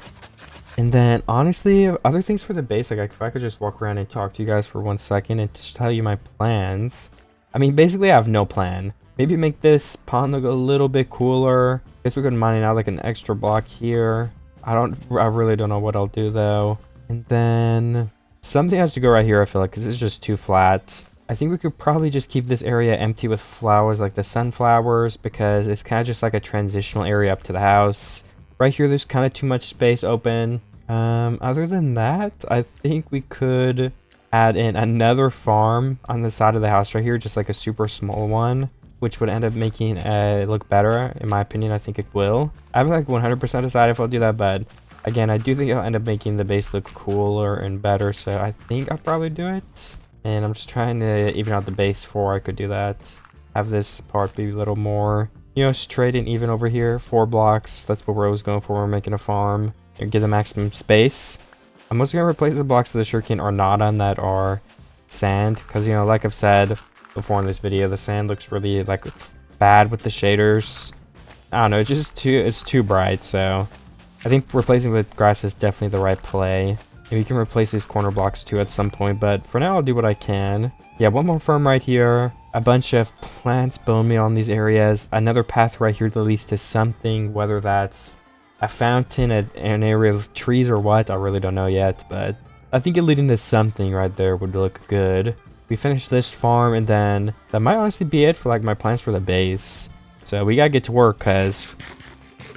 And then, honestly, other things for the base, like if I could just walk around and talk to you guys for 1 second and just tell you my plans. I mean, basically, I have no plan. Maybe make this pond look a little bit cooler. Guess we could mine out like an extra block here. I really don't know what I'll do though. And then something has to go right here, I feel like, because it's just too flat. I think we could probably just keep this area empty with flowers like the sunflowers, because it's kind of just like a transitional area up to the house. Right here, there's kind of too much space open. Other than that, I think we could add in another farm on the side of the house right here, just like a super small one, which would end up making it look better. In my opinion, I think it will. I haven't like 100% decided if I'll do that, but again, I do think it'll end up making the base look cooler and better, so I think I'll probably do it. And I'm just trying to even out the base before I could do that. Have this part be a little more, you know, straight and even over here. 4 blocks, that's what we're always going for. We're making a farm and get the maximum space. I'm also going to replace the blocks of the sugarcane are not on that are sand, because, you know, like I've said before in this video, the sand looks really like bad with the shaders. I don't know, it's too bright, so I think replacing with grass is definitely the right play. And we can replace these corner blocks too at some point, but for now I'll do what I can. Yeah, one more farm right here. a bunch of plants, bone meal on these areas, another path right here that leads to something, whether that's a fountain, an area of trees or what, I really don't know yet, but I think it leading to something right there would look good. We finished this farm, and then that might honestly be it for like my plans for the base. So we gotta get to work because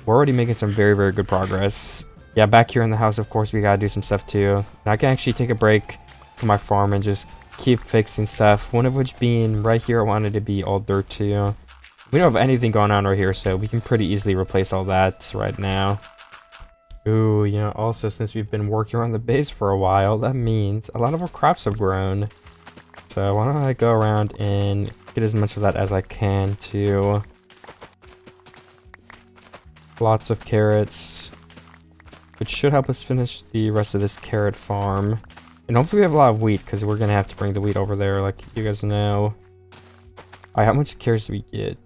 we're already making some very, very good progress. Yeah, back here in the house, of course, we gotta do some stuff too. And I can actually take a break from my farm and just keep fixing stuff. One of which being right here, I wanted to be all dirt too. We don't have anything going on right here, so we can pretty easily replace all that right now. Ooh, you know, also since we've been working on the base for a while, that means a lot of our crops have grown. So why don't I go around and get as much of that as I can too. Lots of carrots, which should help us finish the rest of this carrot farm. And hopefully we have a lot of wheat, because we're going to have to bring the wheat over there, like you guys know. Alright, how much carrots do we get?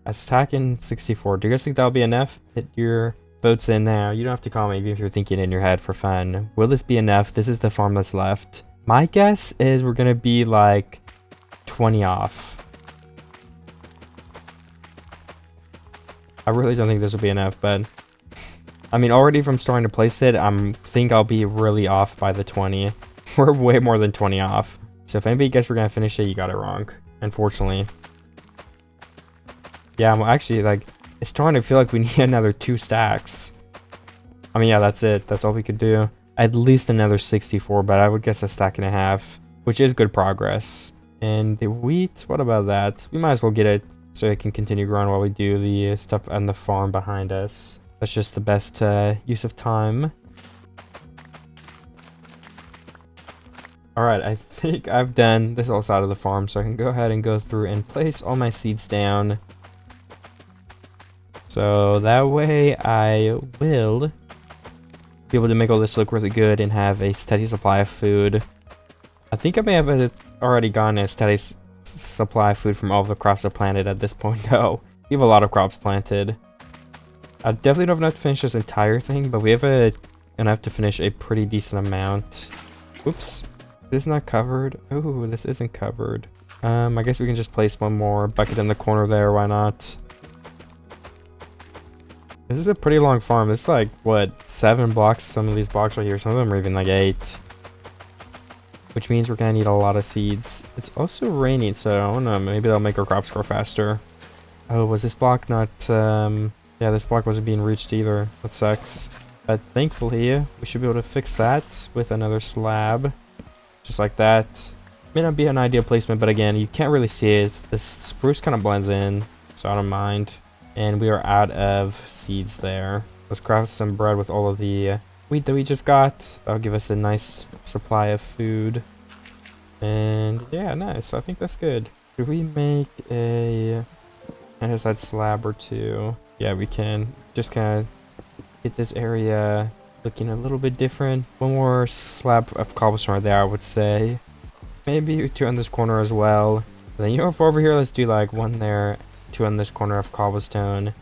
A stack in 64. Do you guys think that'll be enough? Hit your votes in now. You don't have to call me even if you're thinking in your head for fun. Will this be enough? This is the farm that's left. My guess is we're going to be like 20 off. I really don't think this will be enough, but I mean, already from starting to place it, think I'll be really off by the 20. We're way more than 20 off. So if anybody guessed we're gonna finish it, you got it wrong, unfortunately. Yeah, I'm actually like, it's starting to feel like we need another 2 stacks. I mean, yeah, that's it. That's all we could do. At least another 64, but I would guess a stack and a half, which is good progress. And the wheat, what about that? We might as well get it so it can continue growing while we do the stuff on the farm behind us. That's just the best use of time. Alright, I think I've done this whole side of the farm, so I can go ahead and go through and place all my seeds down. So that way I will be able to make all this look really good and have a steady supply of food. I think I may have already gotten a steady supply of food from all of the crops I planted at this point, though. We have a lot of crops planted. I definitely don't have enough to finish this entire thing, but we have enough to finish a pretty decent amount. Oops. This is not covered. Oh, this isn't covered. I guess we can just place one more bucket in the corner there. Why not? This is a pretty long farm. It's like, what, 7 blocks? Some of these blocks right here. Some of them are even like 8. Which means we're going to need a lot of seeds. It's also raining, so I don't know. Maybe that'll make our crops grow faster. Oh, was this block not... yeah, this block wasn't being reached either. That sucks. But thankfully, we should be able to fix that with another slab. Just like that. May not be an ideal placement, but again, you can't really see it. This spruce kind of blends in, so I don't mind. And we are out of seeds there. Let's craft some bread with all of the wheat that we just got. That'll give us a nice supply of food. And yeah, nice. I think that's good. Should we make a andesite slab or 2? Yeah, we can. Just kind of get this area looking a little bit different. One more slab of cobblestone right there, I would say. Maybe 2 on this corner as well. And then, you know, for over here, let's do like 1 there, 2 on this corner of cobblestone,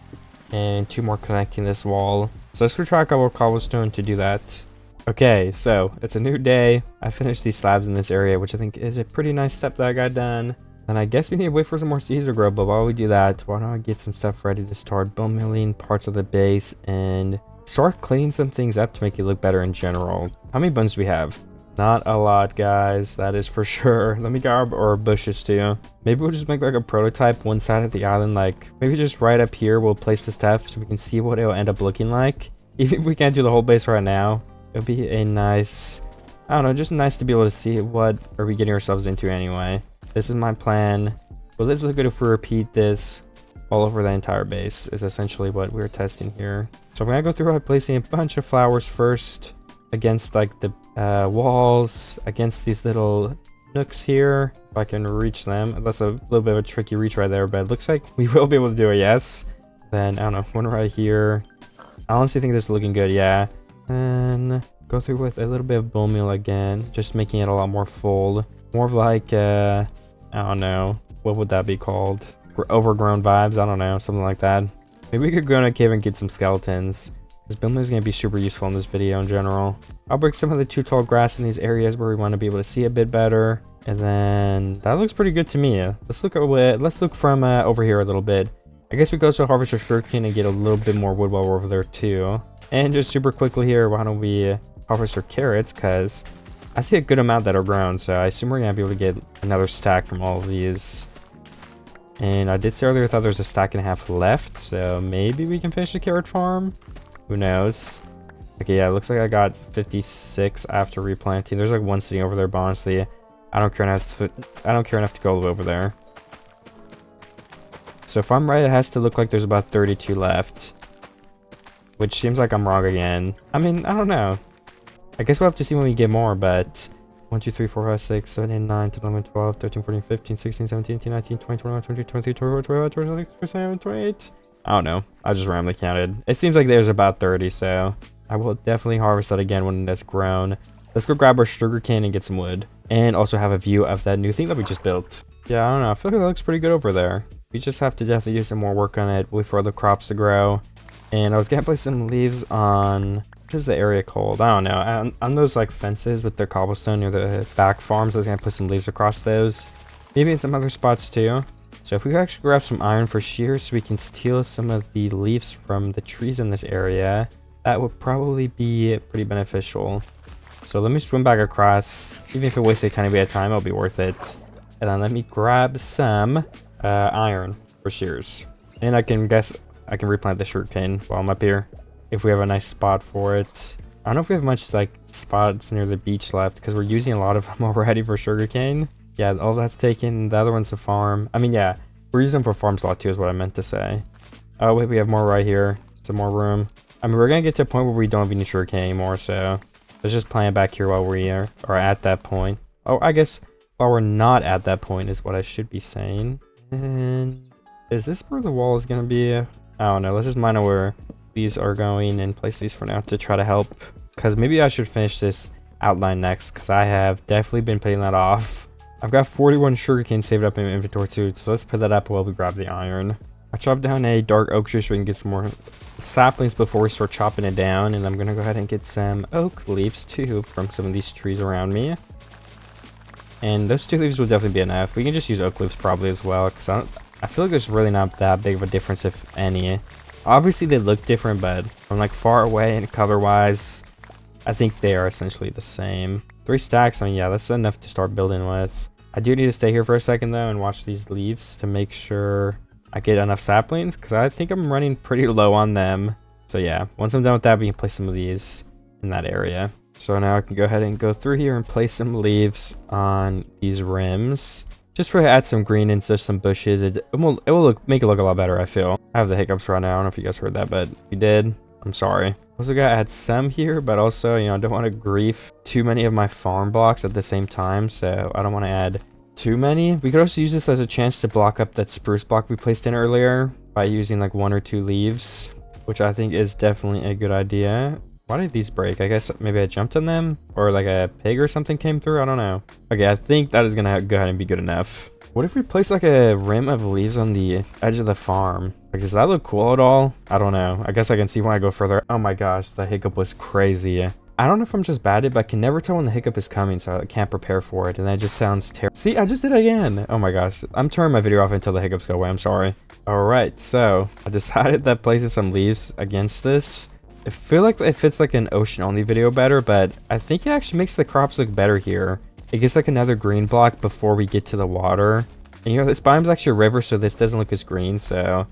and 2 more connecting this wall. So let's try a couple of cobblestone to do that. Okay, so it's a new day. I finished these slabs in this area, which I think is a pretty nice step that I got done. And I guess we need to wait for some more seeds to grow, but while we do that, why don't I get some stuff ready to start bone milling parts of the base and start cleaning some things up to make it look better in general. How many bones do we have? Not a lot, guys, that is for sure. Let me grab our bushes too. Maybe we'll just make like a prototype one side of the island, like maybe just right up here we'll place the stuff so we can see what it'll end up looking like. Even if we can't do the whole base right now, it'll be a nice, I don't know, just nice to be able to see what are we getting ourselves into anyway. This is my plan. Will this look good if we repeat this all over the entire base is essentially what we're testing here. So I'm gonna go through by placing a bunch of flowers first against like the walls, against these little nooks here, if I can reach them. That's a little bit of a tricky reach right there, but it looks like we will be able to do it, yes. Then, I don't know, one right here. I honestly think this is looking good, yeah. And go through with a little bit of bone meal again, just making it a lot more full. More of like, I don't know, what would that be called? Overgrown vibes, I don't know, something like that. Maybe we could go in a cave and get some skeletons. This building is going to be super useful in this video in general. I'll break some of the too tall grass in these areas where we want to be able to see a bit better. And then that looks pretty good to me. Let's look from over here a little bit. I guess we go to harvest our sugarcane and get a little bit more wood while we're over there too. And just super quickly here, why don't we harvest our carrots, because I see a good amount that are grown, so I assume we're gonna be able to get another stack from all of these. And I did say earlier I thought there's a stack and a half left, so maybe we can finish the carrot farm. Who knows? Okay, yeah, it looks like I got 56 after replanting. There's like one sitting over there, but honestly, I don't care enough to go all the way over there. So if I'm right, it has to look like there's about 32 left, which seems like I'm wrong again. I mean, I don't know. I guess we'll have to see when we get more, but 1, 2, 3, 4, 5, 6, 7, 8, 9, 10, 11, 12, 13, 14, 15, 16, 17, 18, 19, 20, 21, 22, 23, 24, 25, 26, 27, 28. I don't know. I just randomly counted. It seems like there's about 30, so I will definitely harvest that again when it's grown. Let's go grab our sugar cane and get some wood, and also have a view of that new thing that we just built. Yeah, I don't know. I feel like it looks pretty good over there. We just have to definitely do some more work on it. Wait for the crops to grow. And I was gonna place some leaves on, what is the area called? I don't know. On those like fences with the cobblestone near the back farms, I was gonna put some leaves across those. Maybe in some other spots too. So if we could actually grab some iron for shears so we can steal some of the leaves from the trees in this area, that would probably be pretty beneficial. So let me swim back across. Even if it wastes a tiny bit of time, it'll be worth it. And then let me grab some iron for shears. And I can replant the sugarcane while I'm up here, if we have a nice spot for it. I don't know if we have much like spots near the beach left, because we're using a lot of them already for sugarcane. Yeah, all that's taken. The other one's a farm. I mean, yeah, we're using them for farm slot too, is what I meant to say. Oh wait, we have more right here. Some more room. I mean, we're gonna get to a point where we don't have any sugarcane anymore, so let's just plant back here while we are at that point. Oh, I guess while we're not at that point is what I should be saying. And is this where the wall is gonna be? I don't know. Let's just mind out where these are going and place these for now to try to help. Because maybe I should finish this outline next, because I have definitely been putting that off. I've got 41 sugarcane saved up in my inventory too, so let's put that up while we grab the iron. I chopped down a dark oak tree so we can get some more saplings before we start chopping it down, and I'm gonna go ahead and get some oak leaves too from some of these trees around me. And those 2 leaves will definitely be enough. We can just use oak leaves probably as well, because I feel like there's really not that big of a difference, if any. Obviously they look different, but from like far away and color wise, I think they are essentially the same. 3 stacks, I mean, yeah, that's enough to start building with. I do need to stay here for a second though and watch these leaves to make sure I get enough saplings, because I think I'm running pretty low on them. So yeah, once I'm done with that, we can place some of these in that area. So now I can go ahead and go through here and place some leaves on these rims, just for add some green and just some bushes. It will make it look a lot better, I feel. I have the hiccups right now. I don't know if you guys heard that, but if you did, I'm sorry. Also gotta add some here, but also, you know, I don't want to grief too many of my farm blocks at the same time, so I don't want to add too many. We could also use this as a chance to block up that spruce block we placed in earlier by using like 1 or 2 leaves, which I think is definitely a good idea. Why did these break? I guess maybe I jumped on them, or like a pig or something came through. I don't know. Okay, I think that is gonna go ahead and be good enough. What if we place like a rim of leaves on the edge of the farm? Like, does that look cool at all? I don't know. I guess I can see when I go further. Oh my gosh, the hiccup was crazy. I don't know if I'm just bad at it, but I can never tell when the hiccup is coming, so I can't prepare for it, and that just sounds terrible. See, I just did it again. Oh my gosh. I'm turning my video off until the hiccups go away. I'm sorry. All right, so I decided that placing some leaves against this, I feel like it fits like an ocean only video better, but I think it actually makes the crops look better here. It gives like another green block before we get to the water. And you know, this biome's actually a river, so this doesn't look as green, so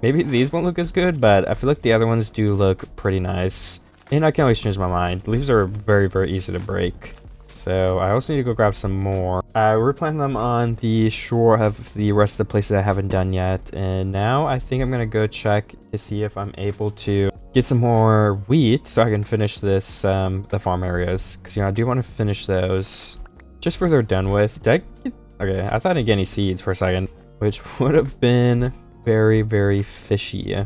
maybe these won't look as good, but I feel like the other ones do look pretty nice. And I can always change my mind. Leaves are very, very easy to break. So I also need to go grab some more. We're planting them on the shore of the rest of the places I haven't done yet. And now I think I'm going to go check to see if I'm able to get some more wheat so I can finish this, the farm areas. Because, you know, I do want to finish those just for they're done with. Did I get... Okay, I thought I didn't get any seeds for a second, which would have been very, very fishy.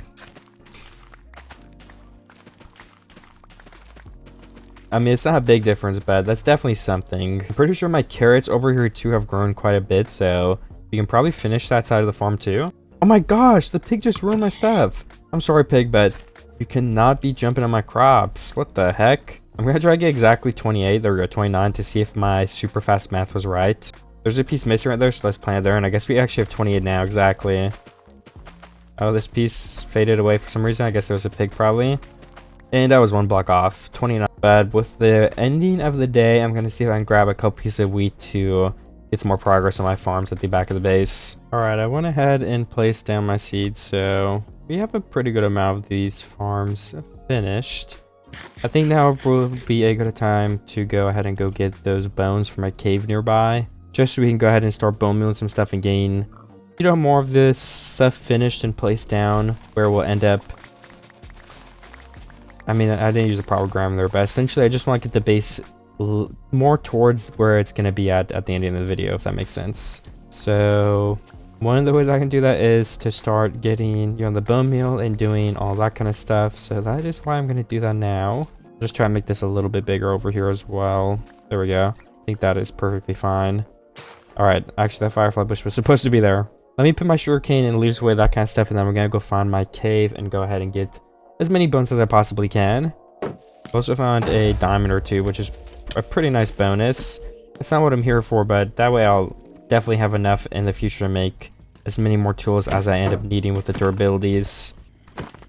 I mean, it's not a big difference, but that's definitely something. I'm pretty sure my carrots over here too have grown quite a bit, so we can probably finish that side of the farm too. Oh my gosh, the pig just ruined my stuff. I'm sorry, pig, but You cannot be jumping on my crops. What the heck? I'm gonna try to get exactly 28. There we go, 29 to see if my super fast math was right. There's a piece missing right there, so let's plant it there. And I guess we actually have 28 now, exactly. Oh, this piece faded away for some reason. I guess there was a pig probably. And I was 1 block off. 29 bad. With the ending of the day, I'm gonna see if I can grab a couple pieces of wheat to get some more progress on my farms at the back of the base. Alright, I went ahead and placed down my seeds, so we have a pretty good amount of these farms finished. I think now will be a good time to go ahead and go get those bones from a cave nearby, just so we can go ahead and start bone mealing some stuff and gain, you know, more of this stuff finished and placed down where we'll end up. I mean, I didn't use the proper grammar there, but essentially I just want to get the base more towards where it's going to be at the end of the video, if that makes sense. So one of the ways I can do that is to start getting, you know, the bone meal and doing all that kind of stuff. So that is why I'm going to do that now. Just try and make this a little bit bigger over here as well. There we go. I think that is perfectly fine. All right, actually that firefly bush was supposed to be there. Let me put my sugarcane and leaves away, that kind of stuff, and then we're going to go find my cave and go ahead and get as many bones as I possibly can. Also found a diamond or two, which is a pretty nice bonus. It's not what I'm here for, but that way I'll definitely have enough in the future to make as many more tools as I end up needing with the durabilities,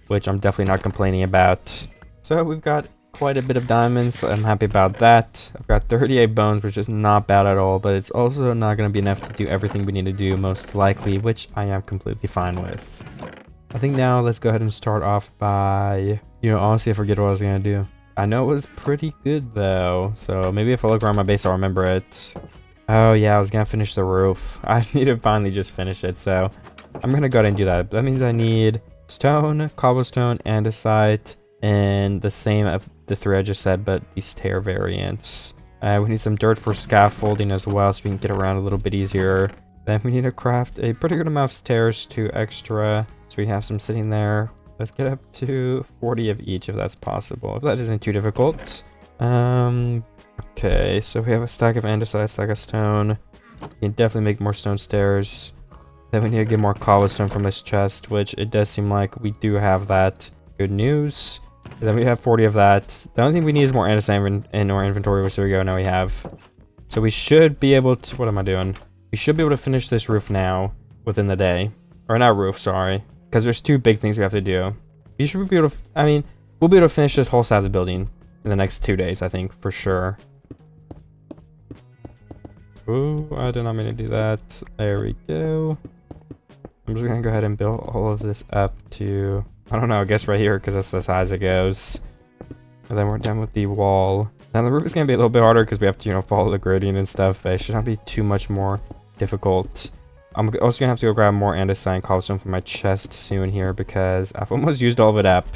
which I'm definitely not complaining about. So we've got quite a bit of diamonds, so I'm happy about that. I've got 38 bones, which is not bad at all, but it's also not going to be enough to do everything we need to do, most likely, which I am completely fine with. I think now let's go ahead and start off by, you know, honestly I forget what I was going to do. I know it was pretty good though, so maybe if I look around my base I'll remember it. Oh yeah, I was gonna finish the roof. I need to finally just finish it, so I'm gonna go ahead and do that. That means I need stone, cobblestone, andesite, and the same of the 3 I just said, but these tear variants. We need some dirt for scaffolding as well, so we can get around a little bit easier. Then we need to craft a pretty good amount of stairs to extra, so we have some sitting there. Let's get up to 40 of each if that's possible, if that isn't too difficult. Okay, so we have a stack of andesite, stack of stone. We can definitely make more stone stairs. Then we need to get more cobblestone from this chest, which it does seem like we do have that. Good news. And then we have 40 of that. The only thing we need is more andesite in our inventory, which there we go, now we have. So we should be able to, what am I doing? We should be able to finish this roof now within the day. Or not roof, sorry. Because there's 2 big things we have to do. We should be able to, I mean, we'll be able to finish this whole side of the building in the next 2 days, I think, for sure. Ooh, I did not mean to do that. There we go. I'm just going to go ahead and build all of this up to, I don't know, I guess right here, because that's as high as it goes. And then we're done with the wall. Now the roof is going to be a little bit harder because we have to, you know, follow the gradient and stuff, but it should not be too much more difficult. I'm also gonna have to go grab more andesite and cobblestone from my chest soon here because I've almost used all of it up.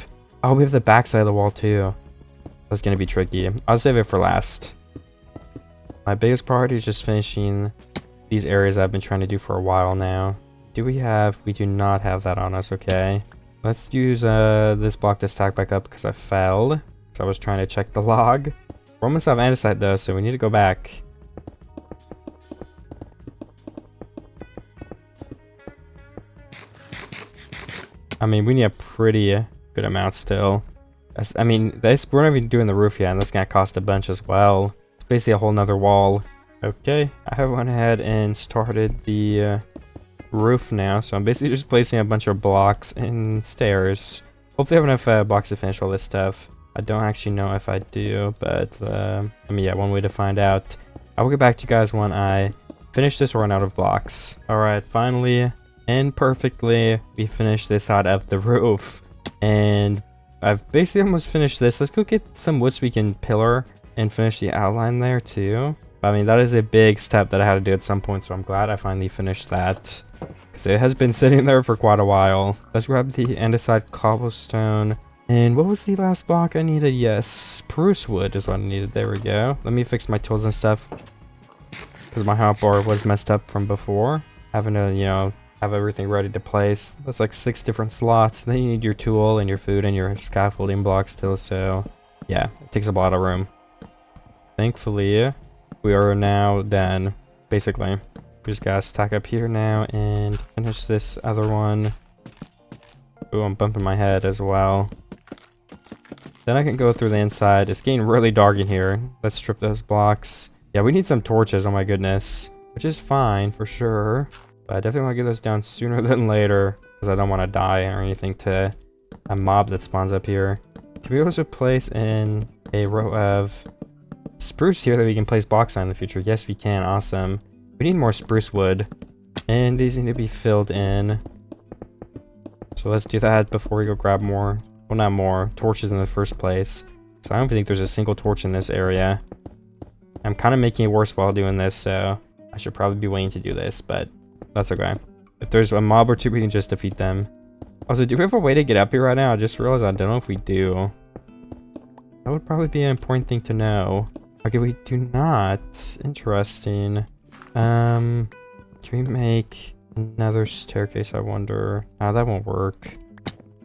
Oh, we have the backside of the wall too. That's gonna be tricky. I'll save it for last. My biggest priority is just finishing these areas I've been trying to do for a while now. Do we have? We do not have that on us. Okay. Let's use this block to stack back up because I fell. So I was trying to check the log. We're almost out of andesite though, so we need to go back. I mean, we need a pretty good amount still. I mean, we're not even doing the roof yet, and that's gonna cost a bunch as well. It's basically a whole nother wall. Okay, I have went ahead and started the roof now, so I'm basically just placing a bunch of blocks and stairs. Hopefully I have enough blocks to finish all this stuff. I don't actually know if I do, but I mean, yeah, one way to find out. I will get back to you guys when I finish this or run out of blocks. Alright, finally and perfectly we finished this side of the roof, and I've basically almost finished this. Let's go get some wood so we can pillar and finish the outline there too. I mean, that is a big step that I had to do at some point, so I'm glad I finally finished that because it has been sitting there for quite a while. Let's grab the andesite, cobblestone, and what was the last block I needed? Yes, spruce wood is what I needed. There we go. Let me fix my tools and stuff because my hotbar was messed up from before. Having to, you know, have everything ready to place. That's like 6 different slots. Then you need your tool and your food and your scaffolding blocks still, so yeah, it takes a lot of room. Thankfully, we are now done, basically. We just gotta stack up here now and finish this other one. Ooh, I'm bumping my head as well. Then I can go through the inside. It's getting really dark in here. Let's strip those blocks. Yeah, we need some torches, oh my goodness. Which is fine for sure. But I definitely want to get those down sooner than later. Because I don't want to die or anything to a mob that spawns up here. Can we also place in a row of spruce here that we can place blocks on in the future? Yes, we can. Awesome. We need more spruce wood. And these need to be filled in. So let's do that before we go grab more. Well, not more. Torches in the first place. So I don't think there's a single torch in this area. I'm kind of making it worse while doing this, so I should probably be waiting to do this, but that's okay. If there's a mob or two, we can just defeat them. Also, do we have a way to get up here right now? I just realized I don't know if we do. That would probably be an important thing to know. Okay, we do not. Interesting. Can we make another staircase, I wonder? Oh, that won't work.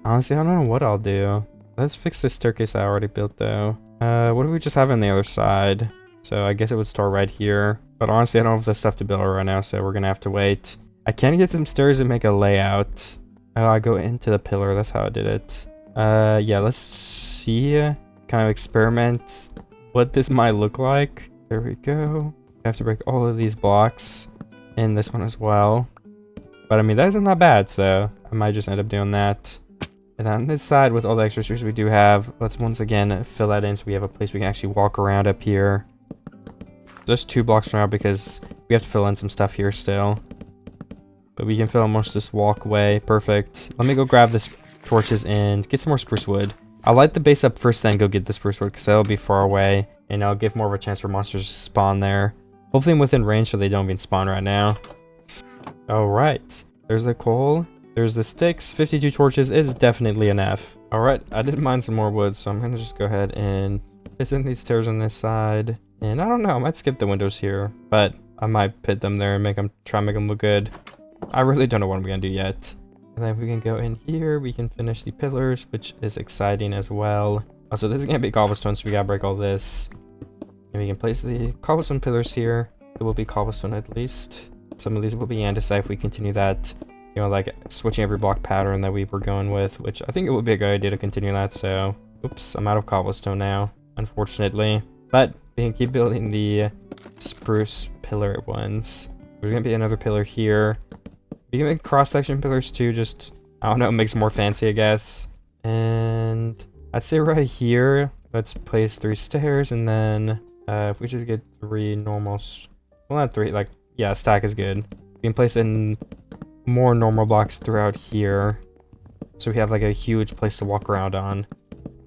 Honestly, I don't know what I'll do. Let's fix this staircase I already built, though. What do we just have on the other side? So I guess it would start right here. But honestly, I don't have the stuff to build it right now, so we're gonna have to wait. I can get some stairs and make a layout. Oh, I go into the pillar. That's how I did it. Yeah, let's see. Kind of experiment what this might look like. There we go. I have to break all of these blocks. And this one as well. But I mean, that isn't that bad, so I might just end up doing that. And on this side, with all the extra stairs we do have, let's once again fill that in so we have a place we can actually walk around up here. Just 2 blocks from now because we have to fill in some stuff here still. But we can fill in most of this walkway. Perfect. Let me go grab this torches and get some more spruce wood. I'll light the base up first, then go get the spruce wood because that'll be far away. And I'll give more of a chance for monsters to spawn there. Hopefully within range so they don't even spawn right now. Alright. There's the coal. There's the sticks. 52 torches is definitely enough. Alright. I did mine some more wood, so I'm going to just go ahead and place in these stairs on this side. And I don't know, I might skip the windows here, but I might put them there and try and make them look good. I really don't know what I'm gonna do yet. And then if we can go in here, we can finish the pillars, which is exciting as well. Also, this is gonna be cobblestone, so we gotta break all this. And we can place the cobblestone pillars here. It will be cobblestone at least. Some of these will be andesite if we continue that, you know, like switching every block pattern that we were going with, which I think it would be a good idea to continue that. So, oops, I'm out of cobblestone now, unfortunately. But we can keep building the spruce pillar ones. There's gonna be another pillar here. We can make cross-section pillars too, just, I don't know, it makes it more fancy, I guess. And I'd say right here, let's place 3 stairs, and then if we just get 3 normal, well, not 3, like, yeah, a stack is good. We can place in more normal blocks throughout here, so we have like a huge place to walk around on.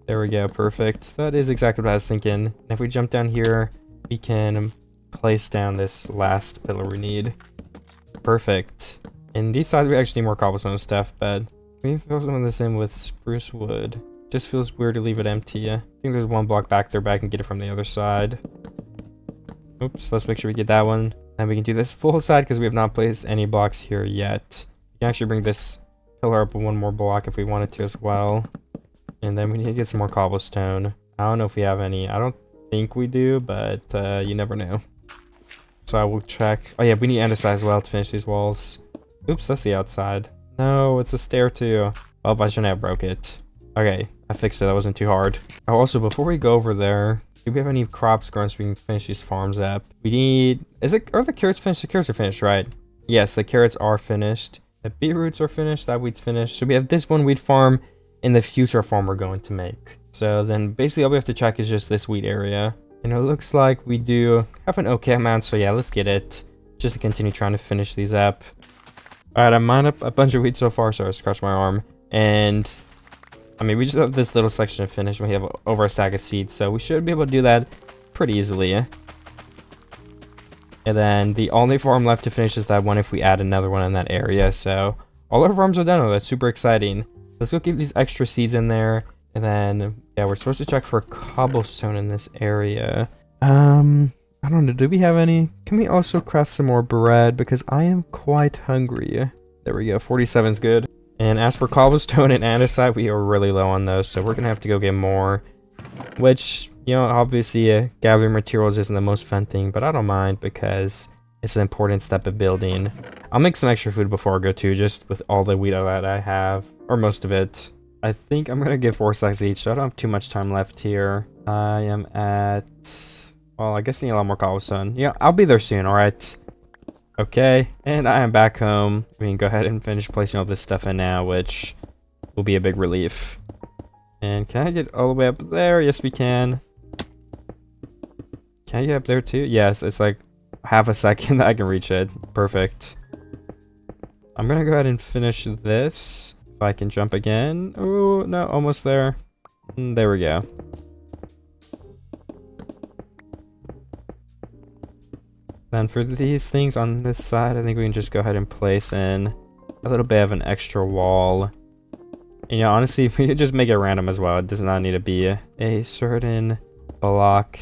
There we go, perfect. That is exactly what I was thinking. And if we jump down here, we can place down this last pillar we need. Perfect. And these sides, we actually need more cobblestone stuff, but we can fill some of this in with spruce wood. Just feels weird to leave it empty. I think there's 1 block back there, but I can get it from the other side. Oops, let's make sure we get that one. And we can do this full side because we have not placed any blocks here yet. We can actually bring this pillar up 1 more block if we wanted to as well. And then we need to get some more cobblestone. I don't know if we have any. I don't think we do, but you never know. So I will check. Oh yeah, we need andesite as well to finish these walls. Oops, that's the outside. No, it's a stair too. Oh, I shouldn't have broke it. Okay, I fixed it. That wasn't too hard. Oh, also, before we go over there, do we have any crops growing so we can finish these farms up? We need... Are the carrots finished? The carrots are finished, right? Yes, the carrots are finished. The beetroots are finished. That wheat's finished. So we have this 1 wheat farm in the future farm we're going to make. So then basically all we have to check is just this wheat area. And it looks like we do have an okay amount. So yeah, let's get it. Just to continue trying to finish these up. Alright, I mined up a bunch of wheat so far. Sorry, I scratched my arm. And I mean, we just have this little section to finish. We have over a stack of seeds. So we should be able to do that pretty easily. And then the only farm left to finish is that one if we add another one in that area. So all our farms are done. Oh, that's super exciting. Let's go keep these extra seeds in there. And then, yeah, we're supposed to check for cobblestone in this area. I don't know. Do we have any? Can we also craft some more bread? Because I am quite hungry. There we go. 47 is good. And as for cobblestone and andesite, we are really low on those. So we're going to have to go get more. Which, you know, obviously gathering materials isn't the most fun thing. But I don't mind because it's an important step of building. I'll make some extra food before I go too. Just with all the wheat that I have. Or most of it. I think I'm gonna give 4 stacks each, so I don't have too much time left here. I am at... Well, I guess I need a lot more cobblestone. Yeah, I'll be there soon, alright? Okay, and I am back home. We can go ahead and finish placing all this stuff in now, which will be a big relief. And can I get all the way up there? Yes, we can. Can I get up there too? Yes, it's like half a second that I can reach it. Perfect. I'm gonna go ahead and finish this. If I can jump again. Oh, no, almost there. There we go. Then for these things on this side, I think we can just go ahead and place in a little bit of an extra wall. And, honestly, we could just make it random as well. It does not need to be a certain block.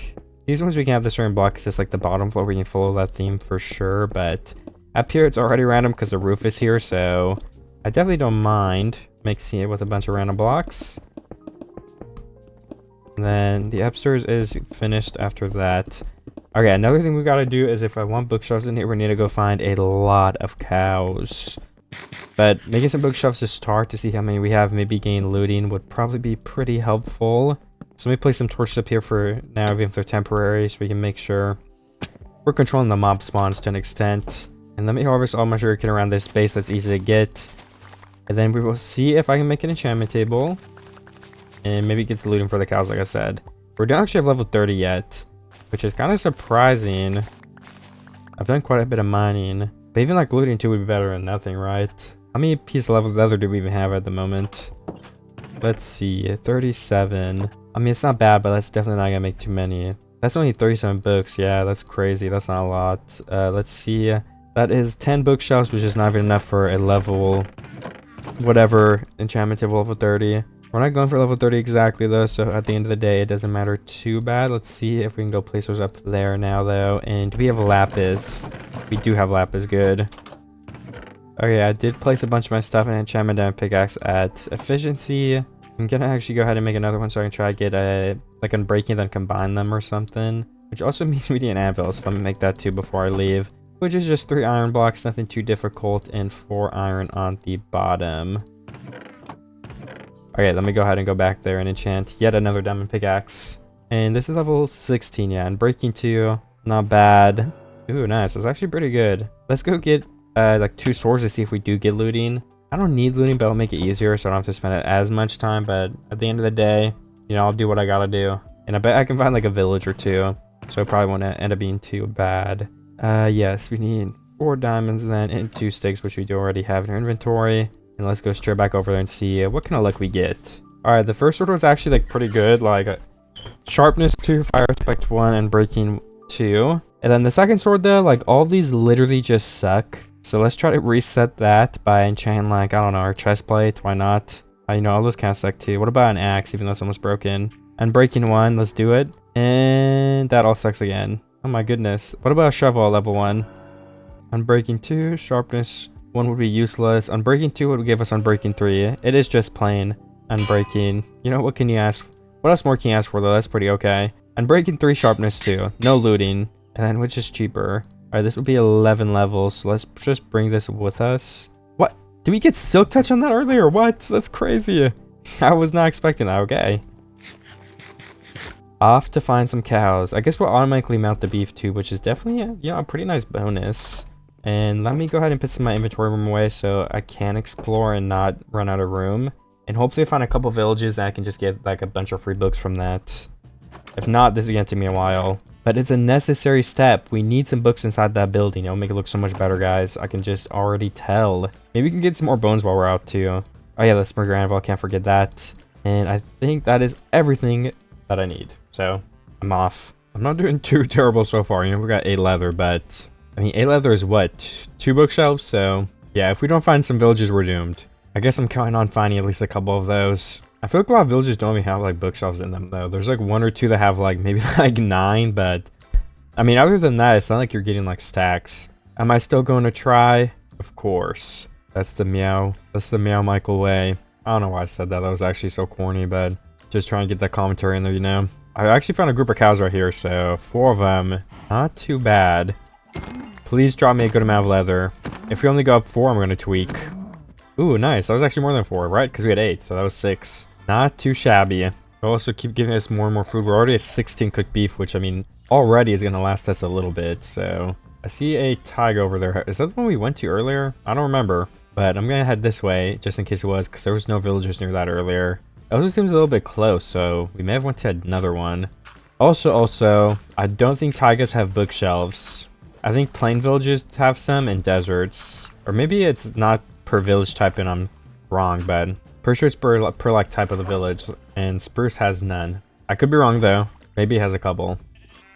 These ones we can have the certain block because it's like the bottom floor. We can follow that theme for sure. But up here, it's already random because the roof is here. So I definitely don't mind mixing it with a bunch of random blocks. And then the upstairs is finished after that. Okay, another thing we gotta do is if I want bookshelves in here, we need to go find a lot of cows. But making some bookshelves to start to see how many we have, maybe gain looting, would probably be pretty helpful. So let me place some torches up here for now, even if they're temporary, so we can make sure we're controlling the mob spawns to an extent. And let me harvest all my sugarcane around this space that's easy to get. And then we will see if I can make an enchantment table. And maybe get the looting for the cows, like I said. We don't actually have level 30 yet, which is kind of surprising. I've done quite a bit of mining. But even like looting 2 would be better than nothing, right? How many piece levels of leather do we even have at the moment? Let's see, 37. I mean, it's not bad, but that's definitely not gonna make too many. That's only 37 books. Yeah, that's crazy. That's not a lot. Let's see. That is 10 bookshelves, which is not even enough for a level, whatever, enchantment table level 30. We're not going for level 30 exactly though, so at the end of the day, it doesn't matter too bad. Let's see if we can go place those up there now though. And do we have lapis? We do have lapis, good. Okay, I did place a bunch of my stuff in enchantment and pickaxe at efficiency. I'm gonna actually go ahead and make another one so I can try to get a, like unbreaking, then combine them or something. Which also means we need an anvil, so let me make that too before I leave. Which is just 3 iron blocks, nothing too difficult, and 4 iron on the bottom. Okay, let me go ahead and go back there and enchant yet another diamond pickaxe. And this is level 16, yeah, and breaking 2, not bad. Ooh, nice, that's actually pretty good. Let's go get like 2 swords to see if we do get looting. I don't need looting, but I'll make it easier so I don't have to spend as much time, but at the end of the day, I'll do what I gotta do. And I bet I can find like a village or 2, so it probably won't end up being too bad. Yes, we need 4 diamonds then and 2 sticks, which we do already have in our inventory. And let's go straight back over there and see what kind of luck we get. Alright, the first sword was actually like pretty good, like sharpness 2, fire aspect 1, and breaking 2. And then the second sword though, like all these literally just suck. So let's try to reset that by enchanting like, I don't know, our chest plate, why not? All those kind of suck too. What about an axe, even though it's almost broken? And breaking 1, let's do it. And that all sucks again. Oh my goodness. What about a shovel at level 1? Unbreaking 2, sharpness 1 would be useless. Unbreaking 2 would give us unbreaking 3. It is just plain unbreaking. What can you ask? What else more can you ask for though? That's pretty okay. Unbreaking 3, sharpness 2. No looting. And then which is cheaper? Alright, this would be 11 levels. So let's just bring this with us. What? Did we get silk touch on that earlier? What? That's crazy. I was not expecting that. Okay. Off to find some cows. I guess we'll automatically mount the beef too, which is definitely a pretty nice bonus. And let me go ahead and put some of my inventory room away so I can explore and not run out of room. And hopefully find a couple villages and I can just get like a bunch of free books from that. If not, this is going to take me a while. But it's a necessary step. We need some books inside that building. It'll make it look so much better, guys. I can just already tell. Maybe we can get some more bones while we're out too. Oh yeah, the Smurger Anvil. Can't forget that. And I think that is everything that I need. So I'm off. I'm not doing too terrible so far. We got 8 leather, but I mean 8 leather is what? 2 bookshelves? So yeah, if we don't find some villages, we're doomed. I guess I'm counting on finding at least a couple of those. I feel like a lot of villages don't even have like bookshelves in them though. There's like 1 or 2 that have like maybe like 9, but I mean other than that, it's not like you're getting like stacks. Am I still going to try? Of course. That's the meow. That's the meow Michael way. I don't know why I said that. That was actually so corny, but just trying to get that commentary in there, I actually found a group of cows right here, so 4 of them. Not too bad. Please drop me a good amount of leather. If we only go up 4, I'm going to tweak. Ooh, nice. That was actually more than 4, right? Because we had 8, so that was 6. Not too shabby. They'll also keep giving us more and more food. We're already at 16 cooked beef, which, I mean, already is going to last us a little bit, so... I see a tiger over there. Is that the one we went to earlier? I don't remember, but I'm going to head this way, just in case it was, because there was no villagers near that earlier. It also seems a little bit close, so we may have went to another one. Also, I don't think taigas have bookshelves. I think plain villages have some and deserts. Or maybe it's not per village type and I'm wrong, but pretty sure it's per like type of the village, and Spruce has none. I could be wrong though. Maybe it has a couple.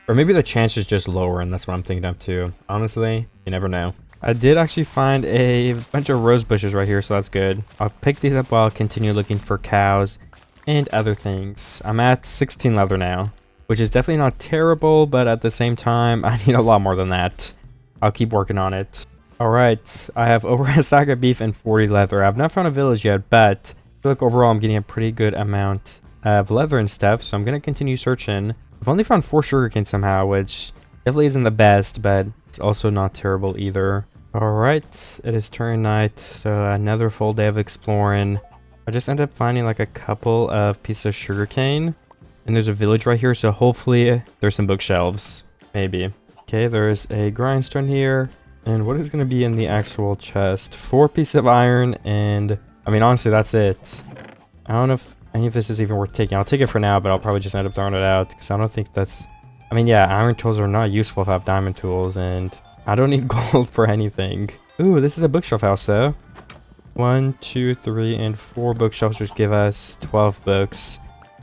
Or maybe the chance is just lower, and that's what I'm thinking of too. Honestly, you never know. I did actually find a bunch of rose bushes right here, so that's good. I'll pick these up while I continue looking for cows and other things. I'm at 16 leather now, which is definitely not terrible, but at the same time, I need a lot more than that. I'll keep working on it. Alright, I have over a stack of beef and 40 leather. I've not found a village yet, but I feel like overall I'm getting a pretty good amount of leather and stuff, so I'm going to continue searching. I've only found 4 sugarcane somehow, which definitely isn't the best, but it's also not terrible either. Alright, it is turning night, so another full day of exploring. I just ended up finding like a couple of pieces of sugarcane, and there's a village right here, so hopefully there's some bookshelves. Maybe. Okay, there's a grindstone here. And what is going to be in the actual chest? 4 pieces of iron, and I mean, honestly, that's it. I don't know if any of this is even worth taking. I'll take it for now, but I'll probably just end up throwing it out because I don't think that's... I mean, yeah, iron tools are not useful if I have diamond tools, and I don't need gold for anything. Ooh, this is a bookshelf house, though. 1, 2, 3, and 4 bookshelves, which give us 12 books.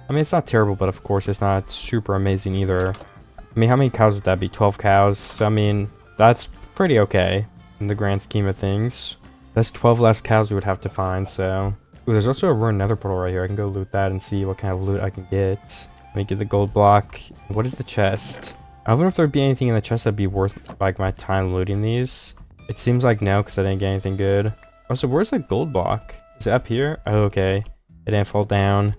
I mean, it's not terrible, but of course, it's not super amazing either. I mean, how many cows would that be? 12 cows. So, I mean, that's pretty okay in the grand scheme of things. That's 12 less cows we would have to find, so... Ooh, there's also a ruined nether portal right here. I can go loot that and see what kind of loot I can get. Let me get the gold block. What is the chest? I don't know if there'd be anything in the chest that'd be worth, like, my time looting these. It seems like no, because I didn't get anything good. Also, where's the gold block? Is it up here? Oh, okay. It didn't fall down.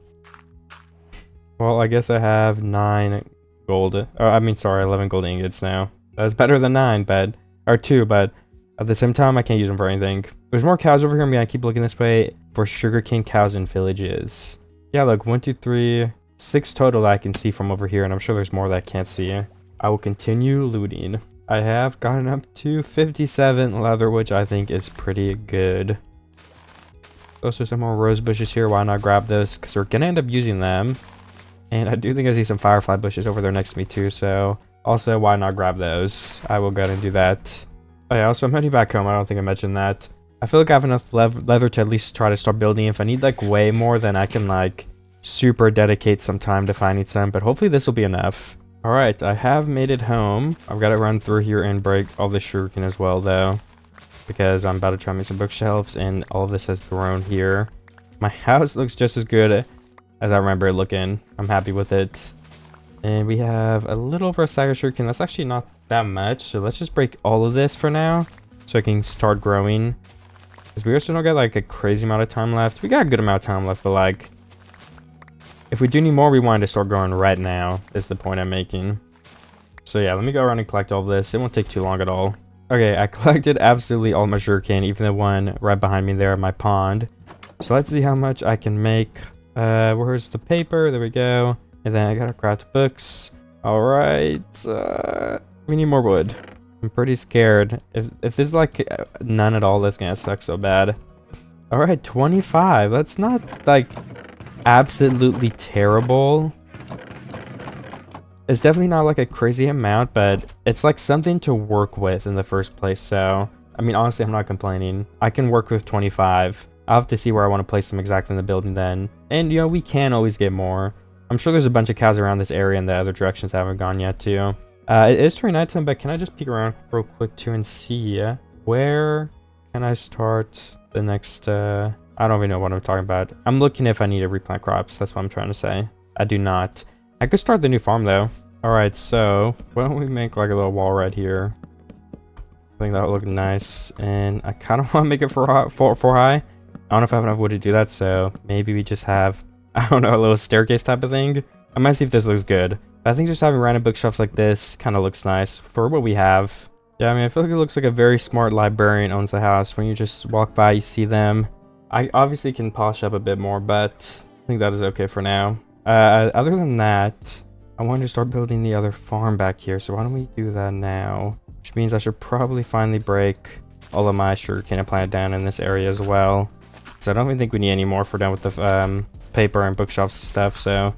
Well, I guess I have 9 gold. Oh, I mean, sorry, 11 gold ingots now. That's better than 9, but... Or 2, but at the same time, I can't use them for anything. There's more cows over here. I'm gonna keep looking this way for sugarcane cows and villages. Yeah, look, 1, 2, 3, 6 total that I can see from over here, and I'm sure there's more that I can't see. I will continue looting. I have gotten up to 57 leather, which I think is pretty good. Also, some more rose bushes here. Why not grab this? Because we're gonna end up using them. And I do think I see some firefly bushes over there next to me too, so... Also, why not grab those? I will go ahead and do that. Oh yeah, also I'm heading back home. I don't think I mentioned that. I feel like I have enough leather to at least try to start building. If I need like way more, then I can like super dedicate some time to finding some. But hopefully this will be enough. Alright, I have made it home. I've got to run through here and break all this sugarcane as well though, because I'm about to try and make some bookshelves and all of this has grown here. My house looks just as good as I remember it looking. I'm happy with it. And we have a little over a sack of sugarcane. That's actually not that much. So let's just break all of this for now so I can start growing. Because we also don't got like a crazy amount of time left. We got a good amount of time left, but like if we do need more, we want to start growing right now is the point I'm making. So yeah, let me go around and collect all of this. It won't take too long at all. Okay, I collected absolutely all my sugarcane, even the one right behind me there in my pond. So let's see how much I can make. Where's the paper? There we go. And then I gotta craft books. Alright. We need more wood. I'm pretty scared. If there's like none at all, that's gonna suck so bad. Alright, 25. That's not like absolutely terrible. It's definitely not like a crazy amount, but it's like something to work with in the first place. So, I mean, honestly, I'm not complaining. I can work with 25. I'll have to see where I want to place them exactly in the building then. And, you know, we can always get more. I'm sure there's a bunch of cows around this area in the other directions I haven't gone yet too. It is turning nighttime, but can I just peek around real quick too and see where can I start the next... I don't even know what I'm talking about. I'm looking if I need to replant crops. That's what I'm trying to say. I do not. I could start the new farm though. Alright, so why don't we make like a little wall right here. I think that would look nice. And I kind of want to make it for high. I don't know if I have enough wood to do that, so maybe we just have... I don't know, a little staircase type of thing. I might see if this looks good. But I think just having random bookshelves like this kind of looks nice for what we have. Yeah, I mean, I feel like it looks like a very smart librarian owns the house. When you just walk by, you see them. I obviously can polish up a bit more, but I think that is okay for now. Other than that, I want to start building the other farm back here. So why don't we do that now? Which means I should probably finally break all of my sugarcane and plant it down in this area as well. So I don't even think we need any more for done with the paper and bookshelves and stuff. So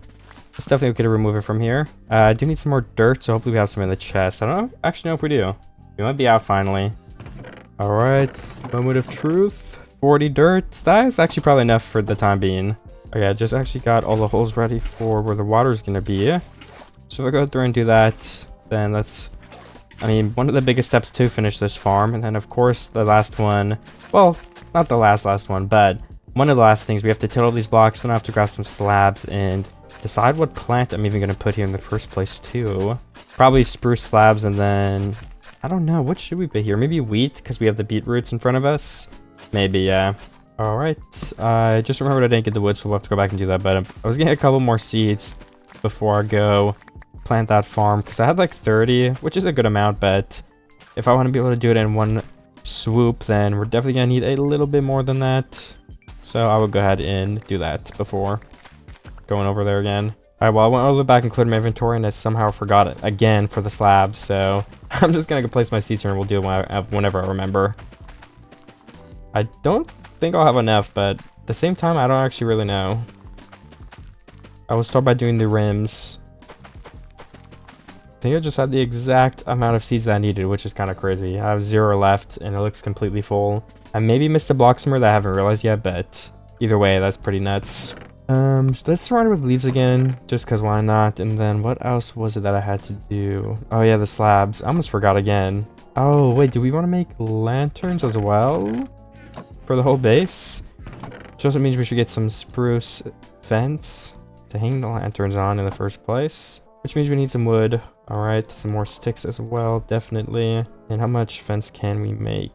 it's definitely okay to remove it from here. I do need some more dirt, so hopefully we have some in the chest. I don't actually know if we do. We might be out finally. All right, moment of truth. 40 dirt. That is actually probably enough for the time being. Okay, I just actually got all the holes ready for where the water is gonna be. So if I go through and do that, then let's... I mean, one of the biggest steps to finish this farm, and then of course the last one, well, not the last one, but one of the last things, we have to till all these blocks, then I have to grab some slabs and decide what plant I'm even going to put here in the first place too. Probably spruce slabs, and then, I don't know, what should we put here? Maybe wheat, because we have the beetroots in front of us? Maybe, yeah. Alright, I just remembered I didn't get the wood, so we'll have to go back and do that, but I was getting a couple more seeds before I go plant that farm, because I had like 30, which is a good amount, but if I want to be able to do it in one swoop, then we're definitely gonna need a little bit more than that. So I will go ahead and do that before going over there again. All right, well, I went all the way back and cleared my inventory, and I somehow forgot it again for the slabs, so I'm just gonna go place my seeds here, and we'll do it whenever I remember. I don't think I'll have enough, but at the same time, I don't actually really know. I will start by doing the rims. I think I just had the exact amount of seeds that I needed, which is kind of crazy. I have 0 left, and it looks completely full. I maybe missed a block somewhere that I haven't realized yet, but either way, that's pretty nuts. Let's surround it with leaves again, just because why not? And then what else was it that I had to do? Oh yeah, the slabs. I almost forgot again. Oh wait, do we want to make lanterns as well for the whole base? Which also means we should get some spruce fence to hang the lanterns on in the first place. Which means we need some wood. All right, some more sticks as well, definitely. And how much fence can we make?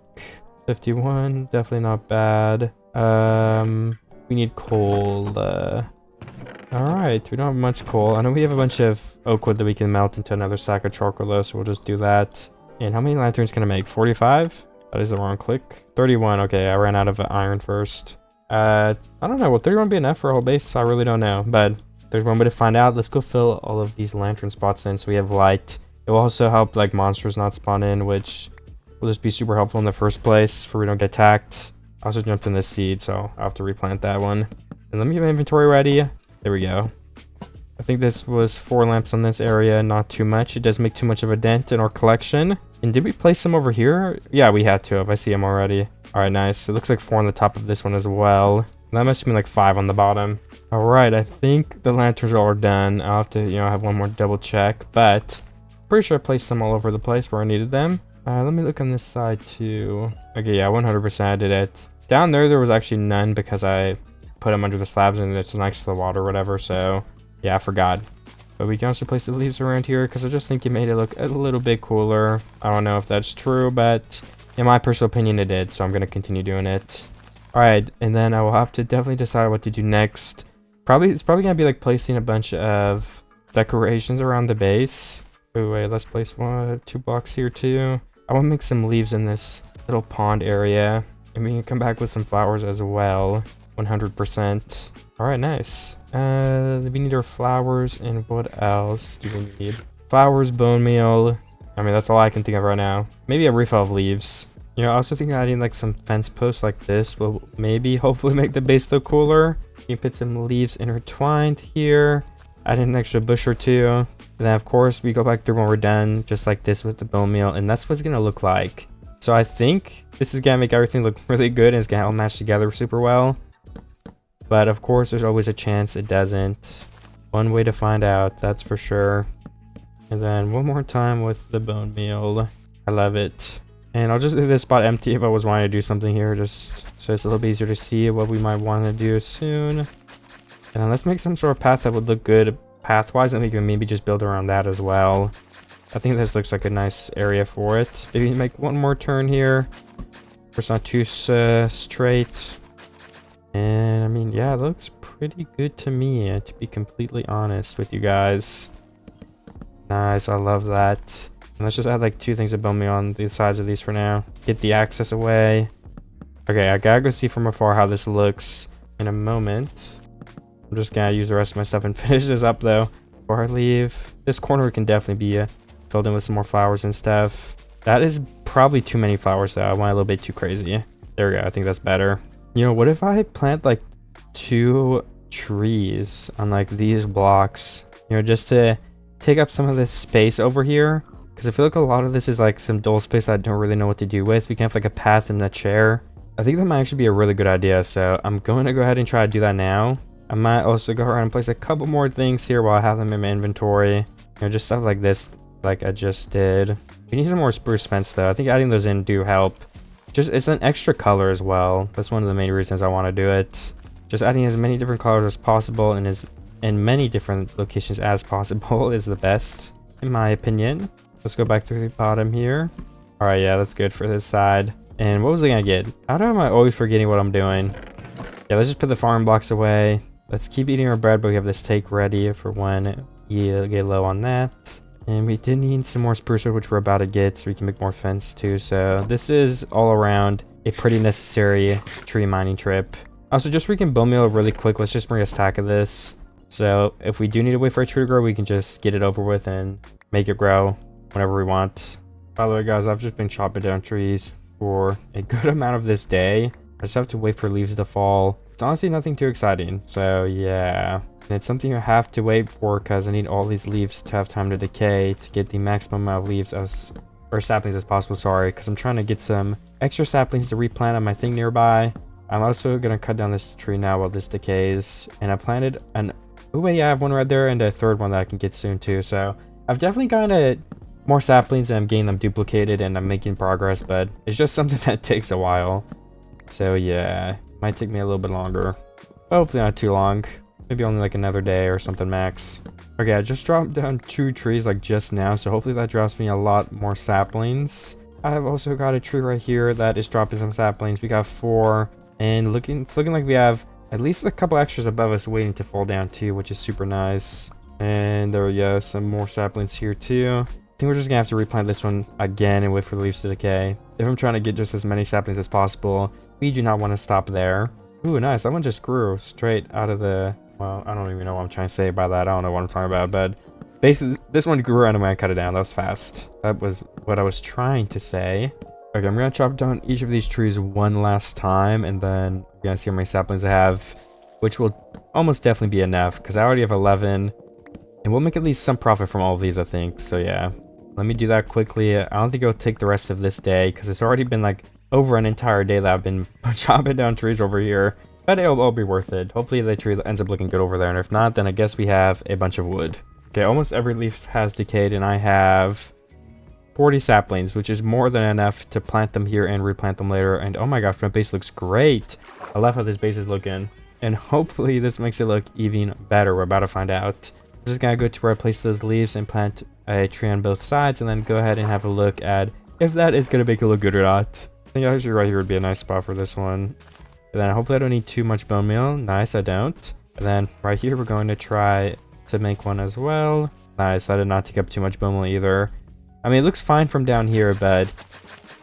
51, definitely not bad. We need coal. All right, we don't have much coal. I know we have a bunch of oak wood that we can melt into another sack of charcoal though, so we'll just do that. And how many lanterns can I make? 45? That is the wrong click. 31, okay, I ran out of iron first. I don't know, will 31 be enough for a whole base? I really don't know, but there's one way to find out. Let's go fill all of these lantern spots in so we have light. It will also help like monsters not spawn in, which will just be super helpful in the first place for we don't get attacked. I also jumped in this seed, so I'll have to replant that one. And let me get my inventory ready. There we go. I think this was 4 lamps on this area, not too much. It does make too much of a dent in our collection. And did we place them over here? Yeah, we had to have. I see them already. All right, nice. It looks like 4 on the top of this one as well. That must have been like 5 on the bottom. All right, I think the lanterns are all done. I'll have to, have one more double check, but pretty sure I placed them all over the place where I needed them. Let me look on this side too. Okay, yeah, 100% I did it. Down there was actually none because I put them under the slabs and it's next to the water or whatever, so yeah, I forgot. But we can also place the leaves around here because I just think it made it look a little bit cooler. I don't know if that's true, but in my personal opinion, it did, so I'm going to continue doing it. All right, and then I will have to definitely decide what to do next. It's probably gonna be like placing a bunch of decorations around the base. Wait, let's place 2 blocks here too. I want to make some leaves in this little pond area, and we can come back with some flowers as well. 100%. All right, nice. We need our flowers, and what else do we need? Flowers, bone meal. I mean, that's all I can think of right now. Maybe a refill of leaves. I also think adding like some fence posts like this will maybe hopefully make the base look cooler. You can put some leaves intertwined here. Add in an extra bush or 2. And then of course we go back through when we're done, just like this with the bone meal, and that's what it's gonna look like. So I think this is gonna make everything look really good, and it's gonna all match together super well. But of course there's always a chance it doesn't. One way to find out, that's for sure. And then one more time with the bone meal. I love it. And I'll just leave this spot empty if I was wanting to do something here, just so it's a little bit easier to see what we might want to do soon. And then let's make some sort of path that would look good path-wise, and we can maybe just build around that as well. I think this looks like a nice area for it. Maybe make one more turn here. It's not too straight. And I mean, yeah, it looks pretty good to me, to be completely honest with you guys. Nice, I love that. And let's just add like 2 things of bone meal on the sides of these for now. Get the access away. Okay, I gotta go see from afar how this looks in a moment. I'm just gonna use the rest of my stuff and finish this up though before I leave. This corner can definitely be filled in with some more flowers and stuff. That is probably too many flowers though. I went a little bit too crazy. There we go. I think that's better. You know, what if I plant like 2 trees on like these blocks, you know, just to take up some of this space over here? Because I feel like a lot of this is like some dull space I don't really know what to do with. We can have like a path in the chair. I think that might actually be a really good idea. So I'm going to go ahead and try to do that now. I might also go around and place a couple more things here while I have them in my inventory. You know, just stuff like this, like I just did. We need some more spruce fence though. I think adding those in do help. Just, it's an extra color as well. That's one of the main reasons I want to do it. Just adding as many different colors as possible and as in many different locations as possible is the best, in my opinion. Let's go back to the bottom here. All right, yeah, that's good for this side. And what was I gonna get? How am I always forgetting what I'm doing? Yeah, let's just put the farm blocks away. Let's keep eating our bread, but we have this take ready for when you get low on that. And we did need some more spruce wood, which we're about to get, so we can make more fence too. So this is all around a pretty necessary tree mining trip. Also, just so we can bone meal really quick, let's just bring a stack of this. So if we do need to wait for a tree to grow, we can just get it over with and make it grow whenever we want. By the way, guys, I've just been chopping down trees for a good amount of this day. I just have to wait for leaves to fall. It's honestly nothing too exciting. So yeah. And it's something you have to wait for because I need all these leaves to have time to decay to get the maximum amount of leaves or saplings as possible, sorry, because I'm trying to get some extra saplings to replant on my thing nearby. I'm also going to cut down this tree now while this decays. And I planted an... Oh wait, yeah, I have one right there and a third one that I can get soon too. So I've definitely gotten more saplings and I'm getting them duplicated and I'm making progress, but it's just something that takes a while. So yeah, might take me a little bit longer. Hopefully not too long. Maybe only like another day or something max. Okay, I just dropped down 2 trees like just now, so hopefully that drops me a lot more saplings. I have also got a tree right here that is dropping some saplings. We got 4, and it's looking like we have at least a couple extras above us waiting to fall down too, which is super nice. And there we go, some more saplings here too. I think we're just gonna have to replant this one again and wait for the leaves to decay. If I'm trying to get just as many saplings as possible, we do not want to stop there. Ooh, nice, that one just grew straight out of the... Well, I don't even know what I'm trying to say by that. I don't know what I'm talking about, but basically this one grew out of when I cut it down. That was fast. That was what I was trying to say. Okay, I'm gonna chop down each of these trees one last time, and then we're gonna see how many saplings I have, which will almost definitely be enough because I already have 11, and we'll make at least some profit from all of these, I think. So yeah, let me do that quickly. I don't think it'll take the rest of this day because it's already been like over an entire day that I've been chopping down trees over here. But it'll all be worth it. Hopefully the tree ends up looking good over there. And if not, then I guess we have a bunch of wood. Okay, almost every leaf has decayed. And I have 40 saplings, which is more than enough to plant them here and replant them later. And oh my gosh, my base looks great. I love how this base is looking. And hopefully this makes it look even better. We're about to find out. I'm just going to go to where I place those leaves and plant a tree on both sides. And then go ahead and have a look at if that is going to make it look good or not. I think actually right here would be a nice spot for this one. And then hopefully I don't need too much bone meal. Nice, I don't. And then right here, we're going to try to make one as well. Nice, I did not take up too much bone meal either. I mean, it looks fine from down here, but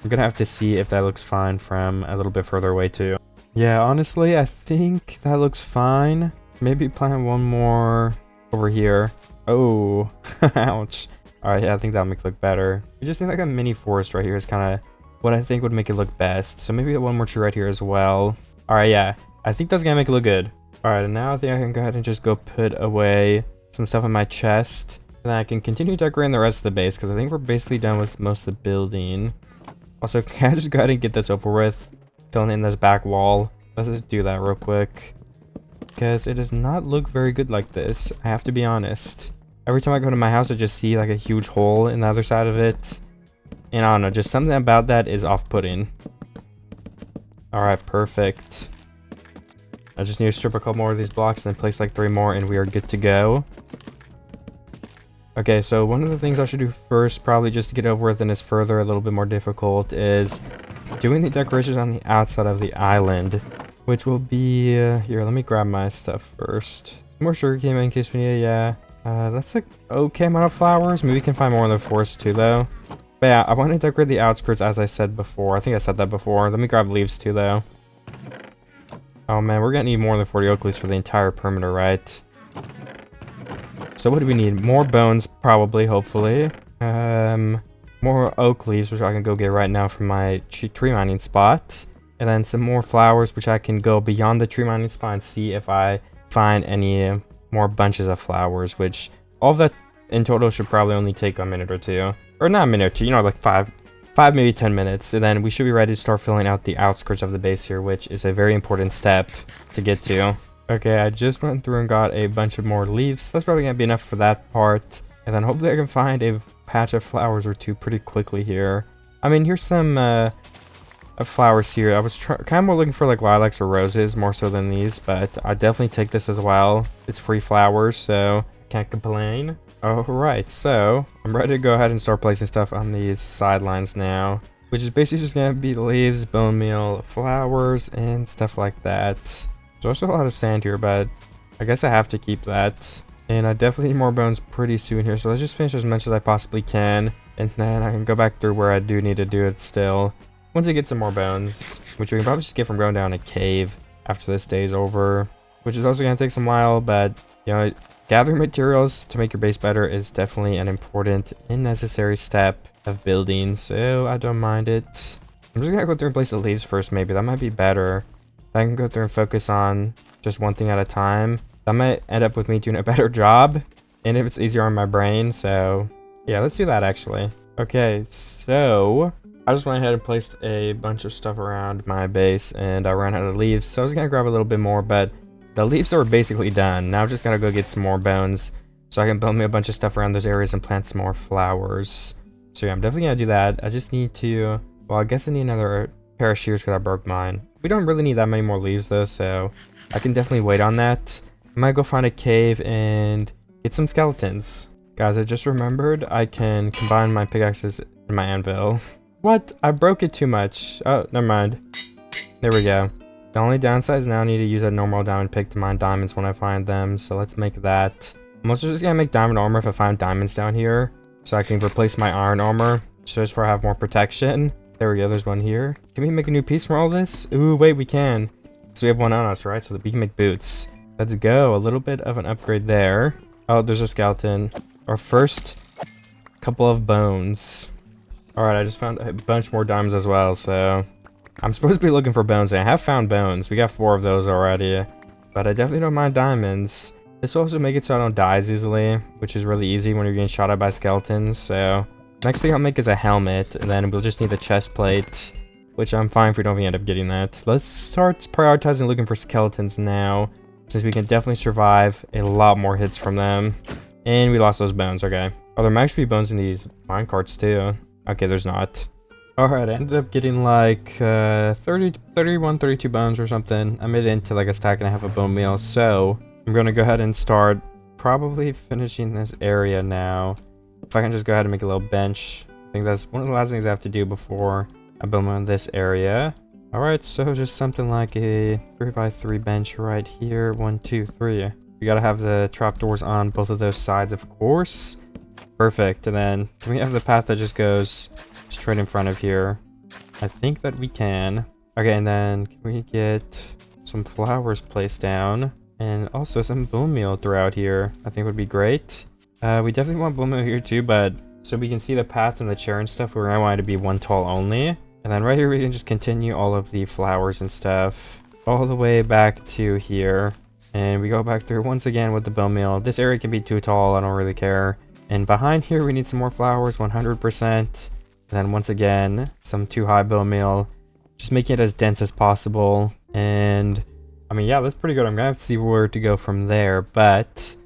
I'm going to have to see if that looks fine from a little bit further away too. Yeah, honestly, I think that looks fine. Maybe plant one more over here. Oh, ouch. All right, yeah, I think that'll make it look better. We just need like a mini forest right here is kind of what I think would make it look best. So maybe one more tree right here as well. All right, yeah, I think that's gonna make it look good. All right, and now I think I can go ahead and just go put away some stuff in my chest. And then I can continue decorating the rest of the base because I think we're basically done with most of the building. Also, can I just go ahead and get this over with? Filling in this back wall. Let's just do that real quick. Because it does not look very good like this. I have to be honest. Every time I go to my house, I just see like a huge hole in the other side of it. And I don't know, just something about that is off-putting. Alright, perfect. I just need to strip a couple more of these blocks and then place like 3 more and we are good to go. Okay, so one of the things I should do first, probably just to get over with and is further a little bit more difficult, is doing the decorations on the outside of the island. Which will be... here, let me grab my stuff first. More sugarcane in case we need it, yeah. That's like okay amount of flowers. Maybe we can find more in the forest too, though. But yeah, I want to decorate the outskirts as I said before. I think I said that before. Let me grab leaves too, though. Oh man, we're gonna need more than 40 oak leaves for the entire perimeter, right? So what do we need? More bones, probably, hopefully. More oak leaves, which I can go get right now from my tree mining spot. And then some more flowers, which I can go beyond the tree mining spot and see if I find any more bunches of flowers, which all of that in total should probably only take a minute or two. Or not a minute or two, you know, like five, maybe 10 minutes. And then we should be ready to start filling out the outskirts of the base here, which is a very important step to get to. Okay, I just went through and got a bunch of more leaves. That's probably gonna be enough for that part. And then hopefully I can find a patch of flowers or two pretty quickly here. I mean, here's some flowers here. I was kind of more looking for like lilacs or roses more so than these, but I definitely take this as well. It's free flowers, so can't complain. Alright, so I'm ready to go ahead and start placing stuff on these sidelines now, which is basically just gonna be leaves, bone meal, flowers, and stuff like that. There's also a lot of sand here, but I guess I have to keep that. And I definitely need more bones pretty soon here, so let's just finish as much as I possibly can, and then I can go back through where I do need to do it still. Once I get some more bones, which we can probably just get from going down a cave after this day is over, which is also going to take some while, but, you know, gathering materials to make your base better is definitely an important and necessary step of building, so I don't mind it. I'm just going to go through and place the leaves first, maybe. That might be better. I can go through and focus on just one thing at a time. That might end up with me doing a better job, and if it's easier on my brain, so yeah, let's do that actually. Okay, so I just went ahead and placed a bunch of stuff around my base, and I ran out of leaves, so I was gonna grab a little bit more, but the leaves are basically done. Now I've just gotta go get some more bones, so I can build me a bunch of stuff around those areas and plant some more flowers. So yeah, I'm definitely gonna do that. I just need to, well, I guess I need another pair of shears because I broke mine. We don't really need that many more leaves though, so I can definitely wait on that. I might go find a cave and get some skeletons. Guys, I just remembered I can combine my pickaxes and my anvil. What? I broke it too much. Oh, never mind. There we go. The only downside is now I need to use a normal diamond pick to mine diamonds when I find them, so let's make that. I'm also just gonna make diamond armor if I find diamonds down here, so I can replace my iron armor, just for I have more protection. There we go, there's one here. Can we make a new piece from all this? Ooh, wait, we can. So we have one on us, right? So that we can make boots. Let's go. A little bit of an upgrade there. Oh, there's a skeleton. Our first couple of bones. Alright, I just found a bunch more diamonds as well, so I'm supposed to be looking for bones, and I have found bones. We got 4 of those already, but I definitely don't mind diamonds. This will also make it so I don't die as easily, which is really easy when you're getting shot at by skeletons, so next thing I'll make is a helmet, and then we'll just need a chest plate, which I'm fine if we don't end up getting that. Let's start prioritizing looking for skeletons now, since we can definitely survive a lot more hits from them. And we lost those bones, okay. Oh, there might actually be bones in these minecarts too. Okay, there's not. Alright, I ended up getting like 31, 32 bones or something. I made it into like a stack and a half of bone meal, so I'm gonna go ahead and start probably finishing this area now. If I can just go ahead and make a little bench. I think that's one of the last things I have to do before I build on this area. Alright, so just something like a 3x3 bench right here. 1, 2, 3. We gotta have the trapdoors on both of those sides, of course. Perfect. And then can we have the path that just goes straight in front of here? I think that we can. Okay, and then can we get some flowers placed down? And also some bone meal throughout here. I think would be great. We definitely want bone meal here too, but so we can see the path and the chair and stuff, we're gonna want it to be one tall only. And then right here we can just continue all of the flowers and stuff all the way back to here. And we go back through once again with the bone meal. This area can be too tall, I don't really care. And behind here we need some more flowers, 100%. And then once again, some too high bone meal. Just making it as dense as possible. And I mean, yeah, that's pretty good. I'm gonna have to see where to go from there, but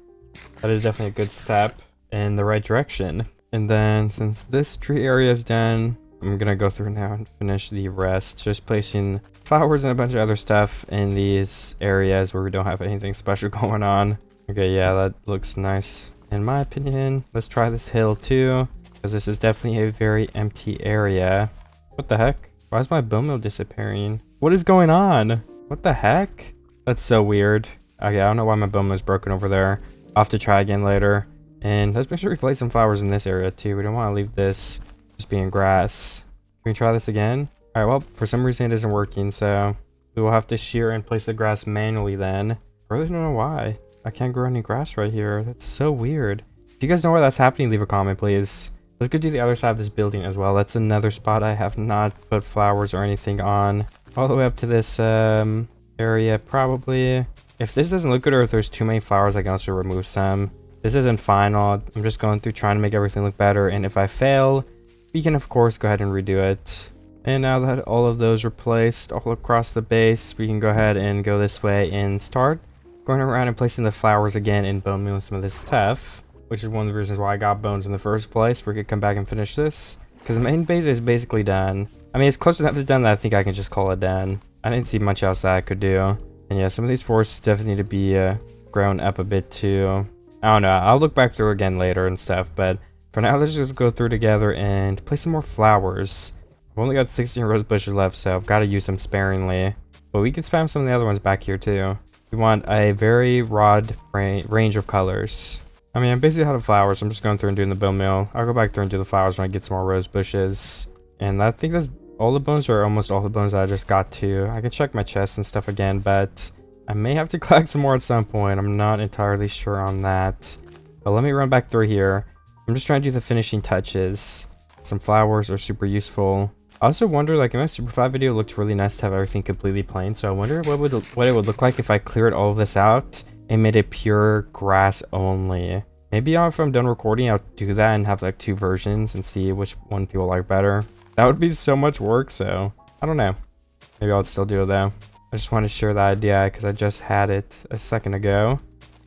that is definitely a good step in the right direction. And then since this tree area is done, I'm gonna go through now and finish the rest, just placing flowers and a bunch of other stuff in these areas where we don't have anything special going on. Okay, yeah, that looks nice in my opinion. Let's try this hill too, because this is definitely a very empty area. What the heck? Why is my bone meal disappearing? What is going on? What the heck? That's so weird. Okay, I don't know why my bone meal is broken over there. I'll have to try again later. And let's make sure we place some flowers in this area too. We don't want to leave this just being grass. Can we try this again? Alright, well, for some reason it isn't working, so we will have to shear and place the grass manually then. I really don't know why. I can't grow any grass right here. That's so weird. If you guys know why that's happening, leave a comment, please. Let's go do the other side of this building as well. That's another spot I have not put flowers or anything on. All the way up to this area, probably. If this doesn't look good or if there's too many flowers, I can also remove some. This isn't final. I'm just going through trying to make everything look better. And if I fail, we can, of course, go ahead and redo it. And now that all of those are placed all across the base, we can go ahead and go this way and start going around and placing the flowers again and bone mealing some of this stuff, which is one of the reasons why I got bones in the first place. We could come back and finish this because the main base is basically done. I mean, it's close enough to done that I think I can just call it done. I didn't see much else that I could do. And yeah, some of these forests definitely need to be grown up a bit too. I don't know. I'll look back through again later and stuff, but for now, let's just go through together and place some more flowers. I've only got 16 rose bushes left, so I've got to use them sparingly. But we can spam some of the other ones back here too. We want a very broad range of colors. I mean, I'm basically out of flowers. I'm just going through and doing the bone meal. I'll go back through and do the flowers when I get some more rose bushes. And I think that's all the bones, or almost all the bones that I just got to. I can check my chest and stuff again, but I may have to collect some more at some point. I'm not entirely sure on that. But let me run back through here. I'm just trying to do the finishing touches. Some flowers are super useful. I also wonder, like in my Super 5 video, it looked really nice to have everything completely plain. So I wonder what it would look like if I cleared all of this out and made it pure grass only. Maybe if I'm done recording, I'll do that and have like 2 versions and see which one people like better. That would be so much work, so I don't know. Maybe I'll still do it though. I just want to share the idea because I just had it a second ago.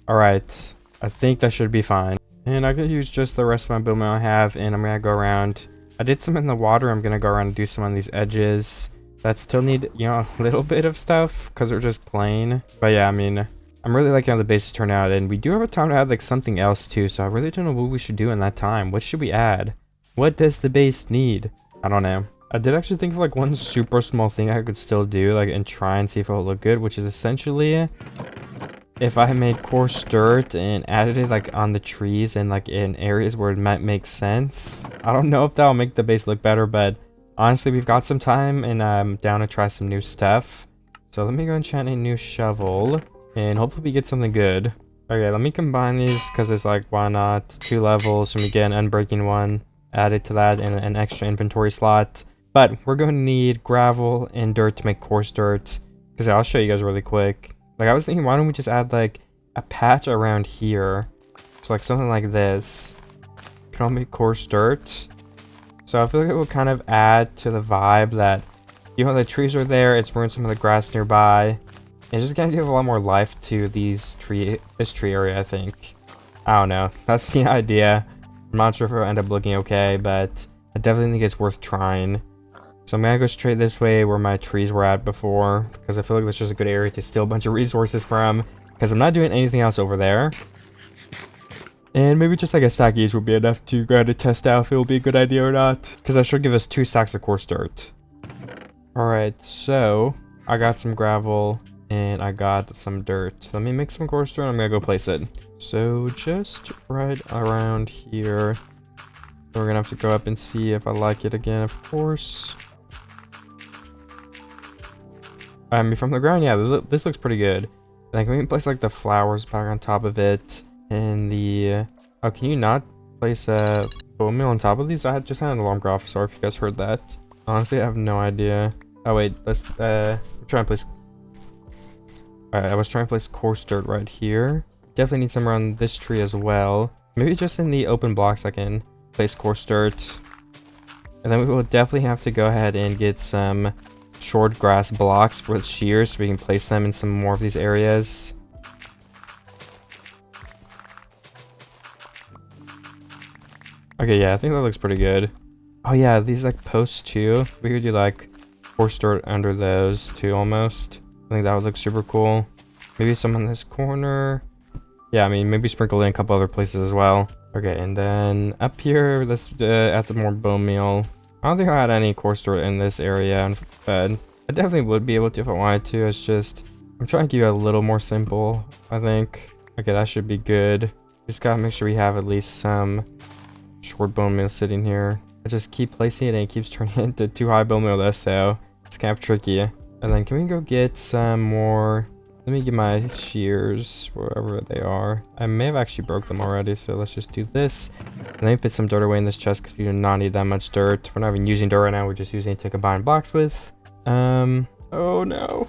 Alright, I think that should be fine. And I could use just the rest of my build I have, and I'm gonna go around. I did some in the water. I'm gonna go around and do some on these edges that still need, you know, a little bit of stuff because they're just plain. But yeah, I mean, I'm really liking how the bases turn out, and we do have a time to add like something else too. So I really don't know what we should do in that time. What should we add? What does the base need? I don't know. I did actually think of like one super small thing I could still do, like, and try and see if it will look good, which is essentially if I made coarse dirt and added it like on the trees and like in areas where it might make sense. I don't know if that'll make the base look better, but honestly, we've got some time and I'm down to try some new stuff. So let me go enchant a new shovel and hopefully we get something good. Okay, let me combine these because it's like, why not? 2 levels and we get an unbreaking one added to that and an extra inventory slot. But we're going to need gravel and dirt to make coarse dirt, because I'll show you guys really quick. Like, I was thinking, why don't we just add like a patch around here, so like something like this can all make coarse dirt. So I feel like it will kind of add to the vibe that, you know, the trees are there, it's ruined some of the grass nearby, and just gonna give a lot more life to this tree area. I think, I don't know, that's the idea. I'm not sure if it'll end up looking okay, but I definitely think it's worth trying. So I'm gonna go straight this way where my trees were at before, because I feel like that's just a good area to steal a bunch of resources from, because I'm not doing anything else over there. And maybe just like a stack each would be enough to go ahead and test out if it will be a good idea or not, because that should give us 2 stacks of coarse dirt. Alright, so I got some gravel and I got some dirt. Let me make some coarse dirt and I'm gonna go place it. So just right around here. We're gonna have to go up and see if I like it again, of course. I mean, from the ground, yeah, this looks pretty good. Like, we can place like the flowers back on top of it, and the oh, can you not place a bone meal on top of these? I just had an alarm go off. Sorry if you guys heard that. Honestly, I have no idea. Oh wait, let's I'm trying to place. Alright, I was trying to place coarse dirt right here. Definitely need some around this tree as well. Maybe just in the open blocks I can place coarse dirt. And then we will definitely have to go ahead and get some short grass blocks with shears so we can place them in some more of these areas. Okay, yeah, I think that looks pretty good. Oh yeah, these like posts too. We could do like coarse dirt under those too almost. I think that would look super cool. Maybe some in this corner. Yeah, I mean, maybe sprinkle in a couple other places as well. Okay, and then up here, let's add some more bone meal. I don't think I had any coarse dirt in this area, but I definitely would be able to if I wanted to. It's just, I'm trying to keep it a little more simple, I think. Okay, that should be good. Just gotta make sure we have at least some short bone meal sitting here. I just keep placing it and it keeps turning into too high bone meal though, so it's kind of tricky. And then can we go get some more? Let me get my shears wherever they are. I may have actually broke them already, so let's just do this. And let me put some dirt away in this chest because we do not need that much dirt. We're not even using dirt right now. We're just using it to combine blocks with. Oh no.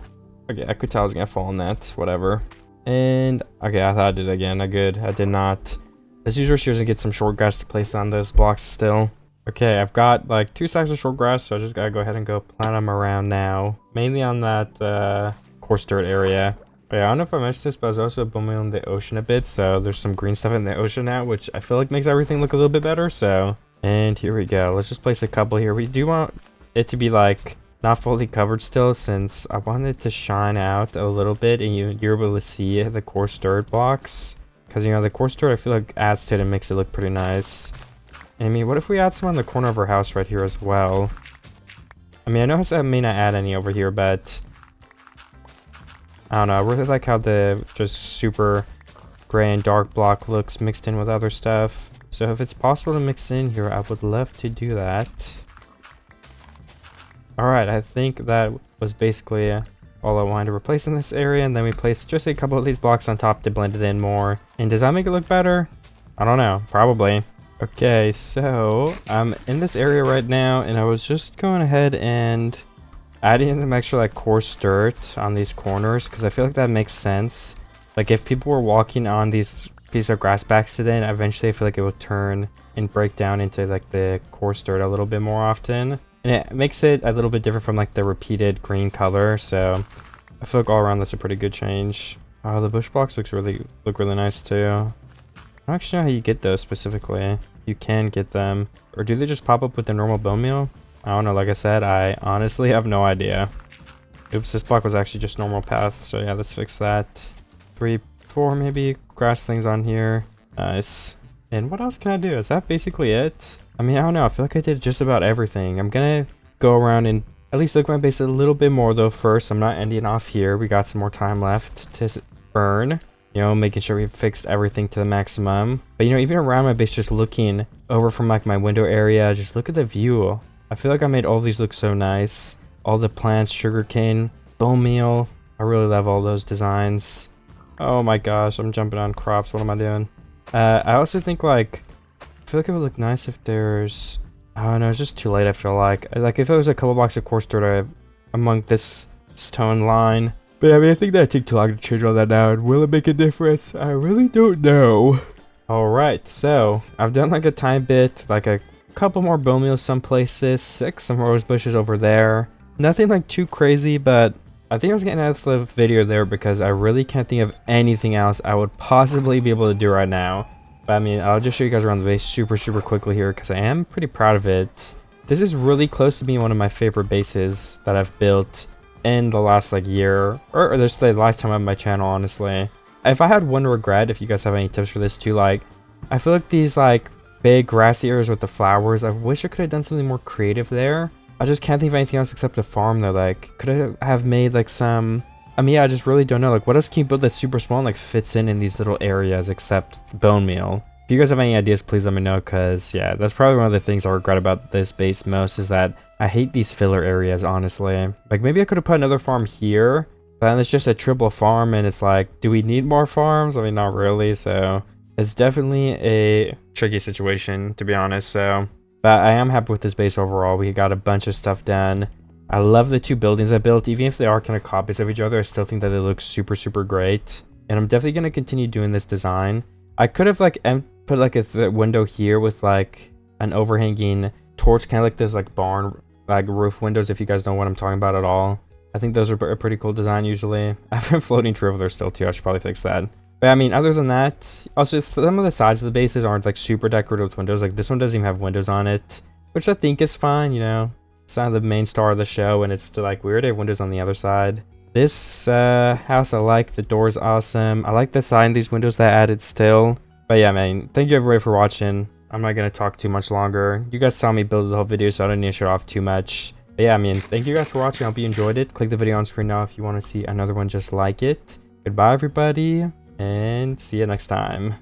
Okay, I could tell I was gonna fall in that. Whatever. And okay, I thought I did again. Good. I did not. Let's use our shears and get some short grass to place on those blocks still. Okay, I've got like 2 stacks of short grass, so I just gotta go ahead and go plant them around now. Mainly on that coarse dirt area. Yeah, I don't know if I mentioned this, but I was also booming on the ocean a bit, so there's some green stuff in the ocean now, which I feel like makes everything look a little bit better, so. And here we go. Let's just place a couple here. We do want it to be like not fully covered still, since I want it to shine out a little bit and you're able to see the coarse dirt blocks. Because, you know, the coarse dirt I feel like adds to it and makes it look pretty nice. I mean, what if we add some on the corner of our house right here as well? I mean, I know I may not add any over here, but I don't know. I really like how the just super gray and dark block looks mixed in with other stuff. So if it's possible to mix in here, I would love to do that. Alright, I think that was basically all I wanted to replace in this area. And then we placed just a couple of these blocks on top to blend it in more. And does that make it look better? I don't know. Probably. Okay, so I'm in this area right now, and I was just going ahead and adding some extra like coarse dirt on these corners because I feel like that makes sense. Like if people were walking on these pieces of grass by accident, eventually I feel like it will turn and break down into like the coarse dirt a little bit more often, and it makes it a little bit different from like the repeated green color. So I feel like all around that's a pretty good change. Oh, the bush blocks look really nice too. I don't actually know how you get those specifically. You can get them, or do they just pop up with the normal bone meal? I don't know. Like I said, I honestly have no idea. Oops, this block was actually just normal path, so yeah, let's fix that. 3, 4 maybe grass things on here. Nice. And what else can I do? Is that basically it? I mean, I don't know. I feel like I did just about everything. I'm gonna go around and at least look at my base a little bit more though first. I'm not ending off here. We got some more time left to burn. You know, making sure we fixed everything to the maximum. But you know, even around my base, just looking over from like my window area, just look at the view. I feel like I made all these look so nice. All the plants, sugarcane, bone meal. I really love all those designs. Oh my gosh, I'm jumping on crops. What am I doing? I also think like, I feel like it would look nice if there's, I don't know, it's just too late. I feel like if there was a couple blocks of coarse dirt among this stone line. But yeah, I mean, I think that took too long to change all that now. And will it make a difference? I really don't know. Alright, so I've done like a tiny bit, like a couple more bone meals some places, some rose bushes over there. Nothing like too crazy, but I think I was getting out of the video there because I really can't think of anything else I would possibly be able to do right now. But I mean, I'll just show you guys around the base super quickly here because I am pretty proud of it. This is really close to being one of my favorite bases that I've built in the last like year or just the lifetime of my channel, honestly. If I had one regret, if you guys have any tips for this too, like I feel like these like big grassy areas with the flowers, I wish I could have done something more creative there. I just can't think of anything else except a farm though. Like could I have made like some, I mean, yeah, I just really don't know, like what else can you build that's super small and like fits in these little areas except bone meal? If you guys have any ideas, please let me know, because yeah, that's probably one of the things I regret about this base most, is that I hate these filler areas, honestly. Like maybe I could have put another farm here, but then it's just a triple farm and it's like, do we need more farms? I mean, not really. So it's definitely a tricky situation, to be honest. So, but I am happy with this base overall. We got a bunch of stuff done. I love the 2 buildings I built. Even if they are kind of copies of each other, I still think that they look super great. And I'm definitely going to continue doing this design. I could have like put like a window here with like an overhanging torch, kind of like those like barn like roof windows, if you guys know what I'm talking about at all. I think those are a pretty cool design usually. I have a floating tree over there still too. I should probably fix that. But I mean, other than that, also some of the sides of the bases aren't like super decorated with windows. Like this one doesn't even have windows on it, which I think is fine, you know. It's not the main star of the show, and it's still like weird to have windows on the other side. This house I like. The door's awesome. I like the side of these windows that I added still. But yeah, man, thank you everybody for watching. I'm not going to talk too much longer. You guys saw me build the whole video, so I don't need to show off too much. But yeah, I mean, thank you guys for watching. I hope you enjoyed it. Click the video on screen now if you want to see another one just like it. Goodbye, everybody, and see you next time.